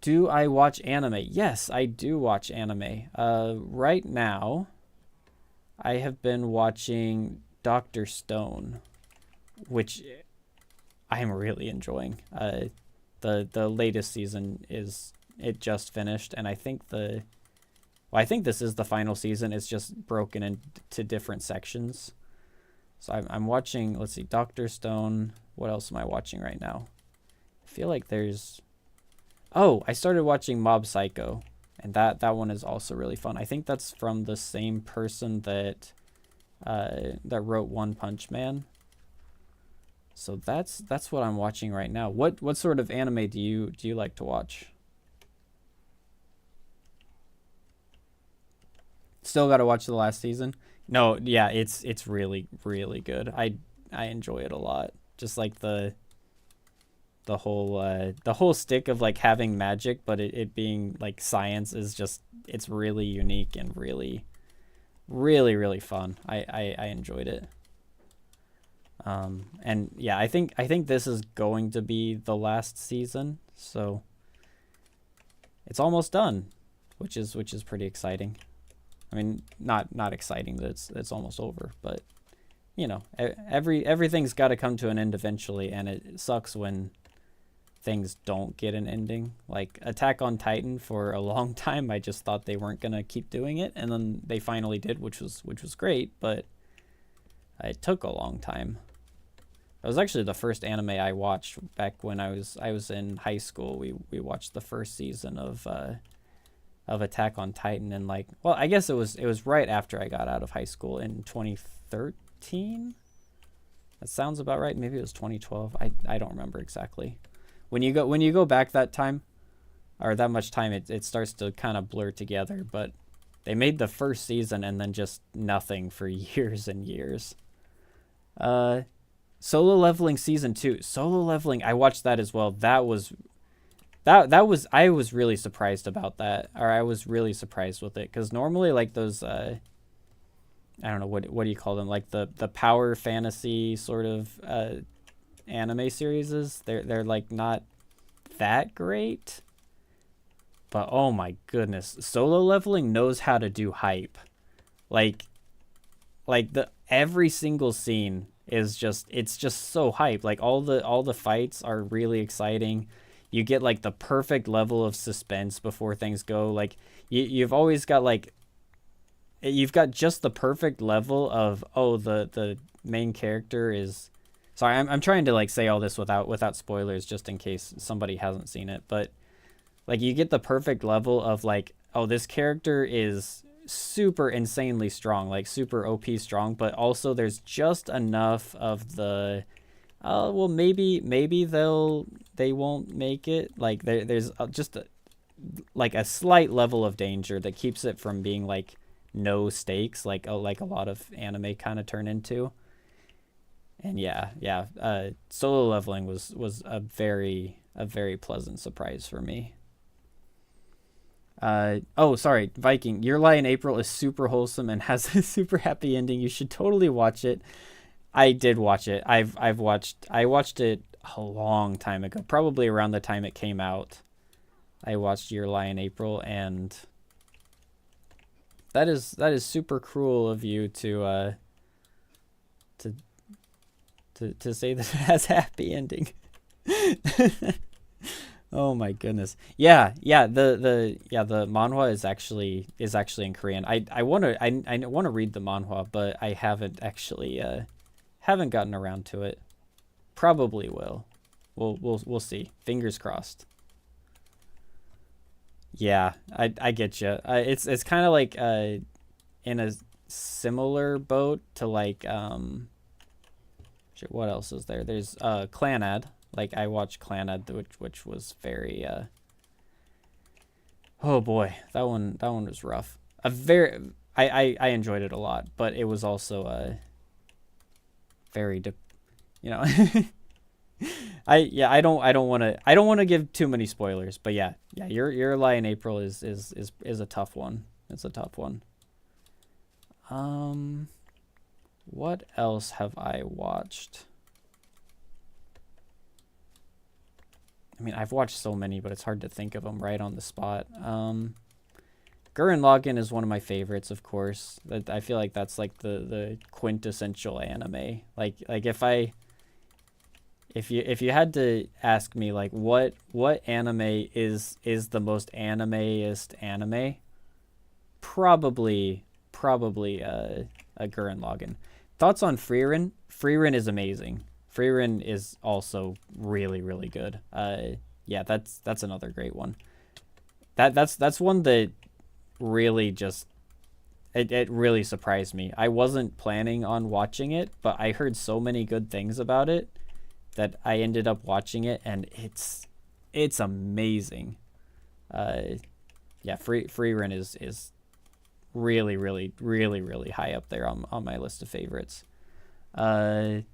S1: Do I watch anime? Yes, I do watch anime. Right now I have been watching Dr. Stone, which I am really enjoying. The latest season it just finished, and I think I think this is the final season. It's just broken into different sections. So I'm watching, let's see, Dr. Stone. What else am I watching right now? I feel like there's... Oh, I started watching Mob Psycho, and that one is also really fun. I think that's from the same person that wrote One Punch Man. So that's what I'm watching right now. What sort of anime do you like to watch? Still got to watch the last season? No, yeah, it's really really good. I enjoy it a lot. Just like the whole stick of like having magic, but it being like science is just, it's really unique and really really really fun. I enjoyed it. And yeah, I think this is going to be the last season, so it's almost done, which is pretty exciting. I mean, not exciting that it's almost over, but you know, everything's got to come to an end eventually, and it sucks when things don't get an ending. Like Attack on Titan, for a long time I just thought they weren't gonna keep doing it, and then they finally did, which was great, but it took a long time. It was actually the first anime I watched back when I was in high school. We watched the first season of Attack on Titan, and like, well, I guess it was right after I got out of high school in 2013. That sounds about right. Maybe it was 2012. I don't remember exactly. When you go back that time, or that much time, it starts to kind of blur together. But they made the first season and then just nothing for years and years. Solo Leveling season 2. Solo Leveling, I watched that as well. That was I was really surprised about that, or I was really surprised with it, because normally like those I don't know, what do you call them, like the power fantasy sort of anime series, they're like not that great, but oh my goodness, Solo Leveling knows how to do hype. Like the every single scene is just, it's just so hype. Like all the fights are really exciting. You get like the perfect level of suspense before things go. Like you've always got like, you've got just the perfect level of, oh, the main character is, sorry, I'm trying to like say all this without spoilers, just in case somebody hasn't seen it, but like you get the perfect level of like, oh, this character is super insanely strong, like super OP strong, but also there's just enough of the, well, maybe they won't make it. Like there's just like a slight level of danger that keeps it from being like no stakes, like a lot of anime kind of turn into. And yeah, Solo Leveling was a very pleasant surprise for me. Oh, sorry, Viking. Your Lie in April is super wholesome and has a super happy ending. You should totally watch it. I did watch it. I watched it a long time ago, probably around the time it came out. I watched Your Lie in April, and that is super cruel of you to say that it has a happy ending. Oh my goodness. Yeah, the manhwa is actually in Korean. I want to read the manhwa, but I haven't actually haven't gotten around to it. Probably will. We'll see. Fingers crossed. Yeah, I get you. It's kind of like in a similar boat to like what else is there? There's Clanad. Like I watched Clanad, which was very oh boy, that one was rough. I enjoyed it a lot, but it was also very you know. I don't want to give too many spoilers, but yeah, your Lie in April is a tough one. It's a tough one. What else have I watched? I mean, I've watched so many, but it's hard to think of them right on the spot. Gurren Lagann is one of my favorites, of course. I feel like that's like the quintessential anime. Like if you had to ask me like what anime is the most anime-est anime, probably a Gurren Lagann. Thoughts on Frieren? Frieren is amazing. Frieren is also really, really good. Yeah, that's another great one. That's one that really just it really surprised me. I wasn't planning on watching it, but I heard so many good things about it that I ended up watching it, and it's amazing. Yeah, Frieren is really, really, really, really high up there on my list of favorites. Cowboy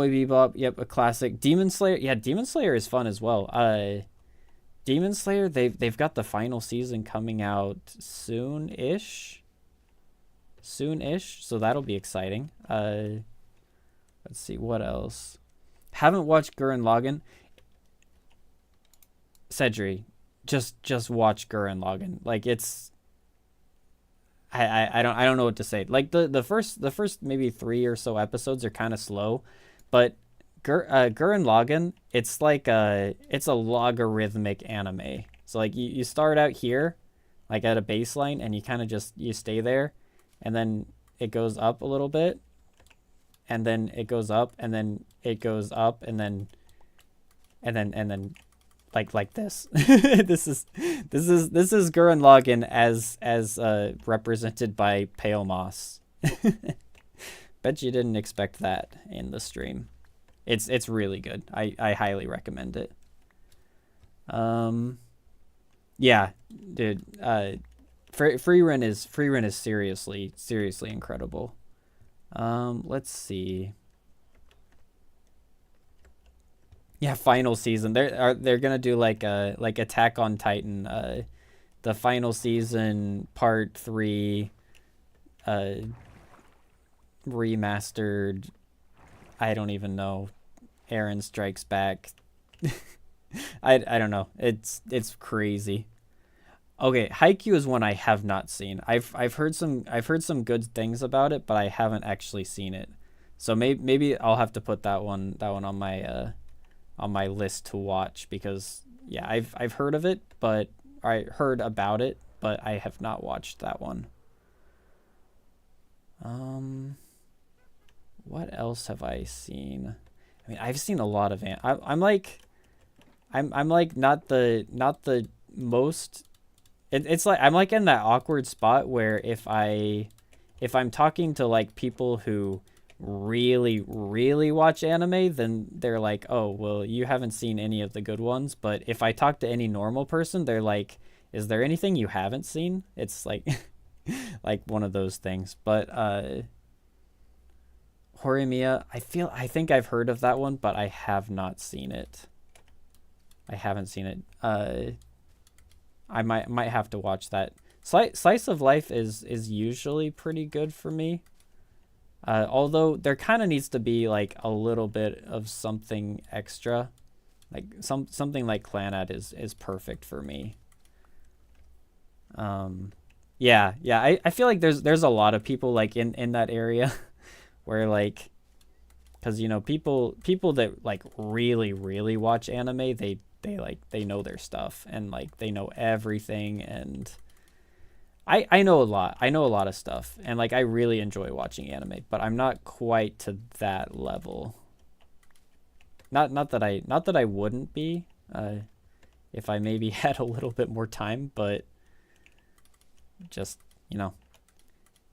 S1: Bebop, yep, a classic. Demon Slayer, yeah, Demon Slayer is fun as well. Demon Slayer, they've got the final season coming out soon-ish, so that'll be exciting. Let's see what else. Haven't watched Gurren Lagann. Cedri, just watch Gurren Lagann. Like, it's I don't know what to say. Like the first maybe 3 or so episodes are kind of slow, but Gurren Lagann, it's like it's a logarithmic anime. So like you start out here, like at a baseline, and you kind of just you stay there, and then it goes up a little bit, and then it goes up, and then it goes up, and then like this. this is Gurren Lagann as represented by Pale Moss. Bet you didn't expect that in the stream. It's really good. I highly recommend it. Yeah, dude. Frieren is seriously incredible. Let's see. Yeah, final season. They're gonna do like Attack on Titan, the final season part 3, remastered. I don't even know. Eren Strikes Back. I don't know. It's crazy. Okay, Haikyuu is one I have not seen. I've heard some good things about it, but I haven't actually seen it. So maybe I'll have to put that one on my list to watch, because yeah, I've heard of it, but I heard about it, but I have not watched that one. What else have I seen? I mean, I've seen a lot of I'm like not the most. It's like I'm like in that awkward spot where if I'm talking to like people who really watch anime, then they're like, oh well, you haven't seen any of the good ones. But if I talk to any normal person, they're like, is there anything you haven't seen? It's like like one of those things. But Horimiya, I think I've heard of that one, but I have not seen it. I haven't seen it. I might have to watch that. Slice of Life is usually pretty good for me. Although there kind of needs to be like a little bit of something extra, like something like Clannad is perfect for me. Yeah. I feel like there's a lot of people like in that area where like, because you know people that like really watch anime, they know their stuff, and like they know everything, and I know a lot. I know a lot of stuff, and like I really enjoy watching anime, but I'm not quite to that level. Not that I wouldn't be, if I maybe had a little bit more time, but just, you know,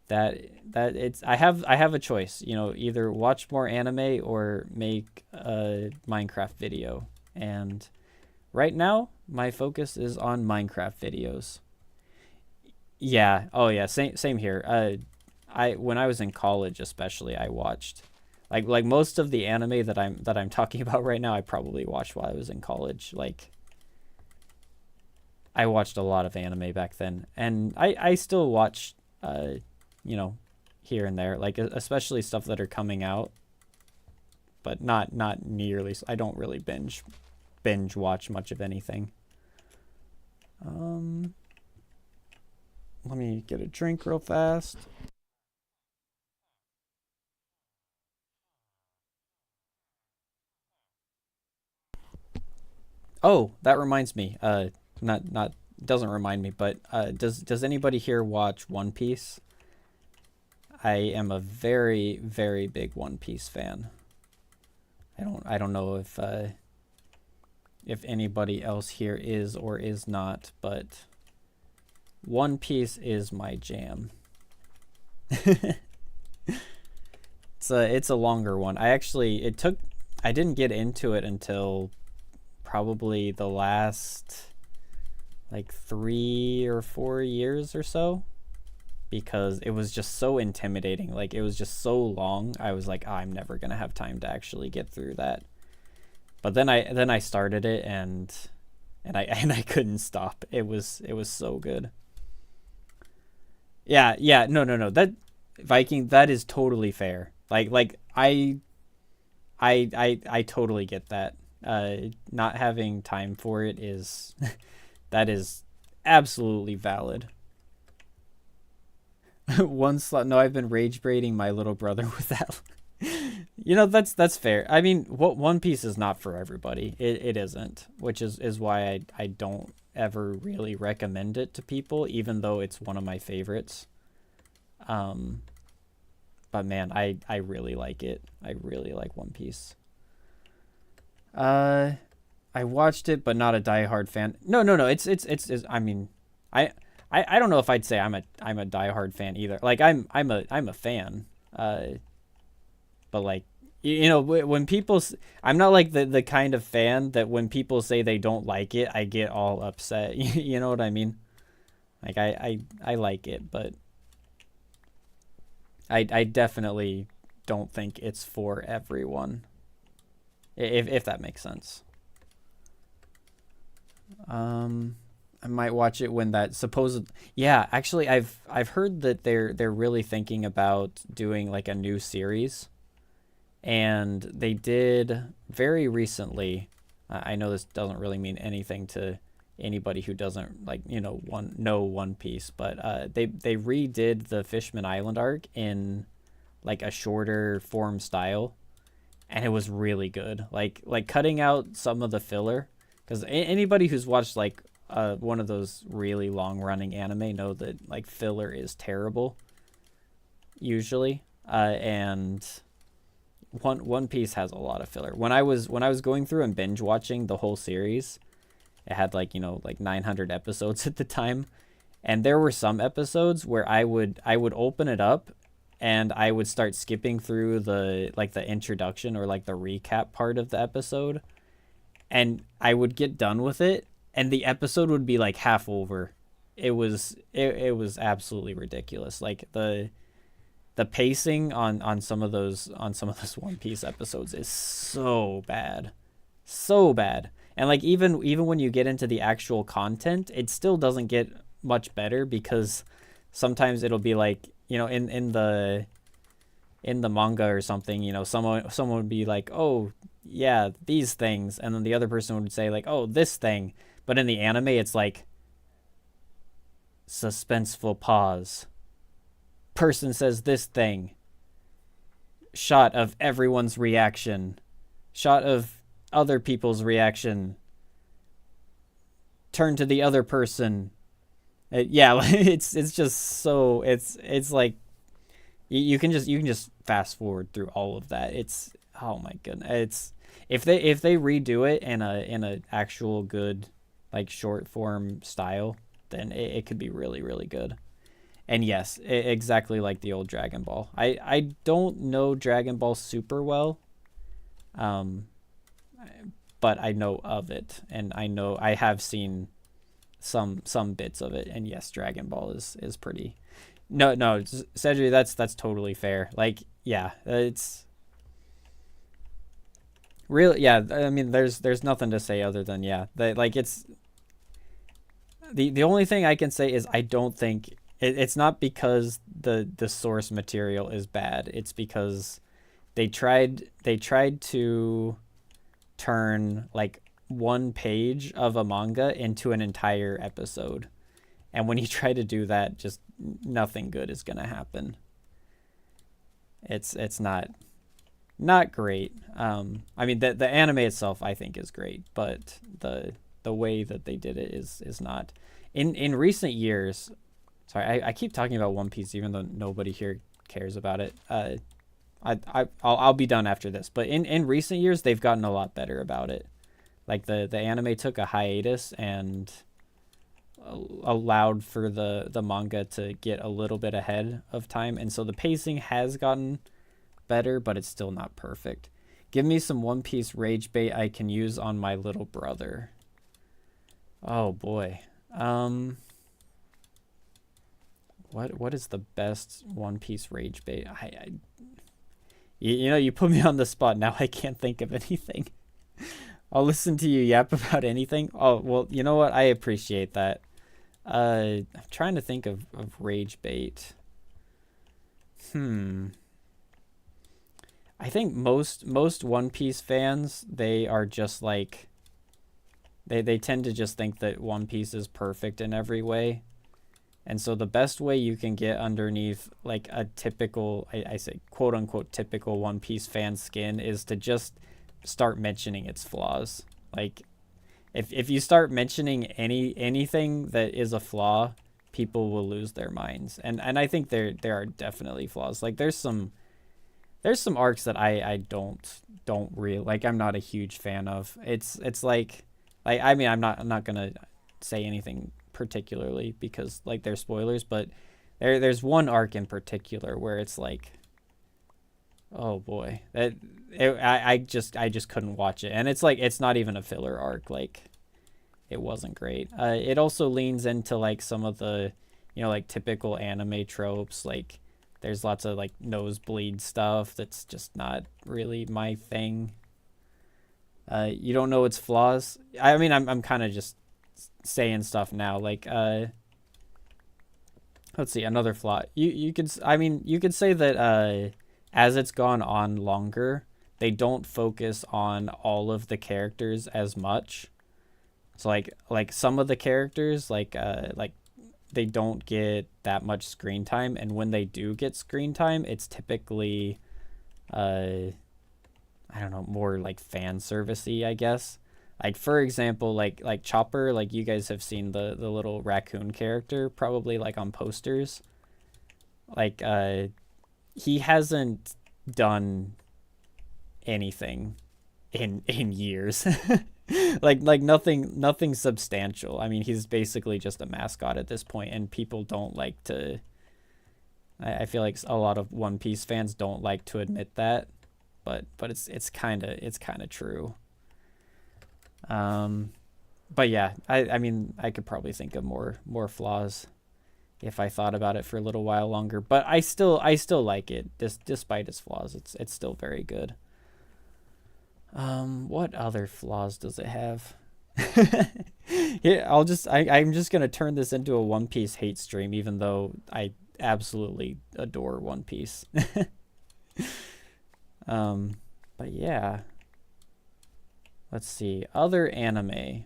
S1: that it's I have a choice, you know, either watch more anime or make a Minecraft video, and right now my focus is on Minecraft videos. Yeah. Oh yeah. Same here. When I was in college, especially, I watched like most of the anime that I'm talking about right now, I probably watched while I was in college. Like I watched a lot of anime back then, and I still watch you know, here and there, like especially stuff that are coming out, but not nearly. I don't really binge watch much of anything. Let me get a drink real fast. Oh, that reminds me. Not doesn't remind me, but does anybody here watch One Piece? I am a very big One Piece fan. I don't know if anybody else here is or is not, but One Piece is my jam. It's a longer one. I didn't get into it until probably the last like 3 or 4 years or so, because it was just so intimidating. Like, it was just so long. I was like, oh, I'm never gonna have time to actually get through that. But then I started it, and I couldn't stop. It was so good. Yeah, no. That Viking, that is totally fair. I totally get that. Not having time for it is that is absolutely valid. One slot. No, I've been rage baiting my little brother with that. That's fair. I mean, One Piece is not for everybody. It isn't, which is why I don't ever really recommend it to people, even though it's one of my favorites. But man, I really like it. I really like One Piece. I watched it, but not a diehard fan. No. It's I mean, I don't know if I'd say I'm a diehard fan either. Like, I'm a fan. But like, when people, I'm not like the kind of fan that when people say they don't like it, I get all upset. You know what I mean? Like, I like it, but I definitely don't think it's for everyone. If that makes sense. I might watch it when that supposed. Yeah, actually, I've heard that they're really thinking about doing like a new series, and they did very recently. I know this doesn't really mean anything to anybody who doesn't know One Piece, but they redid the Fishman Island arc in like a shorter form style, and it was really good. Like cutting out some of the filler, because anybody who's watched like one of those really long running anime know that like filler is terrible usually, and One Piece has a lot of filler. When I was going through and binge watching the whole series, it had like 900 episodes at the time, and there were some episodes where I would open it up and I would start skipping through the introduction or like the recap part of the episode, and I would get done with it and the episode would be like half over. It was absolutely ridiculous. Like the pacing on some of those One Piece episodes is so bad. So bad. And like even when you get into the actual content, it still doesn't get much better, because sometimes it'll be like, in the manga or something, someone would be like, "Oh, yeah, these things." And then the other person would say like, "Oh, this thing." But in the anime, it's like suspenseful pause. Person says this thing. Shot of everyone's reaction. Shot of other people's reaction. Turn to the other person. It's just so it's like you can just fast forward through all of that. It's, oh my goodness. It's if they redo it in a actual good like short form style, then it could be really, really good. And yes, exactly like the old Dragon Ball. I don't know Dragon Ball super well, but I know of it, and I have seen some bits of it, and yes, Dragon Ball is pretty. No, Cedric, that's totally fair. Like, yeah, it's really, yeah. I mean, there's nothing to say other than, yeah, like it's the only thing I can say is I don't think it's not because the source material is bad. It's because they tried to turn like one page of a manga into an entire episode, and when you try to do that, just nothing good is gonna happen. It's not great. I mean, the anime itself I think is great, but the way that they did it is not. In recent years, sorry, I keep talking about One Piece even though nobody here cares about it. I'll be done after this. But in recent years, they've gotten a lot better about it. Like the anime took a hiatus and allowed for the manga to get a little bit ahead of time, and so the pacing has gotten better, but it's still not perfect. Give me some One Piece rage bait I can use on my little brother. Oh boy. What is the best One Piece rage bait? You know, you put me on the spot. Now I can't think of anything. I'll listen to you yap about anything. Oh, well, you know what? I appreciate that. I'm trying to think of rage bait. I think most One Piece fans, they are just like, they tend to just think that One Piece is perfect in every way. And so the best way you can get underneath like a typical, I say quote unquote typical One Piece fan skin, is to just start mentioning its flaws. Like if you start mentioning anything that is a flaw, people will lose their minds. And I think there are definitely flaws. Like there's some arcs that I don't really like. I'm not a huge fan of. It's like I mean I'm not gonna say anything particularly because like they're spoilers, but there's one arc in particular where it's like, oh boy, I just couldn't watch it. And it's like, it's not even a filler arc. Like it wasn't great. It also leans into like some of the, you know, like typical anime tropes. Like there's lots of like nosebleed stuff that's just not really my thing. You don't know its flaws. I mean, I'm kind of just saying stuff now. Like let's see, another flaw. You could say that as it's gone on longer, they don't focus on all of the characters as much. So like some of the characters like they don't get that much screen time, and when they do get screen time, it's typically I don't know, more like fan servicey, I guess. Like for example, like Chopper, like you guys have seen the little raccoon character probably like on posters. Like he hasn't done anything in years. like nothing substantial. I mean, he's basically just a mascot at this point, and people don't like to, I feel like a lot of One Piece fans don't like to admit that, but it's kind of true. But yeah, I mean, I could probably think of more flaws if I thought about it for a little while longer, but I still like it. Despite its flaws, it's still very good. What other flaws does it have? Yeah, I'm just gonna turn this into a One Piece hate stream, even though I absolutely adore One Piece. But yeah. Let's see. Other anime.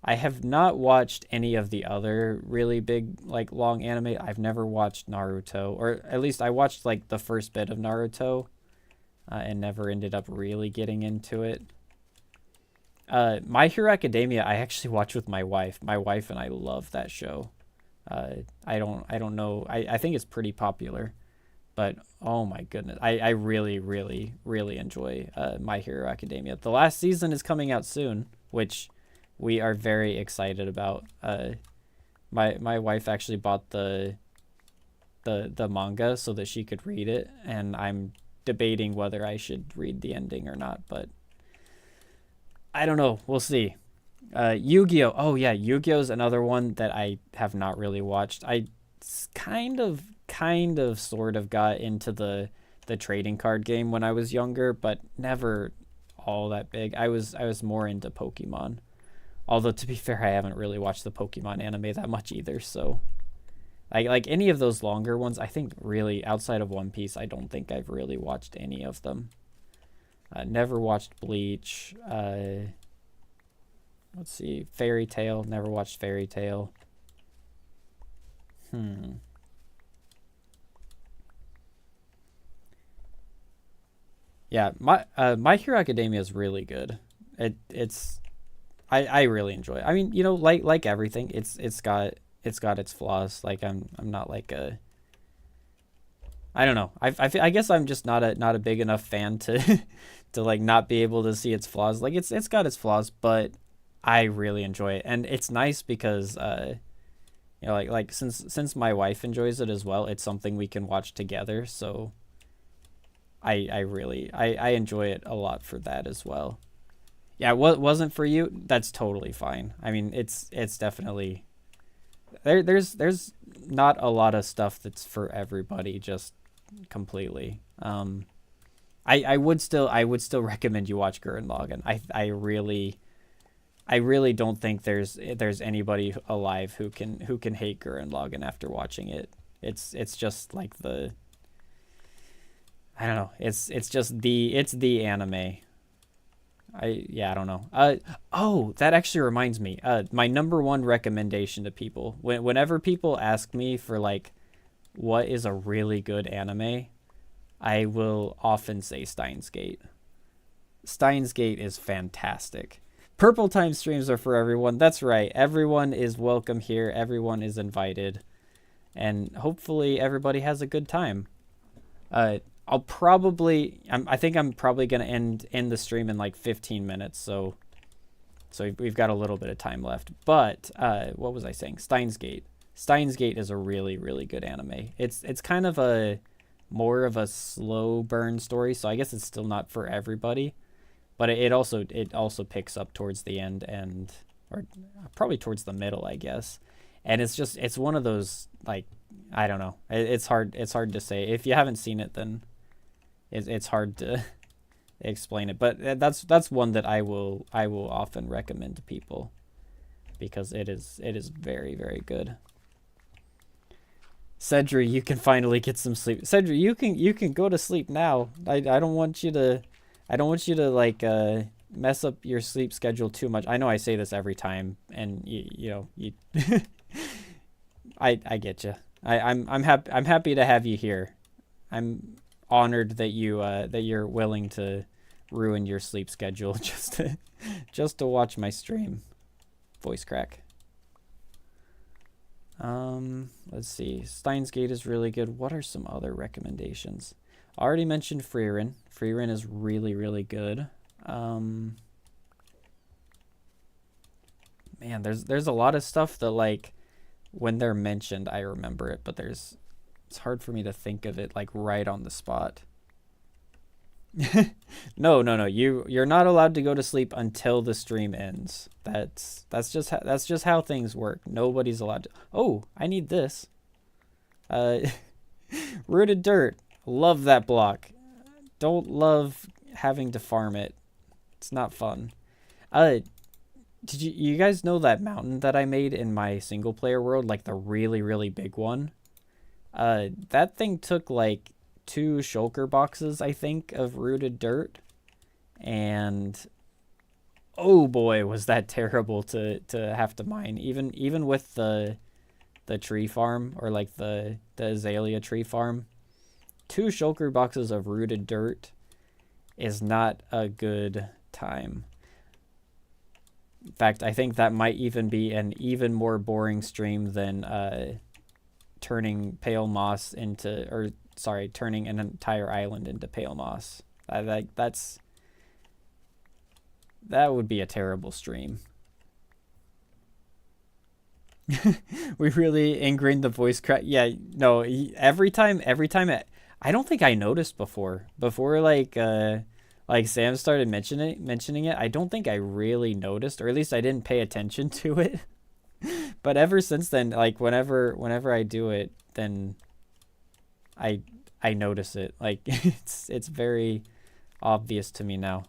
S1: I have not watched any of the other really big, like, long anime. I've never watched Naruto, or at least I watched, like, the first bit of Naruto, and never ended up really getting into it. My Hero Academia, I actually watch with my wife. My wife and I love that show. I don't know. I think it's pretty popular. But oh my goodness, I really, really, really enjoy My Hero Academia. The last season is coming out soon, which we are very excited about. My wife actually bought the manga so that she could read it, and I'm debating whether I should read the ending or not. But I don't know. We'll see. Yu-Gi-Oh! Oh yeah, Yu-Gi-Oh! Is another one that I have not really watched. I kind of sort of got into the trading card game when I was younger, but never all that big. I was more into Pokemon. Although to be fair, I haven't really watched the Pokemon anime that much either, so like any of those longer ones, I think really outside of One Piece, I don't think I've really watched any of them. Never watched Bleach. Let's see, Fairy Tail, never watched Fairy Tail. Yeah, My Hero Academia is really good. I really enjoy it. I mean, you know, like everything, it's got its flaws. Like I'm not like I don't know. I guess I'm just not a big enough fan to to like not be able to see its flaws. Like it's got its flaws, but I really enjoy it, and it's nice because you know, like since my wife enjoys it as well, it's something we can watch together. So I really I enjoy it a lot for that as well. Yeah, what wasn't for you, that's totally fine. I mean, it's definitely there's not a lot of stuff that's for everybody, just completely. I would still recommend you watch Gurren Lagann. I really don't think there's anybody alive who can hate Gurren Lagann after watching it. It's just like the I don't know. It's just the anime. I don't know. Oh, that actually reminds me. My number one recommendation to people whenever people ask me for like what is a really good anime, I will often say Steins Gate. Steins Gate is fantastic. Purple Time streams are for everyone. That's right. Everyone is welcome here. Everyone is invited, and hopefully everybody has a good time. Uh, I think I'm probably gonna end the stream in like 15 minutes. So we've got a little bit of time left. But what was I saying? Steins Gate. Steins Gate is a really really good anime. It's kind of a more of a slow burn story, so I guess it's still not for everybody. But it also picks up towards the end and or probably towards the middle, I guess. And it's one of those like I don't know. It's hard to say. If you haven't seen it, then it's hard to explain it. But that's one that I will often recommend to people because it is very very good. Cedric, you can finally get some sleep. Cedric, you can go to sleep now. I don't want you to like mess up your sleep schedule too much. I know I say this every time, and you I get you. I'm happy to have you here. I'm honored that you're willing to ruin your sleep schedule just to watch my stream. Voice crack. Let's see. Steins Gate is really good. What are some other recommendations? I already mentioned Frieren. Frieren is really, really good. Man, there's a lot of stuff that like when they're mentioned I remember it, but it's hard for me to think of it like right on the spot. No. You're not allowed to go to sleep until the stream ends. That's just how things work. Nobody's allowed to. Oh, I need this. Uh, Rooted dirt. Love that block. Don't love having to farm it. It's not fun. Uh, did you guys know that mountain that I made in my single player world, like the really really big one? That thing took like 2 shulker boxes, I think, of rooted dirt, and oh boy, was that terrible to have to mine. Even with the tree farm or like the azalea tree farm, 2 shulker boxes of rooted dirt is not a good time. In fact, I think that might even be an even more boring stream than turning pale moss into, or sorry, turning an entire island into pale moss. That would be a terrible stream. We really ingrained the voice crack. Yeah, no, every time I don't think I noticed before like Sam started mentioning it. I don't think I really noticed, or at least I didn't pay attention to it. But ever since then, like whenever I do it, then I notice it. Like it's very obvious to me now.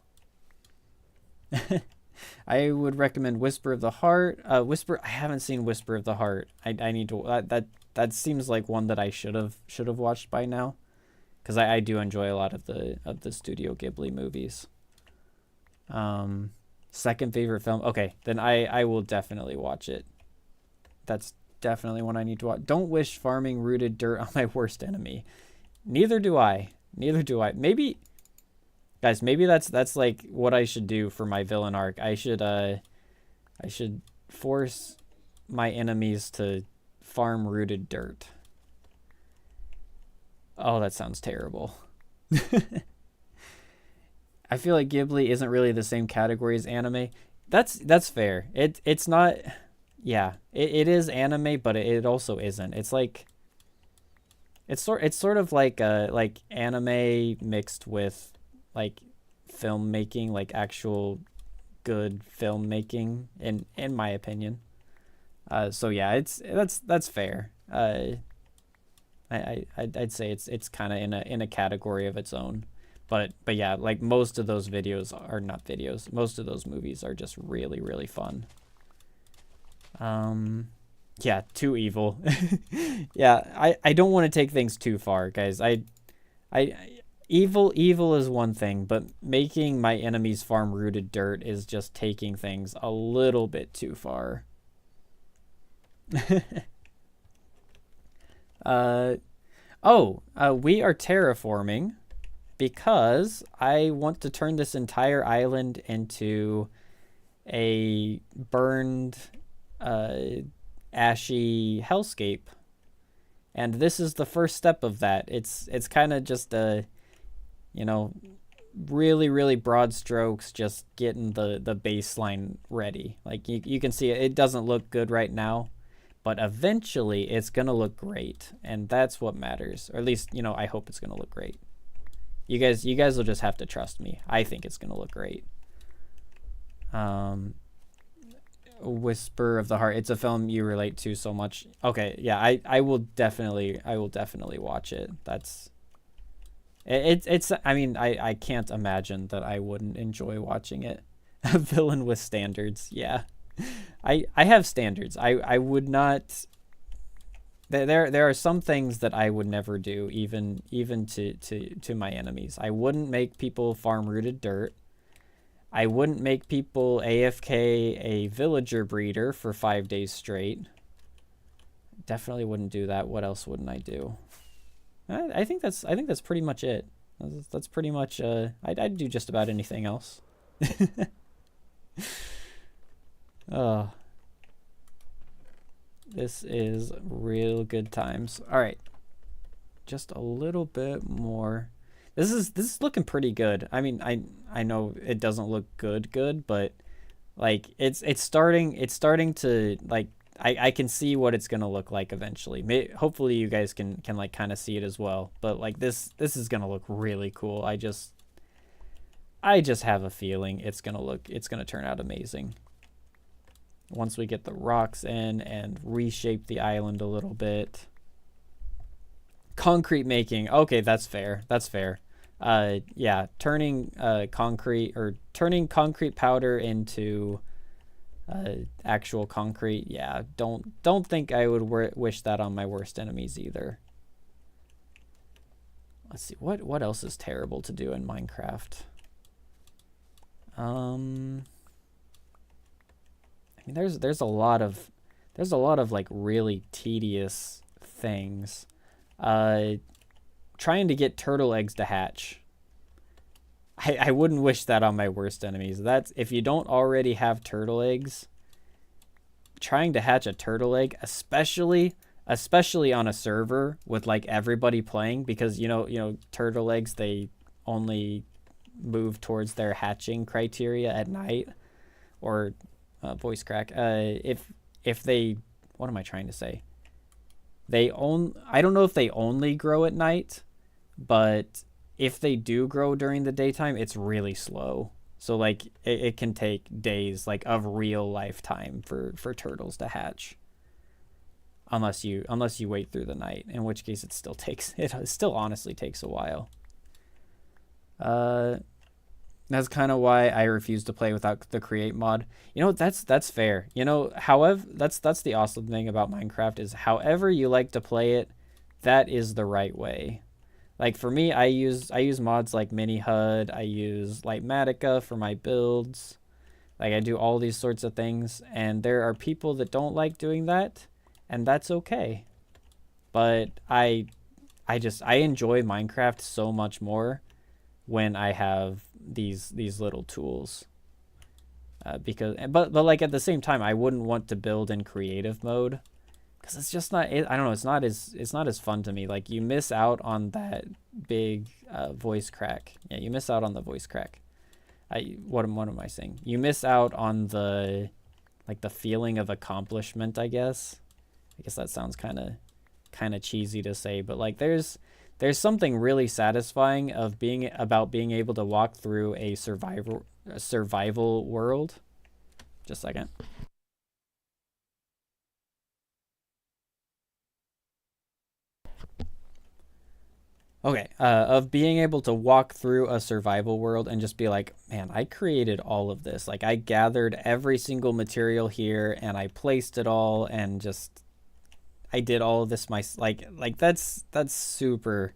S1: I would recommend Whisper of the Heart. I haven't seen Whisper of the Heart. I need to that seems like one that I should have watched by now, because I do enjoy a lot of the Studio Ghibli movies. Second favorite film. Okay, then I will definitely watch it. That's definitely one I need to watch. Don't wish farming rooted dirt on my worst enemy. Neither do I. Maybe, guys, maybe that's like what I should do for my villain arc. I should force my enemies to farm rooted dirt. Oh, that sounds terrible. I feel like Ghibli isn't really the same category as anime. That's fair. It's not. Yeah, it is anime, but it also isn't. It's like it's sort of like anime mixed with like filmmaking, like actual good filmmaking in my opinion. So yeah, that's fair. I'd say it's kind of in a category of its own. But yeah, like most of those videos are not videos. Most of those movies are just really really fun. Yeah, too evil. Yeah, I don't want to take things too far, guys. Evil is one thing, but making my enemies farm rooted dirt is just taking things a little bit too far. uh we are terraforming because I want to turn this entire island into a burned ashy hellscape, and this is the first step of that. It's kind of just a, you know, really really broad strokes, just getting the baseline ready. Like you can see it doesn't look good right now, but eventually it's gonna look great, and that's what matters. Or at least, you know, I hope it's gonna look great. You guys will just have to trust me. I think it's gonna look great. Whisper of the Heart. It's a film you relate to so much. Okay, yeah, I will definitely watch it. It's I mean, I can't imagine that I wouldn't enjoy watching it. A villain with standards. Yeah. I have standards. I would not. There are some things that I would never do, even to my enemies. I wouldn't make people farm rooted dirt. I wouldn't make people AFK a villager breeder for 5 days straight. Definitely wouldn't do that. What else wouldn't I do? I think that's pretty much it. That's pretty much. I'd do just about anything else. Oh, this is real good times. All right, just a little bit more. This is looking pretty good. I mean, I know it doesn't look good, but like it's starting to like I can see what it's gonna look like eventually. Hopefully you guys can like kind of see it as well. But like this is gonna look really cool. I just have a feeling it's gonna turn out amazing. Once we get the rocks in and reshape the island a little bit. Concrete making. Okay, that's fair. Yeah, turning concrete powder into actual concrete. Yeah, don't think I would wish that on my worst enemies either. Let's see, what else is terrible to do in Minecraft? I mean, there's a lot of like really tedious things. Trying to get turtle eggs to hatch. I wouldn't wish that on my worst enemies. That's if you don't already have turtle eggs, trying to hatch a turtle egg, especially on a server with like everybody playing, because you know turtle eggs, they only move towards their hatching criteria at night, or voice crack. If they, what am I trying to say? I don't know if they only grow at night, but if they do grow during the daytime, it's really slow. So like it can take days like of real lifetime for turtles to hatch. Unless you wait through the night, in which case it still honestly takes a while. That's kind of why I refuse to play without the create mod. You know, that's fair. You know, however, that's the awesome thing about Minecraft is however you like to play it, that is the right way. Like for me, I use mods like Mini HUD. I use Lightmatica for my builds. Like I do all these sorts of things, and there are people that don't like doing that, and that's okay. But I enjoy Minecraft so much more when I have these little tools, but like at the same time, I wouldn't want to build in creative mode, because it's just not. I don't know. It's not as fun to me. Like you miss out on that big voice crack. Yeah, you miss out on the voice crack. What am I saying? You miss out on the like the feeling of accomplishment, I guess. I guess that sounds kind of cheesy to say, but like there's something really satisfying of being able to walk through a survival world. Just a second. Okay, of being able to walk through a survival world and just be like, man, I created all of this. Like I gathered every single material here and I placed it all and just I did all of this like that's super.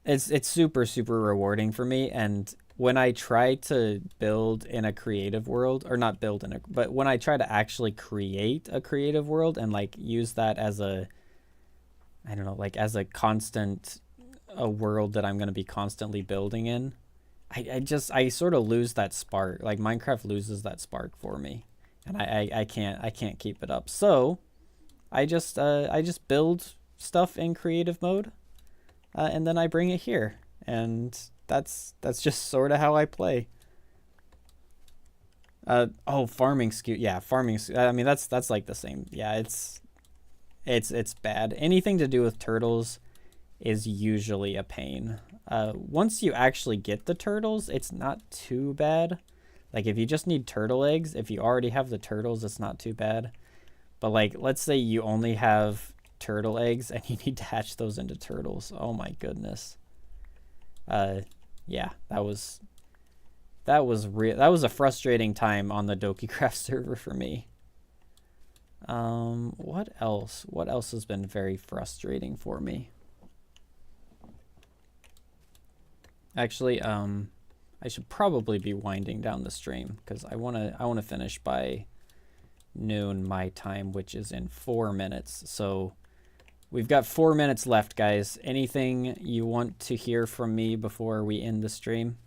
S1: It's super rewarding for me. And when I try to build in a creative world, or not build in a, but when I try to actually create a creative world and like use that as a, I don't know, like as a constant, a world that I'm going to be constantly building in, I sort of lose that spark. Like Minecraft loses that spark for me, and I can't keep it up. So I just build stuff in creative mode, and then I bring it here, and that's just sort of how I play. Oh, farming skew. Yeah, farming. I mean, that's like the same. Yeah, it's bad. Anything to do with turtles is usually a pain. Once you actually get the turtles, it's not too bad. Like if you just need turtle eggs, if you already have the turtles, it's not too bad. But like, let's say you only have turtle eggs and you need to hatch those into turtles. Oh my goodness. Yeah, that was a frustrating time on the DokiCraft server for me. What else? What else has been very frustrating for me? Actually, I should probably be winding down the stream because I wanna finish by noon my time, which is in 4 minutes. So we've got 4 minutes left, guys. Anything you want to hear from me before we end the stream?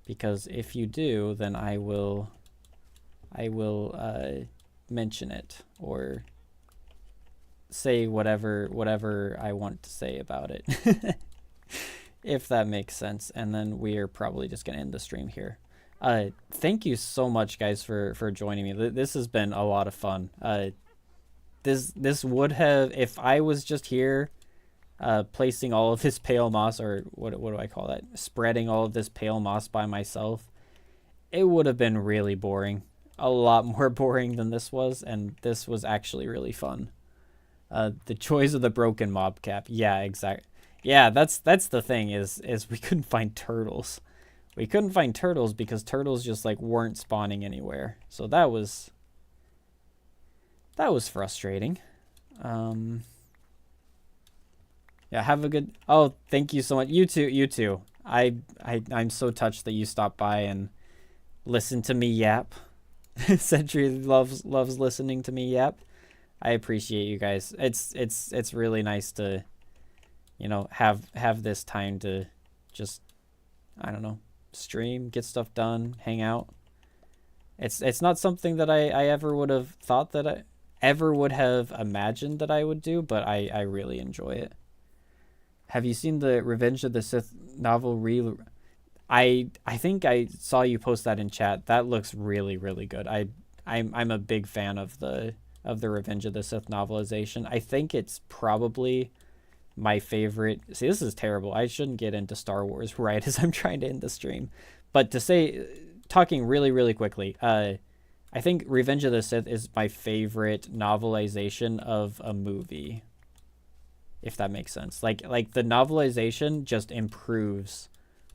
S1: Because if you do, then I will mention it or say whatever I want to say about it. If that makes sense. And then we are probably just gonna end the stream here. Thank you so much, guys, for joining me. This has been a lot of fun. This would have, if I was just here placing all of this pale moss, or what do I call that, spreading all of this pale moss by myself, it would have been really boring, a lot more boring than this was. And this was actually really fun. The choice of the broken mob cap. Yeah, exactly. Yeah, that's the thing is we couldn't find turtles. We couldn't find turtles because turtles just like weren't spawning anywhere. So that was frustrating. Yeah, have a good, oh, thank you so much. You too. I'm so touched that you stopped by and listened to me yap. Sentry loves listening to me yap. I appreciate you guys. It's really nice to, you know, have this time to just, I don't know, stream, get stuff done, hang out. It's not something that I ever would have thought that I ever would have imagined that I would do, but I really enjoy it. Have you seen the Revenge of the Sith novel? I think I saw you post that in chat. That looks really good. I'm a big fan of the Revenge of the Sith novelization. I think it's probably my favorite. See, this is terrible. I shouldn't get into Star Wars right as I'm trying to end the stream. But to say, talking really quickly, I think Revenge of the Sith is my favorite novelization of a movie, if that makes sense. Like the novelization just improves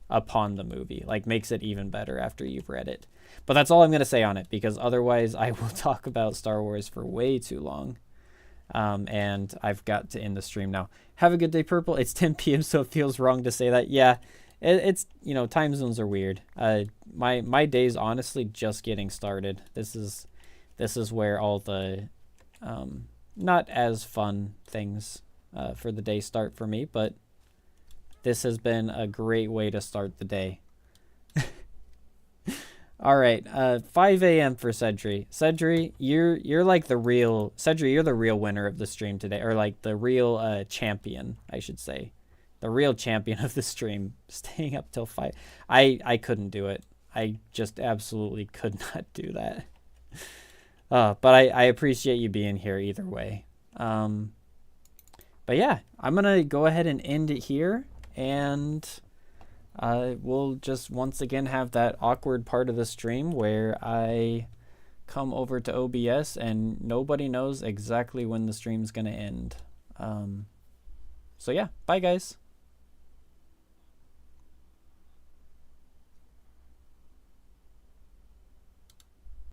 S1: upon the movie, like makes it even better after you've read it. But that's all I'm going to say on it, because otherwise I will talk about Star Wars for way too long. And I've got to end the stream now. Have a good day, Purple. It's 10 p.m. so it feels wrong to say that. Yeah, it's, you know, time zones are weird. My day's honestly just getting started. This is where all the not as fun things for the day start for me, but this has been a great way to start the day. All right, 5 a.m. for Cedry. Cedry, you're like the real Cedry. You're the real winner of the stream today, or like the real champion, I should say, the real champion of the stream. Staying up till 5. I couldn't do it. I just absolutely could not do that. But I appreciate you being here either way. But yeah, I'm gonna go ahead and end it here, and we'll just once again have that awkward part of the stream where I come over to OBS and nobody knows exactly when the stream's gonna end. So yeah, bye guys.